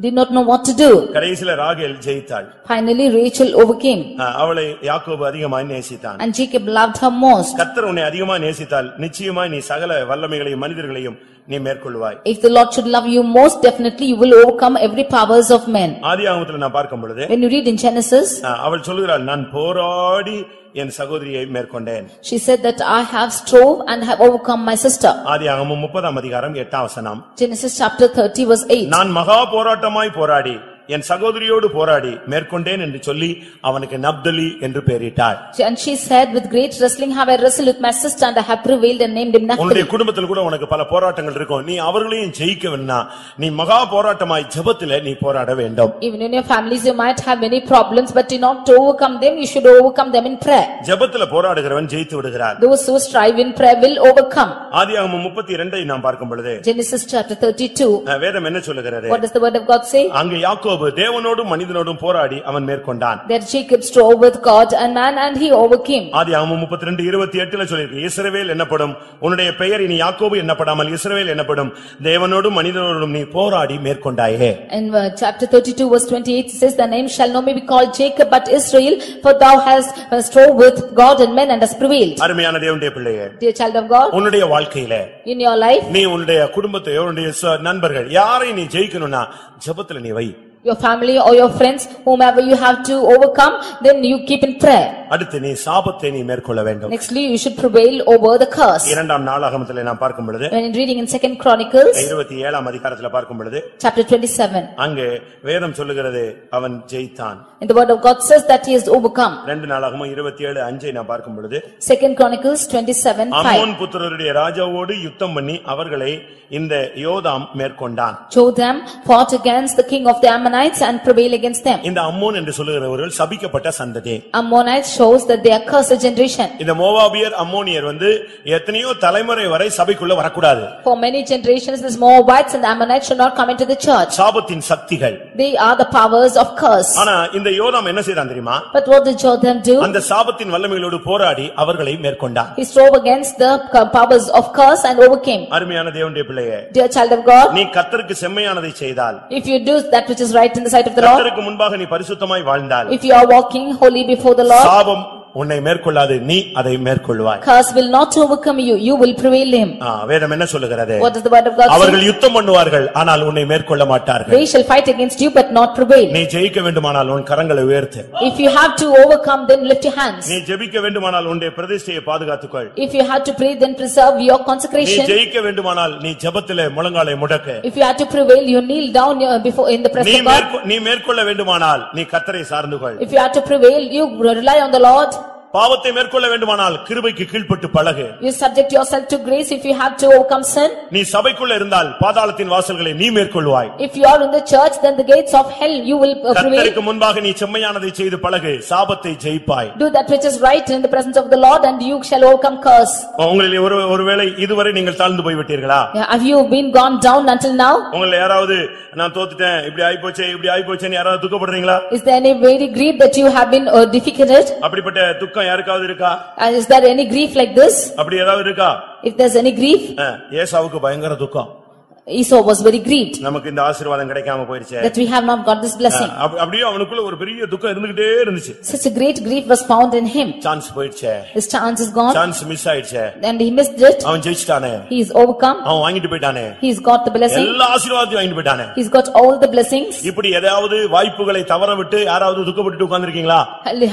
Did not know what to do. கடைசில ராகேல் ஜெயித்தாள். Finally Rachel overcame. அவளை யாக்கோபு அதிகமாக நேசித்தான். And Jacob loved her most. கர்த்தர் உன்னை அதிகமாக நேசித்தால் நிச்சயமாய் நீ சகல வல்லமைகளையும் மனிதர்களையும் நீ மேற்கொள்வாய். If the Lord should love you most definitely you will overcome every powers of men. ஆதியாகமத்துல நான் பார்க்கும் பொழுது when you read in Genesis அவள் சொல்கிறாள் நான் போராடி என் சகோதரியை மேற்கொண்டேன். she said that I have strove and have overcome my sister. ஆதியாகமம் 30ஆம் அதிகாரம் 8ஆம் வசனம். Genesis chapter 30 verse 8. நான் மகா போராட்டமாய் போராடி என் சகோதரியோடு போராடி மேற்கொண்டேன் என்று சொல்லி அவனுக்கு நப்தலி என்று பெயரிட்டாள். And she said with great wrestling have I wrestled with my sister and I have prevailed and named him Naphtali. உன்னுடைய குடும்பத்தில் கூட உனக்கு பல போராட்டங்கள் இருக்கும். நீ அவர்களையும் ஜெயிக்க வேணும்னா நீ மகா போராட்டமாய் ஜெபத்திலே நீ போராட வேண்டும். Even in your families you might have many problems but to not to overcome them you should overcome them in prayer. ஜெபத்திலே போராடுகிறவன் ஜெயித்து விடுகிறான். Those who strive in prayer will overcome. ஆதியாகமம் 32 ஐ நாம் பார்க்கும் பொழுது Genesis chapter 32 வேதம் என்ன சொல்லுகிறது? what does the word of God say? அங்கே யாக்கோபு தேவனோடும் மனிதனோடும் போராடி அவன் மேற்கொண்டான். That Jacob strove with God and man and he overcame. ஆதியாகமம் 32:28ல சொல்லிருக்கு இஸ்ரவேல் என்னப்படும் உன்னுடைய பெயர் இனி யாக்கோபு என்னப்படாமல் இஸ்ரவேல் என்னப்படும் தேவனோடும் மனிதனோடும் நீ போராடி மேற்கொண்டாயே. In chapter 32 verse 28 it says the name shall no more be called Jacob but Israel for thou hast strove with God and men and hast prevailed. அருமையான தேவனுடைய பிள்ளையே Dear child of God உன்னுடைய வாழ்க்கையிலே in your life நீ உன்னுடைய குடும்பத்தை உன்னுடைய நண்பர்கள் யாரை நீ ஜெயிக்கணும்னா ஜெபத்துல நீ வை. your family or your friends whomever you have to overcome then you keep in prayer. அடுத்து நீ சாபத்தை நீ மேற்கொள்ள வேண்டும். Nextly you should prevail over the curse. இரண்டாம் நாளாகமத்திலே நாம் பார்க்கும் பொழுது when reading in second Chronicles 27ஆம் அதிகாரத்திலே பார்க்கும் பொழுது chapter 27 அங்கே வேதம் சொல்லுகிறது அவன் ஜெயித்தான். and the word of God says that he has overcome. இரண்டு நாளாகமம் 27:5 நாம் பார்க்கும் பொழுது second Chronicles 27:5 அம்மோன் புத்திரருடைய ராஜாவோடு யுத்தம் பண்ணி அவர்களை இந்த யோதாம் மேற்கொண்டான். Jotham fought against the king of the Ammonites and prevailed against them. இந்த அம்மோன் என்று சொல்லுகிறவர்கள் சபிக்கப்பட்ட சந்ததி. Ammonites shows that they are cursed generation. இந்த மோவாபியர் அம்மோனியர் எத்தனையோ தலைமுறை வரை சபைக்குள்ள வரக்கூடாது. For many generations this Moabites and the Ammonites should not come into the church. சாபத்தின் சக்திகள். They are the powers of curse. ஆனா இந்த யோதாம் என்ன செய்தான் தெரியுமா? But what did Jotham do? அந்த சாபத்தின் வல்லமைகளோடு போராடி அவர்களை மேற்கொண்டான். He strove against the powers of curse and overcame. அருமையான தேவனுடைய பிள்ளையே, Dear child of God, நீ கர்த்தருக்கு செம்மையானதை செய்தால், if you do that which is right in the sight of the Lord, கர்த்தருக்கு முன்பாக நீ பரிசுத்தமாய் வாழ்ந்தால், if you are walking holy before the Lord, சாபம் உன்னை மேற்கொள்ளாது, நீ அதை மேற்கொள்வாய். curse will not overcome you, you will prevail him. வேதம் என்ன சொல்லுகிறது? What does the word of God say? அவர்கள் யுத்தம் பண்ணுவார்கள், ஆனால் உன்னை மேற்கொள்ள மாட்டார்கள். They shall fight against you but not prevail. நீ ஜெயிக்க வேண்டுமானால் உன் கரங்களை உயர்த்து. If you have to overcome then lift your hands. நீ ஜெபிக்க வேண்டுமானால் உன்னுடைய பிரதிஷ்டையை பாதுகாத்துக்கொள். If you have to pray then preserve your நீ consecration. ஜெயிக்க வேண்டுமானால் நீ ஜெபத்திலே முழங்காலை முடக்கு. If you have to prevail you kneel down before in the presence of God. நீ மேற்கொள்ள வேண்டுமானால் நீ கர்த்தரை சார்ந்து கொள். If you have to prevail you rely on the Lord. பாவத்தை மேற்கொள்ள வேண்டுமானால் கிருபைக்கு கீழ்ப்பட்டு பழகு. You subject yourself to grace if you have to overcome sin. நீ சபைக்குள்ள இருந்தால் பாதாளத்தின் வாசல்களை நீ மேற்கொள்வாய். If you are in the church, then the gates of hell you will prevail. கர்த்தருக்கு முன்பாக நீ செம்மையானதை செய்து பழகு, சாபத்தை ஜெயிப்பாய். Do that which is right in the presence of the Lord and you shall overcome curse. உங்களில் ஒருவேளை இதுவரை நீங்கள் தாழ்ந்து போய் விட்டீர்களா? Have you been gone down until now? உங்களை யாராவது நான் தோத்துட்டேன் இப்படி ஆயி போச்சேன்னு யாராவது துக்கப்படுறீங்களா? Is there any very grief that you have been defeated? அப்படிப்பட்ட துக்கம் யாருக்காவது இருக்கா? And is there any grief like this? அப்படி ஏதாவது இருக்கா? If there's any grief, ஏசாவுக்கு பயங்கர துக்கம். Esau was very grieved நமக்கு இந்த ஆசீர்வாதம் கிடைக்காம போயிருச்சே, that we have not got this blessing. அப்படியே அவனுக்குள்ள ஒரு பெரிய துக்கம் இருந்துட்டே இருந்துச்சு. Such a great grief was found in him. Chance போயிடுச்சே, His chance is gone, chance miss ஆயிடுச்சே, and he missed it. அவன் ஜெயிச்சிட்டானே, He is overcome, அவன் வாங்கிட்டு போயிட்டானே, he's got the blessing, எல்லா ஆசீர்வாதத்தையும் வாங்கிட்டு போயிட்டானே. he's got all the blessings. இப்படி ஏதாவது வாய்ப்புகளை தவற விட்டு யாராவது துக்கப்பட்டு உட்கார்ந்திருக்கீங்களா?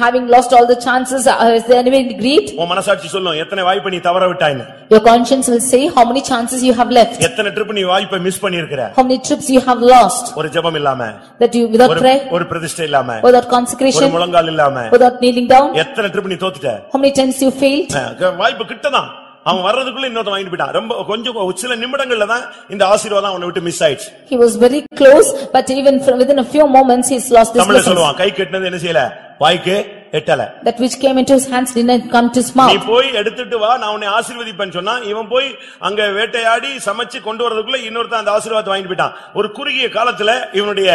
Having lost all the chances, is there any grief? உன் மனசாட்சி சொல்லும் எத்தனை வாய்ப்பை நீ தவற விட்டாய்ன்னு. Your conscience will say how many chances you have left, எத்தனை ட்ரிப் நீ வாய்ப்பை மிஸ் பண்ணியிருக்கிற, how many trips you have lost, ஒரு ஜெபம் இல்லாம, that you without prayer, ஒரு பிரதிஷ்டை இல்லாம, without ஒரு consecration, முழங்கால் இல்லாம, without kneeling down, எத்தனை ட்ரிப் நீ தோத்துட்ட. how many times you failed. வாய்ப்பு கிட்டதான், அவன் வர்றதுக்குள்ள இன்னொருத்த வாங்கிட்டு போயிட்டான். ரொம்ப கொஞ்சம் சில நிமிடங்கள்ல தான் இந்த ஆசீர்வாதம் அவனை விட்டு மிஸ் ஆயிடுச்சு. He was very close, but even within a few moments he's lost this தமிழ்ல blessing. சொல்லுவான், கை கட்டினது என்ன செய்யல, வாய்க்கு எட்டல. That which came into his hands did not come to his நீ mouth. போய் எடுத்துட்டு வா, நான் உன்னை ஆசீர்வதிப்பேன்னு சொன்னா, இவன் போய் அங்க வேட்டையாடி சமைச்சு கொண்டு வரதுக்குள்ள இன்னொருத்தன் அந்த ஆசீர்வாதத்தை வாங்கிட்டு போயிட்டான். ஒரு குறுகிய காலத்துல இவனுடைய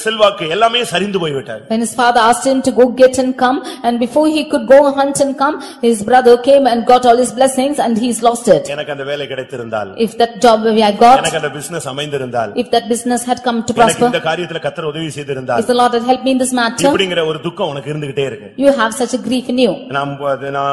செல்வாக்கு எல்லாமே சரிந்து போய் விட்டார். When his father asked him to go get and come, and before he could go hunt and come, his brother came and got all his blessings and he's lost it. எனக்கு அந்த வேலை கிடைத்திருந்தால், If that job I got, எனக்கு அந்த business அமைந்திருந்தால், if that business had come to எனக்கு prosper, இந்த காரியத்துல கர்த்தர் உதவி செய்திருந்தால், if the Lord had helped me in this matter, இப்படிங்கிற ஒரு துக்கம் உனக்கு இருந்துகிட்டே இருக்கு. you have such a grief in you. நான்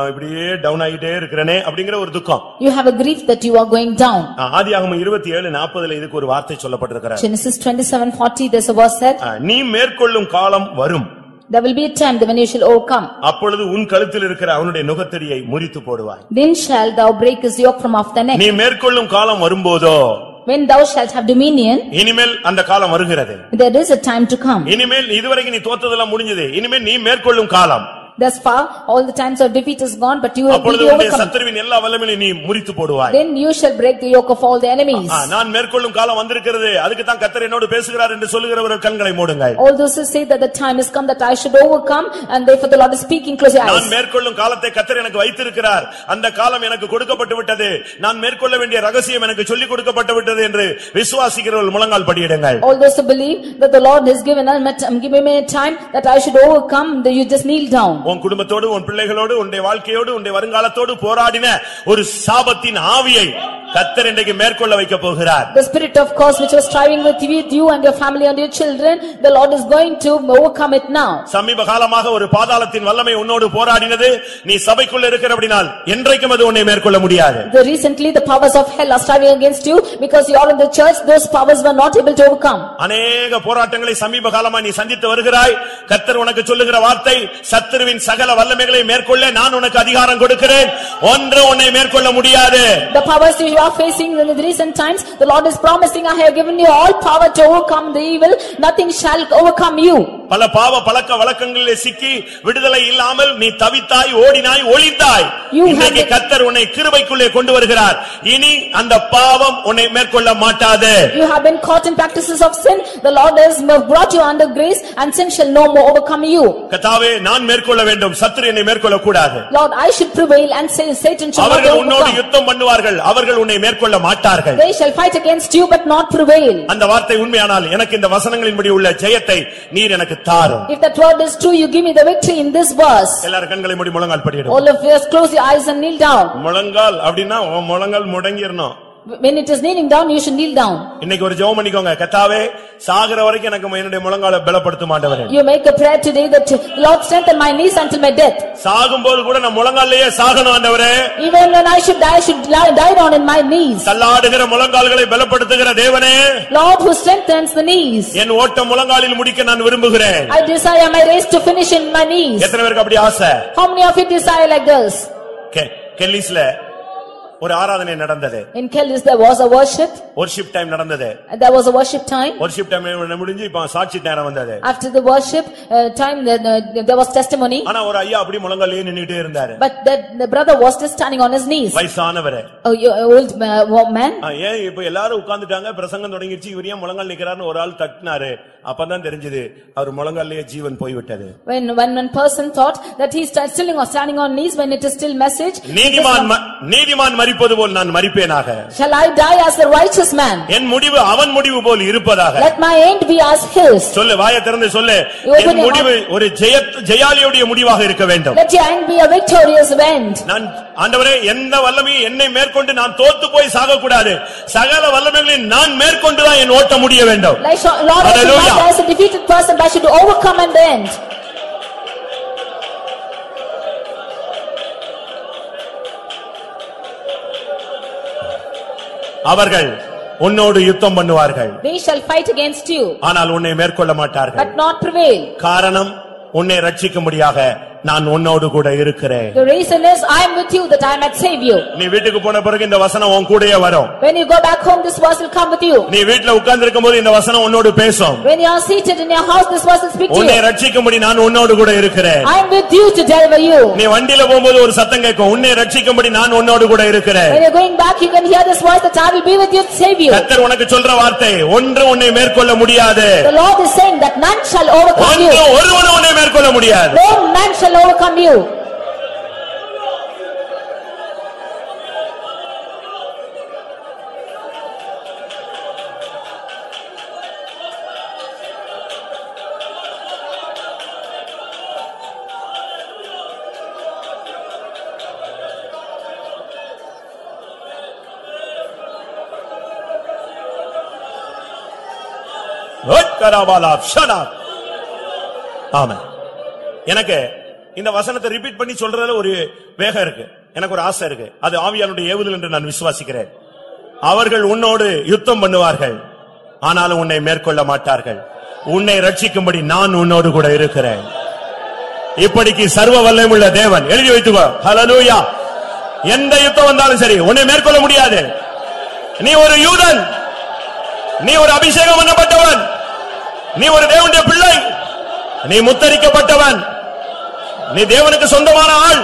இப்படியே டவுன் ஆகிட்டே இருக்கிறேனே அப்படிங்கிற ஒரு துக்கம். You have a grief that you are going down. ஆதியாகமம் 27:40 இதுக்கு ஒரு வார்த்தை சொல்லப்பட்டிருக்கிறது. Genesis 27:40 there's a verse said, நீ மேற்கொள்ளும் காலம் வரும், there will be a time when you shall overcome. அப்பொழுது உன் கழுத்தில் இருக்கிற அவனுடைய நுகத்தடியை முறித்து போடுவாய். Then shall thou break his yoke from off the neck. நீ மேற்கொள்ளும் காலம் வரும்போதோ, When thou shalt have dominion, இனிமேல் அந்த காலம் வருகிறது. there is a time to come. இனிமேல் இதுவரைக்கும் நீ தோத்ததெல்லாம் முடிஞ்சது, இனிமேல் நீ மேற்கொள்ளும் காலம். Thus far, all the times of defeat is gone, but you have been அப்பொழுது உன்னுடைய overcome. சத்துருவின் எல்லா வல்லமையும் நீ முறித்து போடுவாய். Then you shall break the yoke of all the enemies. நான் மேற்கொள்ளும் காலம் வந்திருக்கிறது, அதுக்கு தான் கர்த்தர் என்னோடு பேசுகிறார் என்று சொல்லுகிறவர் கண்களை மூடுங்கள். All those who say that the time has come that I should overcome, and therefore the Lord is speaking, close your நான் eyes. மேற்கொள்ளும் காலத்தை கர்த்தர் எனக்கு வைத்திருக்கிறார், அந்த காலம் எனக்கு கொடுக்கப்பட்டு விட்டது, நான் மேற்கொள்ள வேண்டிய ரகசியம் எனக்கு சொல்லிக் கொடுக்கப்பட்டு விட்டது என்று விசுவாசிக்கிறவர்கள் முழங்கால் படியிடுங்கள். All those who believe that the Lord has given me a time that I should overcome, that you just kneel down. உன் குடும்பத்தோடு, உன் பிள்ளைகளோடு, உன்னுடைய வாழ்க்கையோடு, உன்னுடைய வருங்காலத்தோடு போராடின ஒரு சாபத்தின் ஆவியை கர்த்தர் இன்றைக்கு மேற்கொள்ள வைக்க போகிறார். The spirit of curse which was striving with you and your family and your children, the Lord is going to overcome it now. சமீப காலமாக ஒரு பாதாளத்தின் வல்லமை உன்னோடு போராடினது, நீ சபைக்குள்ள இருக்கிறபடினால் என்றைக்கும் அது உன்னை மேற்கொள்ள முடியாது. Recently the powers of hell are striving against you because you are in the church. Those powers were not able to overcome. அநேக போராட்டங்களை சமீப காலமா நீ சந்தித்து வருகிறாய். கர்த்தர் உனக்கு சொல்லுகிற வார்த்தை, சத்துருவின் சகல வல்லமைகளை மேற்கொள்ள நான் உனக்கு அதிகாரம் கொடுக்கிறேன், ஒன்று உன்னை மேற்கொள்ள முடியாது. The powers you are facing in the recent times, the Lord is promising, I have given you all power to overcome the evil, nothing shall overcome you. பல பாவ பழக்க வழக்கங்களிலே சிக்கி விடுதலை இல்லாமல் நீ தவித்தாய், ஓடினாய், ஒளிந்தாய். இன்றைக்கு கர்த்தர் உன்னை கிருபைக்குள்ளே கொண்டு வருகிறார். இனி அந்த பாவம் உன்னை மேற்கொள்ள மாட்டாது. You have been caught in practices of sin. The Lord has brought you under grace, and sin shall no more overcome you. கர்த்தாவே, நான் மேற்கொள்ள வேண்டும், சத்துரு என்னை மேற்கொள்ள கூடாது. Lord, I should prevail, and Satan shall not அவர்கள் உன்னோடு overcome. யுத்தம் பண்ணுவார்கள், அவர்கள் உன்னை மேற்கொள்ள மாட்டார்கள். They shall fight against you, but not prevail. அந்த வார்த்தை உண்மையானால் எனக்கு இந்த வசனங்களின்படி உள்ள ஜெயத்தை நீர் எனக்கு தாரும். If that word is true, you give me the victory in this verse. எல்லாரும் கண்களை மூடி முழங்கால் படியிடுங்க. All of you close your eyes and kneel down. முழங்கால் அப்படினா முழங்கால் முடங்கிரணும். When it is kneeling down, you should kneel down. இன்னைக்கு ஒரு ஜெபம் பண்ணிக்கோங்க. கர்த்தாவே, சாகற வரைக்கும் எனக்கு என்னுடைய முழங்காலை பலப்படுத்தும் ஆண்டவரே. You make a prayer today that Lord strengthen my knees until my death. சாகும்போது கூட நான் முழங்கால்லையே சாகணும் ஆண்டவரே. Even when I should die down in my knees. தள்ளாடுகிற முழங்கால்களை பலப்படுத்துகிற தேவனே, Lord who strengthens the knees. என் ஓட்டம் முழங்காலில் முடிக்க நான் விரும்புகிறேன். I desire my race to finish in my knees. எத்தனை பேருக்கு அப்படி ஆசை? How many of you desire like this? கெல்லிஸ்ல ஒரு ஆராதனை நடந்தது. In Kellis there was a worship. Worship time நடந்தது. There was a worship time. Worship time முடிஞ்சு இப்ப சாட்சி நேரம் வந்தது. After the worship time there was testimony. ஆனா ஒரு ஐயா அப்படி முழங்காலே நின்னுட்டே இருந்தாரு. But the brother was just standing on his knees. வயசானவரே. Old man. ஏன் இப்ப எல்லாரும் உட்கார்ந்துட்டாங்க பிரசங்கம் தொடங்கிருச்சு இவர் ஏன் முழங்கால் நிக்கறாருன்னு ஒரு ஆள் தட்டினாரு. அப்பதான் தெரிஞ்சது அவர் முழங்காலே ஜீவன் போய் விட்டது. When one person thought that he is standing on knees when it is still message. நீதிமான் மரிப்பது போல் நான் மரிப்பேனாக. Shall I die as a righteous man? என் முடிவு அவன் முடிவு போல் இருப்பதாக. Let my end be as his. சொல்லு வாயை திறந்து சொல்லு. என் முடிவு ஒரு ஜெயாலியுடைய முடிவாக இருக்க வேண்டும். Let your end be a victorious end. நான் ஆண்டவரே எந்த வல்லமையும் என்னை மேற்கொண்டு நான் தோத்து போய் சாக கூடாது. சகல வல்லமைகளையும் நான் மேற்கொண்டு தான் என் ஓட்ட முடிய வேண்டும். Lord, as a defeated person I should overcome and end. அவர்கள் உன்னோடு யுத்தம் பண்ணுவார்கள். They shall fight against you. ஆனால் உன்னை மேற்கொள்ள மாட்டார்கள். But not prevail. காரணம் உன்னை ரட்சிக்கும்படியாக நான் உன்னோடு கூட இருக்கிறேன். The reason is I am with you that I might save you. நீ வீட்டுக்கு போன பிறகு இந்த வசனம் உன் கூடயே வரும். When you go back home this verse will come with you. நீ வீட்ல உட்கார்ந்து இருக்கும்போது இந்த வசனம் உன்னோடு பேசும். When you are seated in your house this verse will speak to you. உன்னை ரட்சிக்கும்படி நான் உன்னோடு கூட இருக்கிறேன். I am with you to deliver you. நீ வண்டியில போகும்போது ஒரு சத்தம் கேட்கும் உன்னை ரட்சிக்கும்படி நான் உன்னோடு கூட இருக்கிறேன். When you are going back you can hear this voice that I will be with you to save you. கர்த்தர் உனக்கு சொல்ற வார்த்தை ஒன்று உன்னை மேற்கொள்ள முடியாது. The Lord is saying that none shall overcome you. ஒருவனும் உன்னை மேற்கொள்ள முடியாது. No man shall overcome you. ஆமென். எனக்கு இந்த வசனத்தை ரிப்பீட் பண்ணி சொல்றதுல ஒரு வேகம் இருக்கு. எனக்கு ஒரு ஆசை இருக்கு. அது ஆவியானுடைய ஏவுதல் என்று நான் விசுவாசிக்கிறேன். அவர்கள் உன்னோடு யுத்தம் பண்ணுவார்கள் ஆனாலும் உன்னை மேற்கொள்ள மாட்டார்கள். உன்னை ரட்சிக்கும்படி நான் உன்னோடு கூட இருக்கிறேன். இப்படிக்கு சர்வ வல்லமையுள்ள தேவன் எழுதி வைத்துக்கோ. ஹல்லேலூயா. எந்த யுத்தம் வந்தாலும் சரி உன்னை மேற்கொள்ள முடியாது. நீ ஒரு யூதன், நீ ஒரு அபிஷேகம் பண்ணப்பட்டவன், நீ ஒரு தேவனுடைய பிள்ளை, நீ முத்தரிக்கப்பட்டவன், நீ தேவனுக்கு சொந்தமான ஆள்.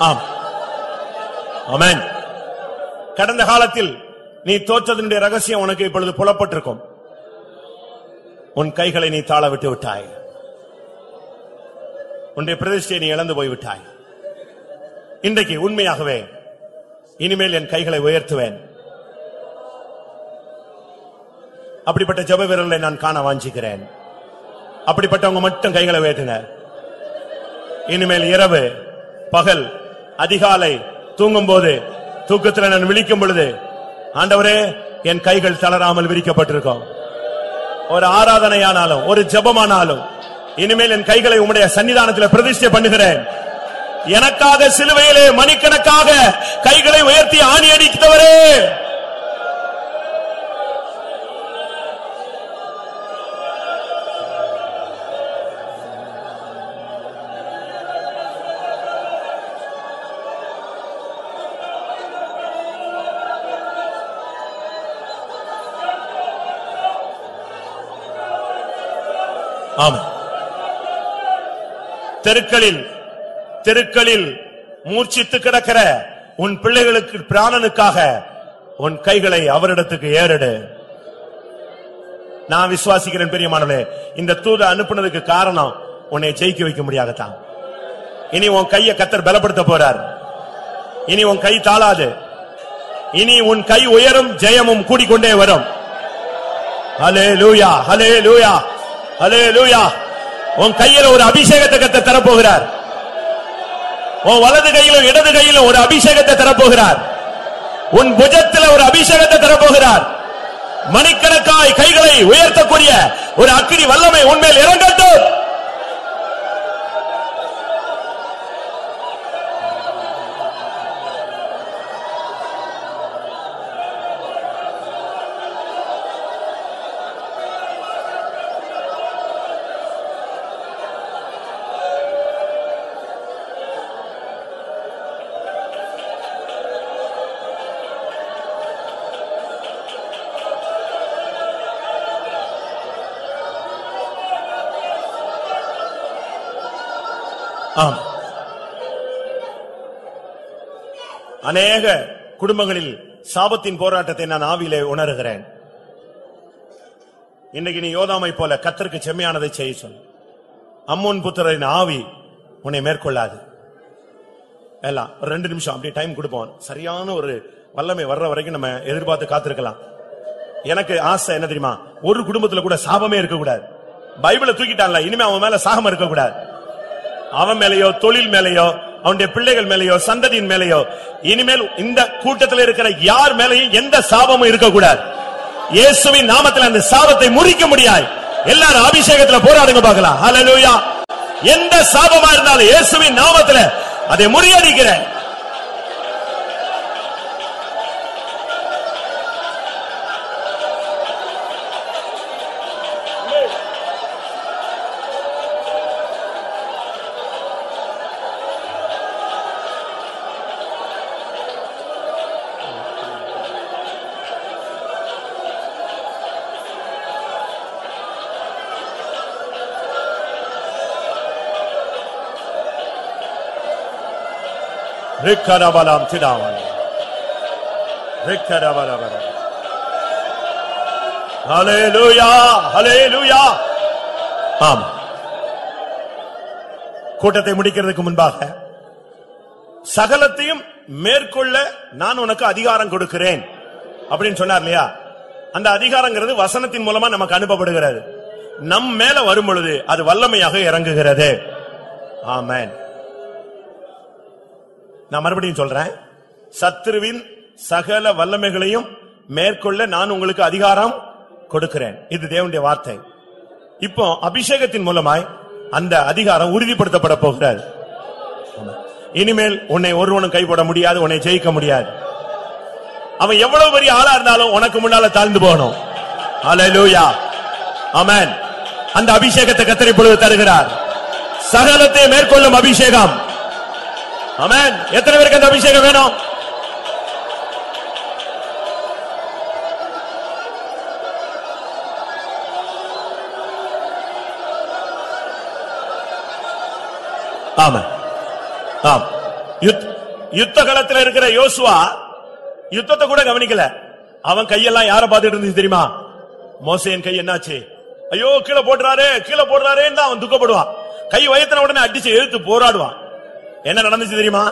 ஆம். ஆமென். கடந்த காலத்தில் நீ தோற்றதினுடைய ரகசியம் உனக்கு இப்பொழுது புலப்பட்டிருக்கும். உன் கைகளை நீ தாழ விட்டு விட்டாய். உன்னுடைய பிரதிஷ்டையை நீ இழந்து போய் விட்டாய். இன்றைக்கு உண்மையாகவே இனிமேல் என் கைகளை உயர்த்துவேன். அப்படிப்பட்ட ஜெப வீரர்களை நான் காண வாஞ்சிக்கிறேன். அப்படிப்பட்டவங்க மட்டும் கைகளை உயர்த்துங்க. இனிமேல் இரவு பகல் அதிகாலை தூங்கும் போது தூக்கத்தில் நான் விழிக்கும் பொழுது ஆண்டவரே என் கைகள் தளராமல் விரிக்கப்பட்டிருக்கும். ஒரு ஆராதனையானாலும் ஒரு ஜெபமானாலும் இனிமேல் என் கைகளை உம்முடைய சன்னிதானத்தில் பிரதிஷ்டை பண்ணுகிறேன். எனக்காக சிலுவையிலே மணிக்கணக்காக கைகளை உயர்த்தி ஆணி அடித்தவரே, ஆமென். தெருக்களில் மூர்ச்சித்து கிடக்கிற உன் பிள்ளைகளுக்கு பிராணனுக்காக உன் கைகளை அவரிடத்துக்கு ஏறெடு. நான் விசுவாசிக்கிறேன் பெரியமானவர்களே, இந்த தூதை அனுப்புனதுக்கு காரணம் உன்னை ஜெயிக்க வைக்க முடியாததான். இனி உன் கையை கர்த்தர் பலப்படுத்த போறார். இனி உன் கை தாழாது. இனி உன் கை உயரும், ஜெயமும் கூடிக்கொண்டே வரும். ஹல்லேலூயா, ஹல்லேலூயா, ஹல்லேலூயா. உன் கையில ஒரு அபிஷேகத்தை கர்த்தர் தரப்போகிறார். உன் வலது கையிலும் இடது கையிலும் ஒரு அபிஷேகத்தை தரப்போகிறார். உன் புஜத்தில் ஒரு அபிஷேகத்தை தரப்போகிறார். மணிக்கணக்காய் கைகளை உயர்த்தக்கூடிய ஒரு அக்கினி வல்லமை உன்மேல் இறங்கட்டும். ஆம். அநேக குடும்பங்களில் சாபத்தின் போராட்டத்தை நான் ஆவியிலே உணர்கிறேன். இன்னைக்கு நீ யோதாமை போல கர்த்தருக்கு செம்மையானதை செய்ய சொல். அம்மோன் புத்திரரின் ஆவி உன்னை மேற்கொள்ளாது. எல்லாம் 2 நிமிஷம் அப்படியே டைம் கொடுப்போம். சரியான ஒரு வல்லமை வர்ற வரைக்கும் நம்ம எதிர்பார்த்து காத்திருக்கலாம். எனக்கு ஆசை என்ன தெரியுமா, ஒரு குடும்பத்துல கூட சாபமே இருக்க கூடாது. பைபிளை தூக்கிட்டான்ல, இனிமே அவன் மேல சாபம் இருக்க கூடாது. அவன் மேலேயோ, தொழில் மேலேயோ, அவனுடைய பிள்ளைகள் மேலேயோ, சந்ததியின் மேலேயோ, இனிமேல் இந்த கூட்டத்தில் இருக்கிற யார் மேலேயும் எந்த சாபமும் இருக்கக்கூடாது. இயேசுவின் நாமத்தில் அந்த சாபத்தை முறிக்க முடியாது. எல்லாரும் அபிஷேகத்துல போராடுங்க பார்க்கலாம். ஹல்லேலூயா. எந்த சாபமா இருந்தாலும் இயேசுவின் நாமத்தில் அதை முறியடிக்கிறேன். ரிக்கரபலம் திடாவன் ரிக்கரபரபர. ஹல்லேலூயா, ஹல்லேலூயா. ஆம். கூட்டத்தை முடிக்கிறதுக்கு முன்பாக சகலத்தையும் மேற்கொள்ள நான் உனக்கு அதிகாரம் கொடுக்கிறேன் அப்படின்னு சொன்னார் இல்லையா? அந்த அதிகாரங்கிறது வசனத்தின் மூலமா நமக்கு அனுப்பப்படுகிறது. நம் மேல வரும் பொழுது அது வல்லமையாக இறங்குகிறது. ஆமென். நான் மறுபடியும் சொல்றேன், சத்துருவின் சகல வல்லமைகளையும் மேற்கொள்ள நான் உங்களுக்கு அதிகாரம் கொடுக்கிறேன். இது தேவனுடைய வார்த்தை. இப்போ அபிஷேகத்தின் மூலமாய் அந்த அதிகாரம் உறுதிப்படுத்தப்பட போகிறது. இனிமேல் உன்னை ஒருவனும் கைப்பட முடியாது, உன்னை ஜெயிக்க முடியாது. அவன் எவ்வளவு பெரிய ஆளா இருந்தாலும் உனக்கு முன்னால தாழ்ந்து போகணும். ஹல்லேலூயா, ஆமென். அந்த அபிஷேகத்தை கர்த்தர் இப்பொழுது தருகிறார். சகலத்தை மேற்கொள்ளும் அபிஷேகம். ஆமென். எத்தனை பேருக்கு அந்த அபிஷேகம் வேணும்? ஆமென். ஆம். யுத்த களத்தில் இருக்கிற யோசுவா யுத்தத்தை கூட கவனிக்கல. அவன் கையெல்லாம் யாரை பார்த்துட்டு இருந்துச்சு தெரியுமா? மோசேயின் கை என்னாச்சு? ஐயோ கீழே போடுறாரே, கீழே போடுறாரேன்னு அவன் துக்கப்படுவான். கை வயத்தின உடனே அடிச்சு எழுத்து போராடுவான். என்ன நடந்துச்சு தெரியுமா?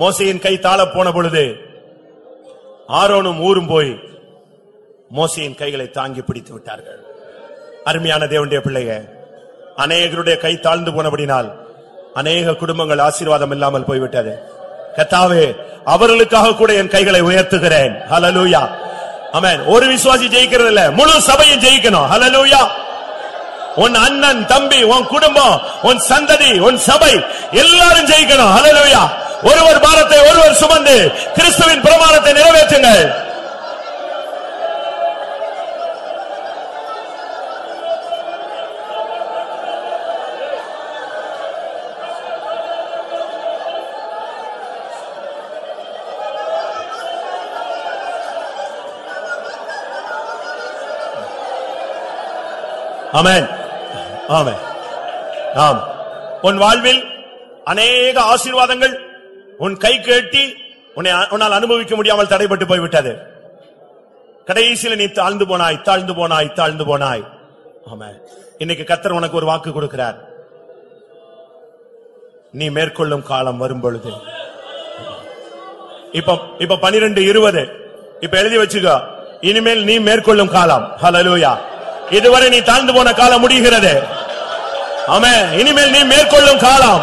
மோசேயின் கை தாழ போன பொழுது ஆரோனும் ஊரும் போய் மோசேயின் கைகளை தாங்கி பிடித்து விட்டார்கள். அருமையான தேவனுடைய பிள்ளைகள், அநேகருடைய கை தாழ்ந்து போனபடினால் அநேக குடும்பங்கள் ஆசீர்வாதம் இல்லாமல் போய்விட்டது. கர்த்தாவே, அவர்களுக்காக கூட என் கைகளை உயர்த்துகிறேன். ஹல்லேலூயா, ஆமென். ஒரு விசுவாசி ஜெயிக்கிறது இல்ல, முழு சபையும் ஜெயிக்கணும். ஹல்லேலூயா. உன் அண்ணன், தம்பி, உன் குடும்பம், உன் சந்ததி, உன் சபை எல்லாரும் ஜெயிக்கணும். ஹல்லேலூயா. ஒருவர் பாரத்தை ஒருவர் சுமந்து கிறிஸ்துவின் பிரமாணத்தை நிறைவேற்றுங்கள். ஆமென், ஆமென். ஆம். உன் வாழ்வில் அநேக ஆசீர்வாதங்கள் உன் கை கேட்டி உன்னால் அனுபவிக்க முடியாமல் தடைபட்டு போய்விட்டது. கடைசியில் நீ தாழ்ந்து போனாய், தாழ்ந்து போனாய், தாழ்ந்து போனாய். ஆமென். இன்னைக்கு கர்த்தர் உனக்கு ஒரு வாக்கு கொடுக்கிறார். நீ மேற்கொள்ளும் காலம் வரும் பொழுது, இப்ப 12:20 இப்ப எழுதி வச்சுக்கோ. இனிமேல் நீ மேற்கொள்ளும் காலம். ஹல்லேலூயா. இதுவரை நீ தாழ்ந்து போன காலம் முடிகிறது. ஆமென். இனிமேல் நீ மேற்கொள்ளும் காலம்,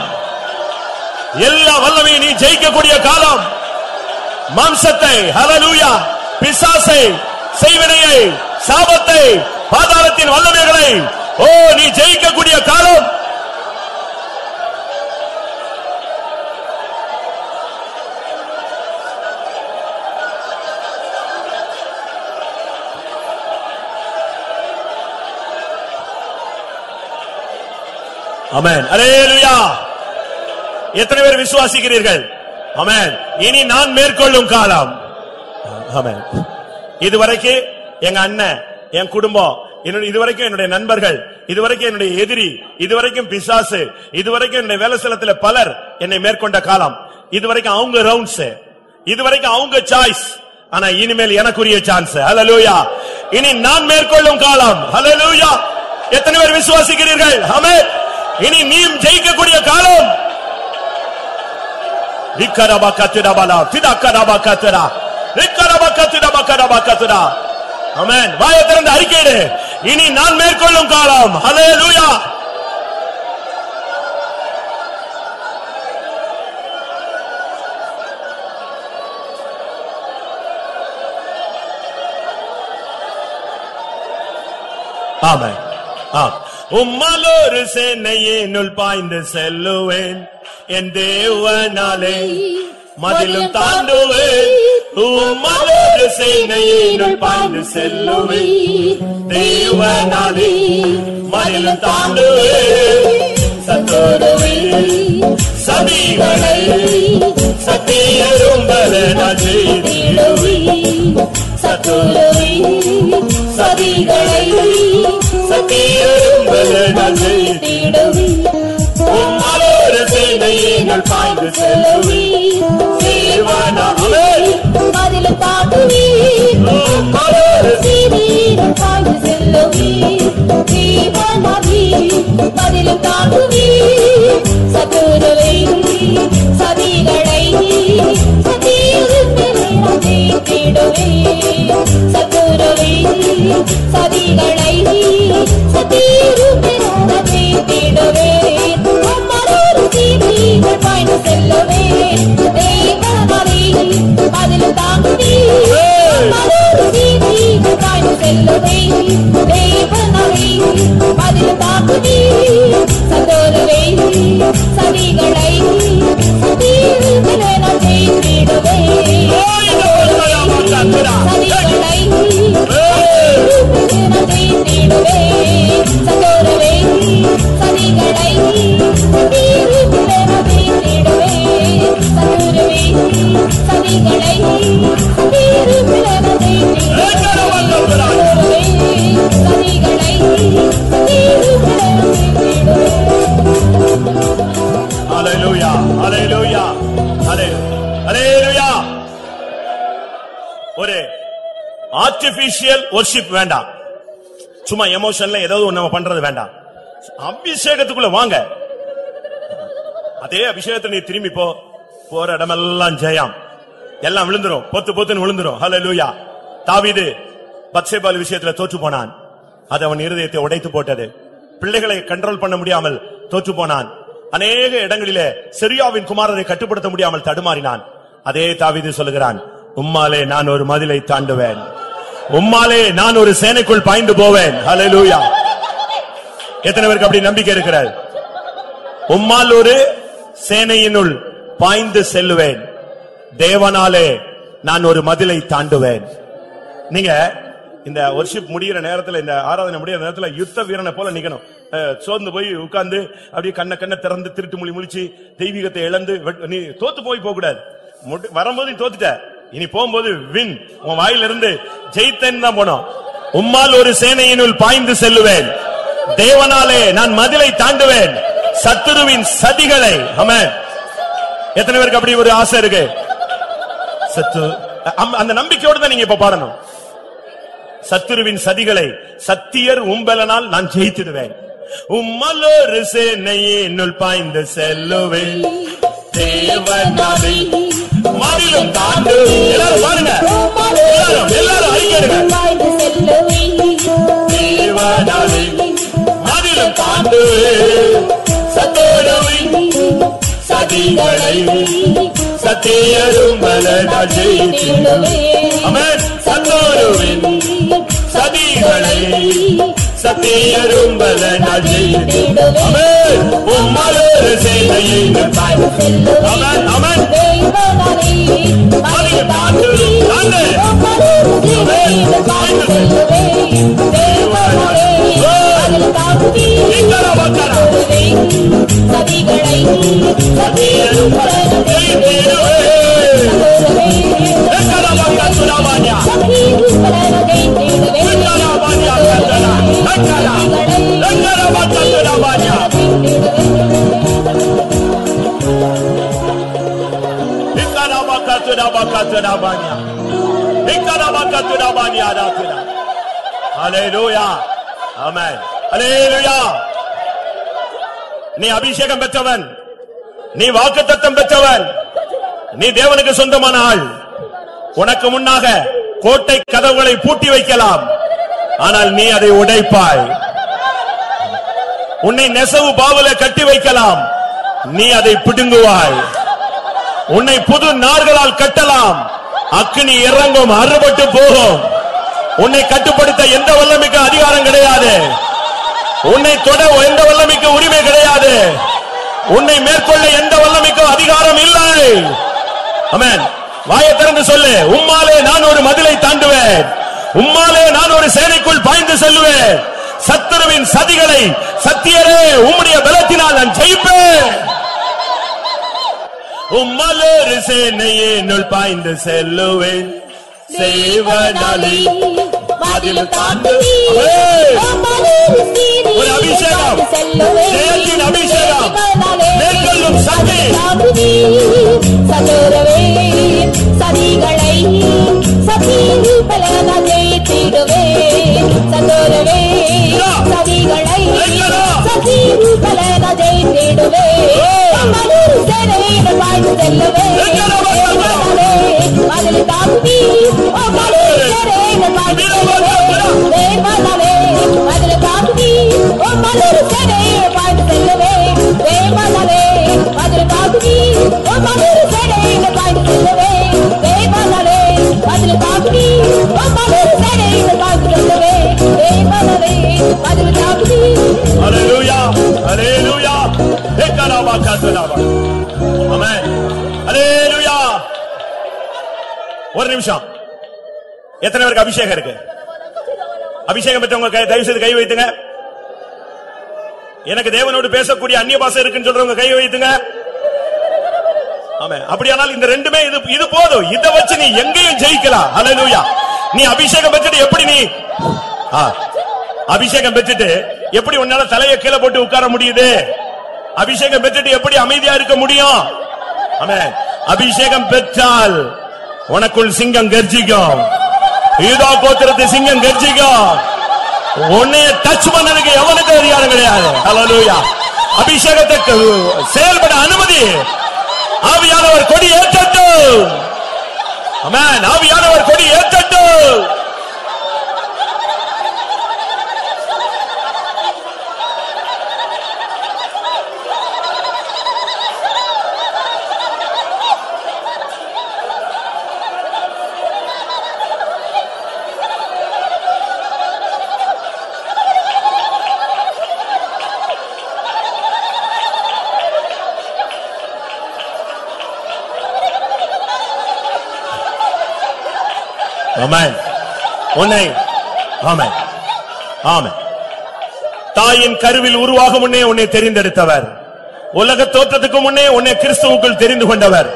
எல்லா வல்லமையும் நீ ஜெயிக்கக்கூடிய காலம். மாம்சத்தை, ஹல்லேலூயா, பிசாசை, செய்வினையை, சாபத்தை, பாதாளத்தின் வல்லமைகளை நீ ஜெயிக்கக்கூடிய காலம். ஆமென். அல்லேலூயா. எத்தனை பேர் விசுவாசிக்கிறீர்கள்? ஆமென். இனி நான் மேற்கொள்ளும் காலம். ஆமென். இதுவரைக்கும் எங்க அண்ணன், என் குடும்பம், இதுவரைக்கும் என்னுடைய நண்பர்கள், இதுவரைக்கும் என்னுடைய எதிரி, இதுவரைக்கும் பிசாசு, இதுவரைக்கும் என்னுடைய வேலை ஸ்தலத்துல பலர் என்னை மேற்கொண்ட காலம், இதுவரைக்கும் அவங்க ரவுண்ட்ஸ், இதுவரைக்கும் அவங்க சாய்ஸ். ஆனா இனிமேல் எனக்குரிய சான்ஸ். ஹல்லேலூயா. இனி நான் மேற்கொள்ளும் காலம். ஹல்லேலூயா. எத்தனை பேர் விசுவாசிக்கிறீர்கள்? ஆமென். இனி நீயும் ஜெயிக்கக்கூடிய காலம். விக்கரபகத்துடபலா திதக்கரபகத்துடா விக்கரபகத்துடபகரபகத்துடா. ஆமென். வாயை திறந்து அறிக்கையிடு. இனி நான் மேற்கொள்ளும் காலம். ஹல்லேலூயா. ஆமென். உம்மலோரு சேனையினுள் பாய்ந்து செல்லுவேன், என் தேவனாலே மதிலும் தாண்டுவேன். உம்மலோரு சேனையினுள் பாய்ந்து செல்லுவேன், தேவனாலே மதிலும் தாண்டுவேன். சத்துருவின் சதிகளை சத்தியரும் பலனாய் செய்திடுவேன். சத்துருவின் சதிகளை சத்தியரும் பலனாய் செய்திடுவேன். உம்மலோரு சேனையினுள் பாய்ந்து செல்லுவேன், தேவனாலே மதிலும் தாண்டுவேன். உம்மலோரு சேனையினுள் பாய்ந்து செல்லுவேன், தேவனாலே மதிலும் தாண்டுவேன். சத்துருவின் சதிகளை சத்தியரும் பலனாய் செய்திடுவேன். சத்துருவின் சதிகளை சத்தியரும் பலனாய் செய்திடுவேன். உம்மலோரு சேனையினுள் பாய்ந்து செல்லுவேன், தேவனாலே மதிலும் தாண்டுவேன். உம்மலோரு சேனையினுள் பாய்ந்து செல்லுவேன், தேவனாலே மதிலும் தாண்டுவேன். சத்துருவின் சதிகளை சத்தியரும் பலனாய் செய்திடுவேன். சதிகளை Hallelujah, hallelujah, hallelujah. ஒரு ஆர்டிபிஷியல் வொர்ஷிப் வேண்டாம். சும்மா எமோஷன்ல ஏதாவது நம்ம பண்றது வேண்டாம். அபிஷேகத்துக்குள்ள வாங்க. அதே அபிஷேகத்தை நீ திரும்பி போற இடமெல்லாம் ஜெயம். எல்லாம் விழுந்துரும், பொத்து பொத்துன்னு விழுந்துரும். ஹல்லேலூயா. தாவீது பத்சேபாள் விஷயத்துல தோற்று போனான். அது அவன் இருதயத்தை உடைத்து போட்டது. பிள்ளைகளை கண்ட்ரோல் பண்ண முடியாமல் தோற்று போனான். அநேக இடங்களிலே சிரியாவின் குமாரரை கட்டுப்படுத்த முடியாமல் தடுமாறினான். அதே தாவீது சொல்லுகிறான், உம்மாலே நான் ஒரு மதிலை தாண்டுவேன், உம்மாலே நான் ஒரு சேனைக்குள் பாய்ந்து போவேன். ஹல்லேலூயா. எத்தனை பேருக்கு அப்படி நம்பிக்கை இருக்கிறார்? உம்மால் ஒரு சேனையினுள் பாய்ந்து செல்லுவேன், தேவனாலே நான் ஒரு மதிலை தாண்டுவேன். நீங்க இந்த வொர்ஷிப் முடிகிற நேரத்துல, இந்த ஆராதனை முடிகிற நேரத்துல யுத்த வீரனை போல நிக்கணும். சோர்ந்து போய் உட்கார்ந்து அப்படியே கண்ண திறந்து திருட்டு மொழி முழிச்சு தெய்வீகத்தை இழந்து நீ தோத்து போய் போக கூடாது. வரும்போது நீ தோத்துட்ட, இனி போகும்போது வின். உன் வாயிலிருந்து ஜெயித்தேன்னு தான் போனோம். உம்மால் ஒரு சேனையினுள் பாய்ந்து செல்லுவேன், தேவனாலே நான் மதிலை தாண்டுவேன், சத்துருவின் சதிகளை. ஆமென். எத்தனை பேருக்கு அப்படி ஒரு ஆசை இருக்கு? அந்த நம்பிக்கையோடு தான் நீங்க இப்ப பாடணும். சத்துருவின் சதிகளை சத்தியர் உம்பலனால் நான் ஜெயித்திடுவேன். உம்மலோரு சேனையினுள் பாய்ந்து செல்லுவேன், தேவனாலே மதிலும் தாண்டுவேன். எல்லாரும் பாருங்க, எல்லாரும் ஐக்கிடுங்க. தேவனாலே மதிலும் தாண்டுவேன், சத்துருவின் சதிகளை சத்தியரும் பலனாய் ஜெயித்திடுவேன். ஆமென். சத்துருவின் சதிகளை சத்தியரும் பலனாய் ஜெயித்திடுவேன். ஆமென். உம்மலோரு சேனையினுள் பாய்ந்து செல்லுவேன். ஆமென், ஆமென். தேவனாலே மதிலும் தாண்டுவேன். உம்மலோரு சேனையினுள் பாய்ந்து செல்லுவேன், தேவனாலே மதிலும் தாண்டுவேன். சதிகளை சத்தியரும் பலனாய் ஜெயித்திடுவேன். சத்தியரும் பலனாய் ஜெயித்திடுவேன். Hallelujah. Amen. Hallelujah. நீ அபிஷேகம் பெற்றவன், நீ வாக்குத்தத்தம் பெற்றவன், நீ தேவனுக்கு சொந்தமான ஆள். உனக்கு முன்னாக கோட்டை கதவுகளை பூட்டி வைக்கலாம், ஆனால் நீ அதை உடைப்பாய். உன்னை நெசவு பாவல கட்டி வைக்கலாம், நீ அதை பிடுங்குவாய். உன்னை புது நார்களால் கட்டலாம், அக்கினி இறங்கும், அறுபட்டு போகும். உன்னை கட்டுப்படுத்த எந்த வல்லமைக்கு அதிகாரம் கிடையாது. உன்னை தொட எந்த வல்லமைக்கு உரிமை கிடையாது. உன்னை மேற்கொள்ள எந்த வல்லமைக்கும் அதிகாரம் இல்லை. ஆமென். வாயை திறந்து சொல்லு, உம்மாலே நான் ஒரு மதிலை தாண்டுவேன், உம்மாலே நான் ஒரு சேனைக்குள் பாய்ந்து செல்லுவேன். சத்துருவின் சதிகளை சத்தியரே உம்முடைய பலத்தினால் நான் ஜெயிப்பேன். உம்மாலே ஒரு சேனையே நுள் பாய்ந்து செல்லுவேன். சேவனாலே மதில் தாண்டுவேன். ஒரு அபிஷேகம், ஜெயத்தின் அபிஷேகம், மேற்கொள்ளும் சக்தி. சதுரவே சதிகளை சதியில் பலன ஜெயித்திடுவே. சதுரவே சதிகளை சதியில் பலன ஜெயித்திடுவே. மலர் சேனையில் பாய்ந்து செல்லுவே. மதில் தாண்டி மலர் சேனையில் பாய்ந்து செல்லுவே. மதில் தாண்டி மலர் சேனையில் பாய்ந்து செல்லுவே. மதில் தாண்டி மலர் சேனையில் பாய்ந்து செல்லுவே. மதில் தாண்டி மலர் சேனையில் பாய்ந்து செல்லுவே. மதில் தாண்டி. ஹல்லேலூயா, ஹல்லேலூயா. ஏகராபா கதுராபா. ஆமென். ஹல்லேலூயா. ஒரு நிமிஷம். எத்தனை பேருக்கு அபிஷேகம் இருக்கு? அபிஷேகம் பெற்றவங்க தயவு செய்து கை வைத்துங்க. எனக்கு தேவனோடு பேசக்கூடிய அந்நிய பாஷை இருக்குன்னு சொல்றவங்க கை வைத்துங்க. ஆமென். அப்படியானால் இந்த ரெண்டுமே இது போதும். இத வச்சு நீ எங்கேயும் ஜெயிக்கலாம். ஹல்லேலூயா. நீ அபிஷேகம் பெற்றுட்டு எப்படி நீ அபிஷேகம் பெற்றுட்டு எப்படி உன்னால தலையை கீழே போட்டு உட்கார முடியுது? அபிஷேகம் பெற்றுட்டு எப்படி அமைதியா இருக்க முடியும்? ஆமென். அபிஷேகம் பெற்றால் உனக்குள் சிங்கம் கர்ஜிக்கும். யூதா கோத்திரத்து சிங்கம் கர்ஜிக்கும். உன்னை டச் பண்ணதுக்கு எவனுக்கு அதிகாரம் கிடையாது. ஹல்லேலூயா. அபிஷேகத்துக்கு செயல்பட அனுமதி. ஆவியானவர் கொடி ஏற்றட்டும். ஆமென். ஆவியானவர் கொடி ஏற்றட்டும். ஆமென். உன்னை ஆமென் ஆமென். தாயின் கருவில் உருவாகும் முன்னே உன்னை தெரிந்தெடுத்தவர், உலக தோற்றத்துக்கு முன்னே உன்னை கிறிஸ்துவுக்குள் தெரிந்து கொண்டவர்,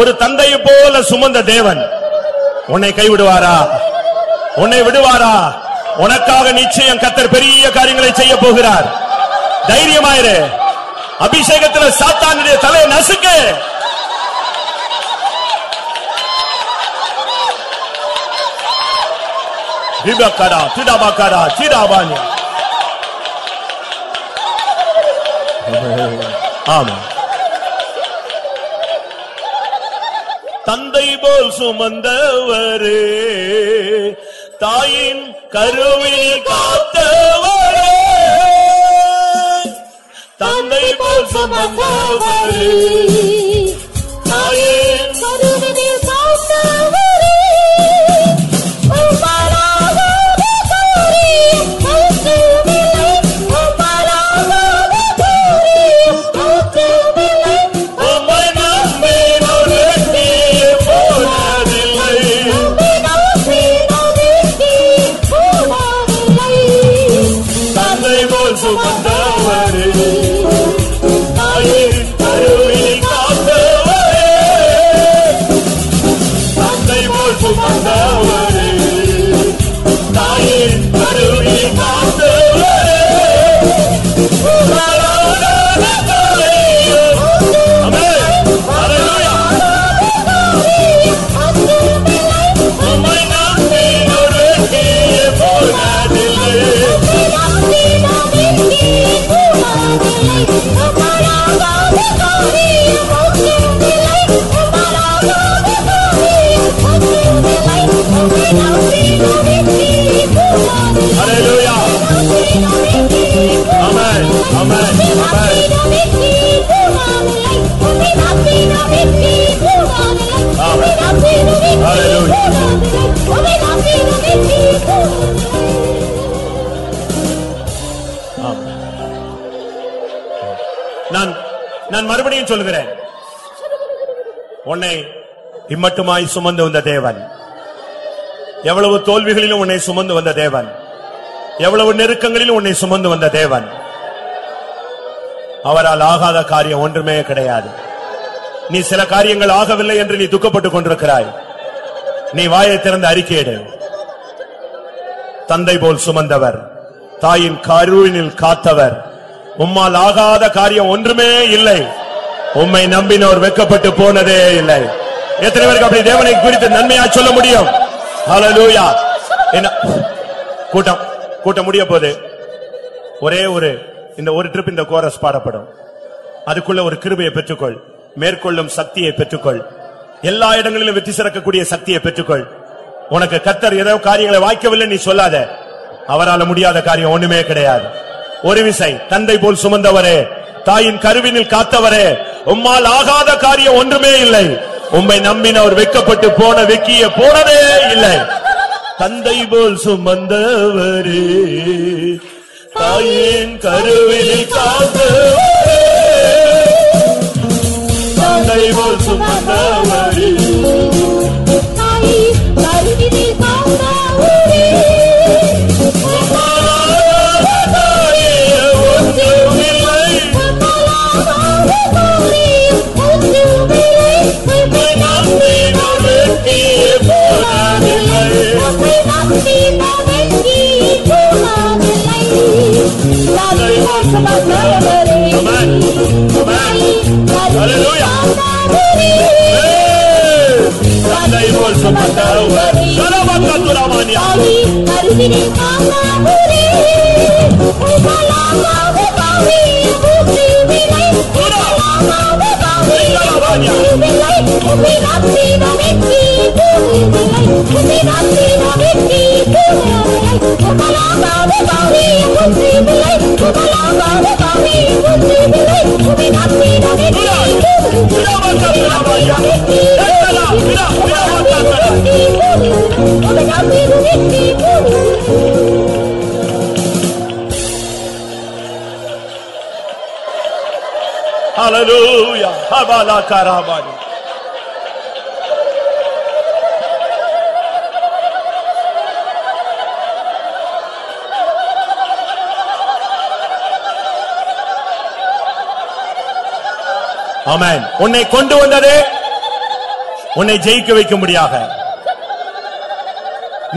ஒரு தந்தையை போல சுமந்த தேவன் உன்னை கைவிடுவாரா? உன்னை விடுவாரா? உனக்காக நிச்சயம் கர்த்தர் பெரிய காரியங்களை செய்ய போகிறார். தைரியமாயிரு. அபிஷேகத்தில் சாத்தானுடைய தலையை நசுக்கு. விபக்கடா திடாபக்கடா திடாபானியா. ஆமா. தந்தை போல் சுமந்தவரே, தாயின் கருவில் காத்தவரே, தந்தை போல் சுமந்தவரே, தாயின் கருவில் காத்தவரே. சுமந்தவரே, தாயின் கருவில் காத்த நான் மறுபடியும் சொல்கிறேன், உன்னை இம்மட்டுமாய் சுமந்து வந்த தேவன், எவ்வளவு தோல்விகளிலும் உன்னை சுமந்து வந்த தேவன், எவ்வளவு நெருக்கங்களிலும் உன்னை சுமந்து வந்த தேவன், அவரால் ஆகாத காரியம் ஒன்றுமே கிடையாது. நீ சில காரியங்கள் ஆகவில்லை என்று நீ துக்கப்பட்டுக் கொண்டிருக்கிறாய். நீ வாயை திறந்து அறிக்கையிடு. தந்தை போல் சுமந்தவர், தாயின் கருவினில் காத்தவர், உம்மால் ஆகாத காரியம் ஒன்றுமே இல்லை. உம்மை நம்பினோர் வெட்கப்பட்டு போனதே இல்லை. எத்தனை பேருக்கு அப்படி தேவனை குறித்து நன்மையா சொல்ல முடியும்? ஹல்லேலூயா. என்ன கூட்டம் முடிய போது ஒரே இந்த ஒரு ட்ரிப் இந்த கோரஸ் பாடப்படும். அதுக்குள்ள ஒரு கிருபையை பெற்றுக்கொள், மேற்கொள்ளும் சக்தியை பெற்றுக்கொள், எல்லா இடங்களிலும் வெற்றி சிறக்கக்கூடிய சக்தியை பெற்றுக்கொள். உனக்கு கர்த்தர் ஏதோ காரியங்களை வாய்க்கவில்லை நீ சொல்லாத. அவரால் முடியாத காரியம் ஒண்ணுமே கிடையாது. ஒரு விசை தந்தை போல் சுமந்தவரே, தாயின் கருவினில் காத்தவரே, உம்மால் ஆகாத காரியம் ஒன்றுமே இல்லை. உம்மை நம்பினவர் வெட்கப்பட்டு வெக்கிய போனதே இல்லை. தந்தை போல் சுமந்தவரே, தாயின் கருவினில் காத்தவரே, தந்தை போல் சுமந்தவரே, தாயின் கருவினில் காத்தவரே, Hallelujah. Habala karabani. ஆமென். உன்னை கொண்டு வந்ததே உன்னை ஜெயிக்க வைக்கும்படியாக,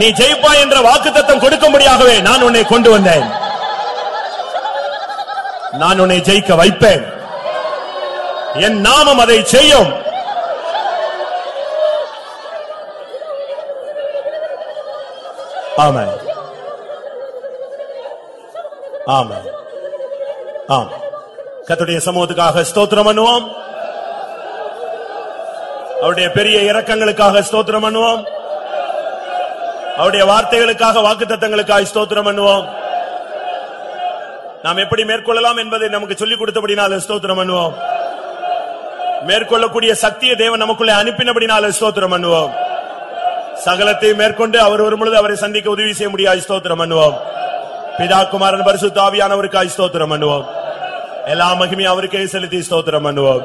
நீ ஜெயிப்பாய் என்ற வாக்குத்தத்தம் கொடுக்கும்படியாகவே நான் உன்னை கொண்டு வந்தேன். நான் உன்னை ஜெயிக்க வைப்பேன். என் நாமம் அதை செய்யும். ஆமென். ஆமென். ஆம். கர்த்தருடைய சமூகத்துக்காக ஸ்தோத்திரம் பண்ணுவோம். அவருடைய பெரிய இரக்கங்களுக்காக ஸ்தோத்திரம் பண்ணுவோம். அவருடைய வார்த்தைகளுக்காக, வாக்குத்தத்தங்களுக்காக ஸ்தோத்திரம் பண்ணுவோம். நாம் எப்படி மேற்கொள்ளலாம் என்பதை நமக்கு சொல்லிக் கொடுத்தபடினால ஸ்தோத்திரம் பண்ணுவோம். மேற்கொள்ளக்கூடிய சக்தியை தேவன் நமக்குள்ளே அனுப்பினபடினால ஸ்தோத்திரம் பண்ணுவோம். சகலத்தையும் மேற்கொண்டு அவர் வரும்பொழுது அவரை சந்திக்க உதவி செய்ய முடியாது ஸ்தோத்திரம் பண்ணுவோம். பிதா குமாரன் பரிசுத்த ஆவியானவருக்காக ஸ்தோத்திரம் பண்ணுவோம். எல்லா மகிமையும் அவருக்கே செலுத்தி ஸ்தோத்திரம் பண்ணுவோம்.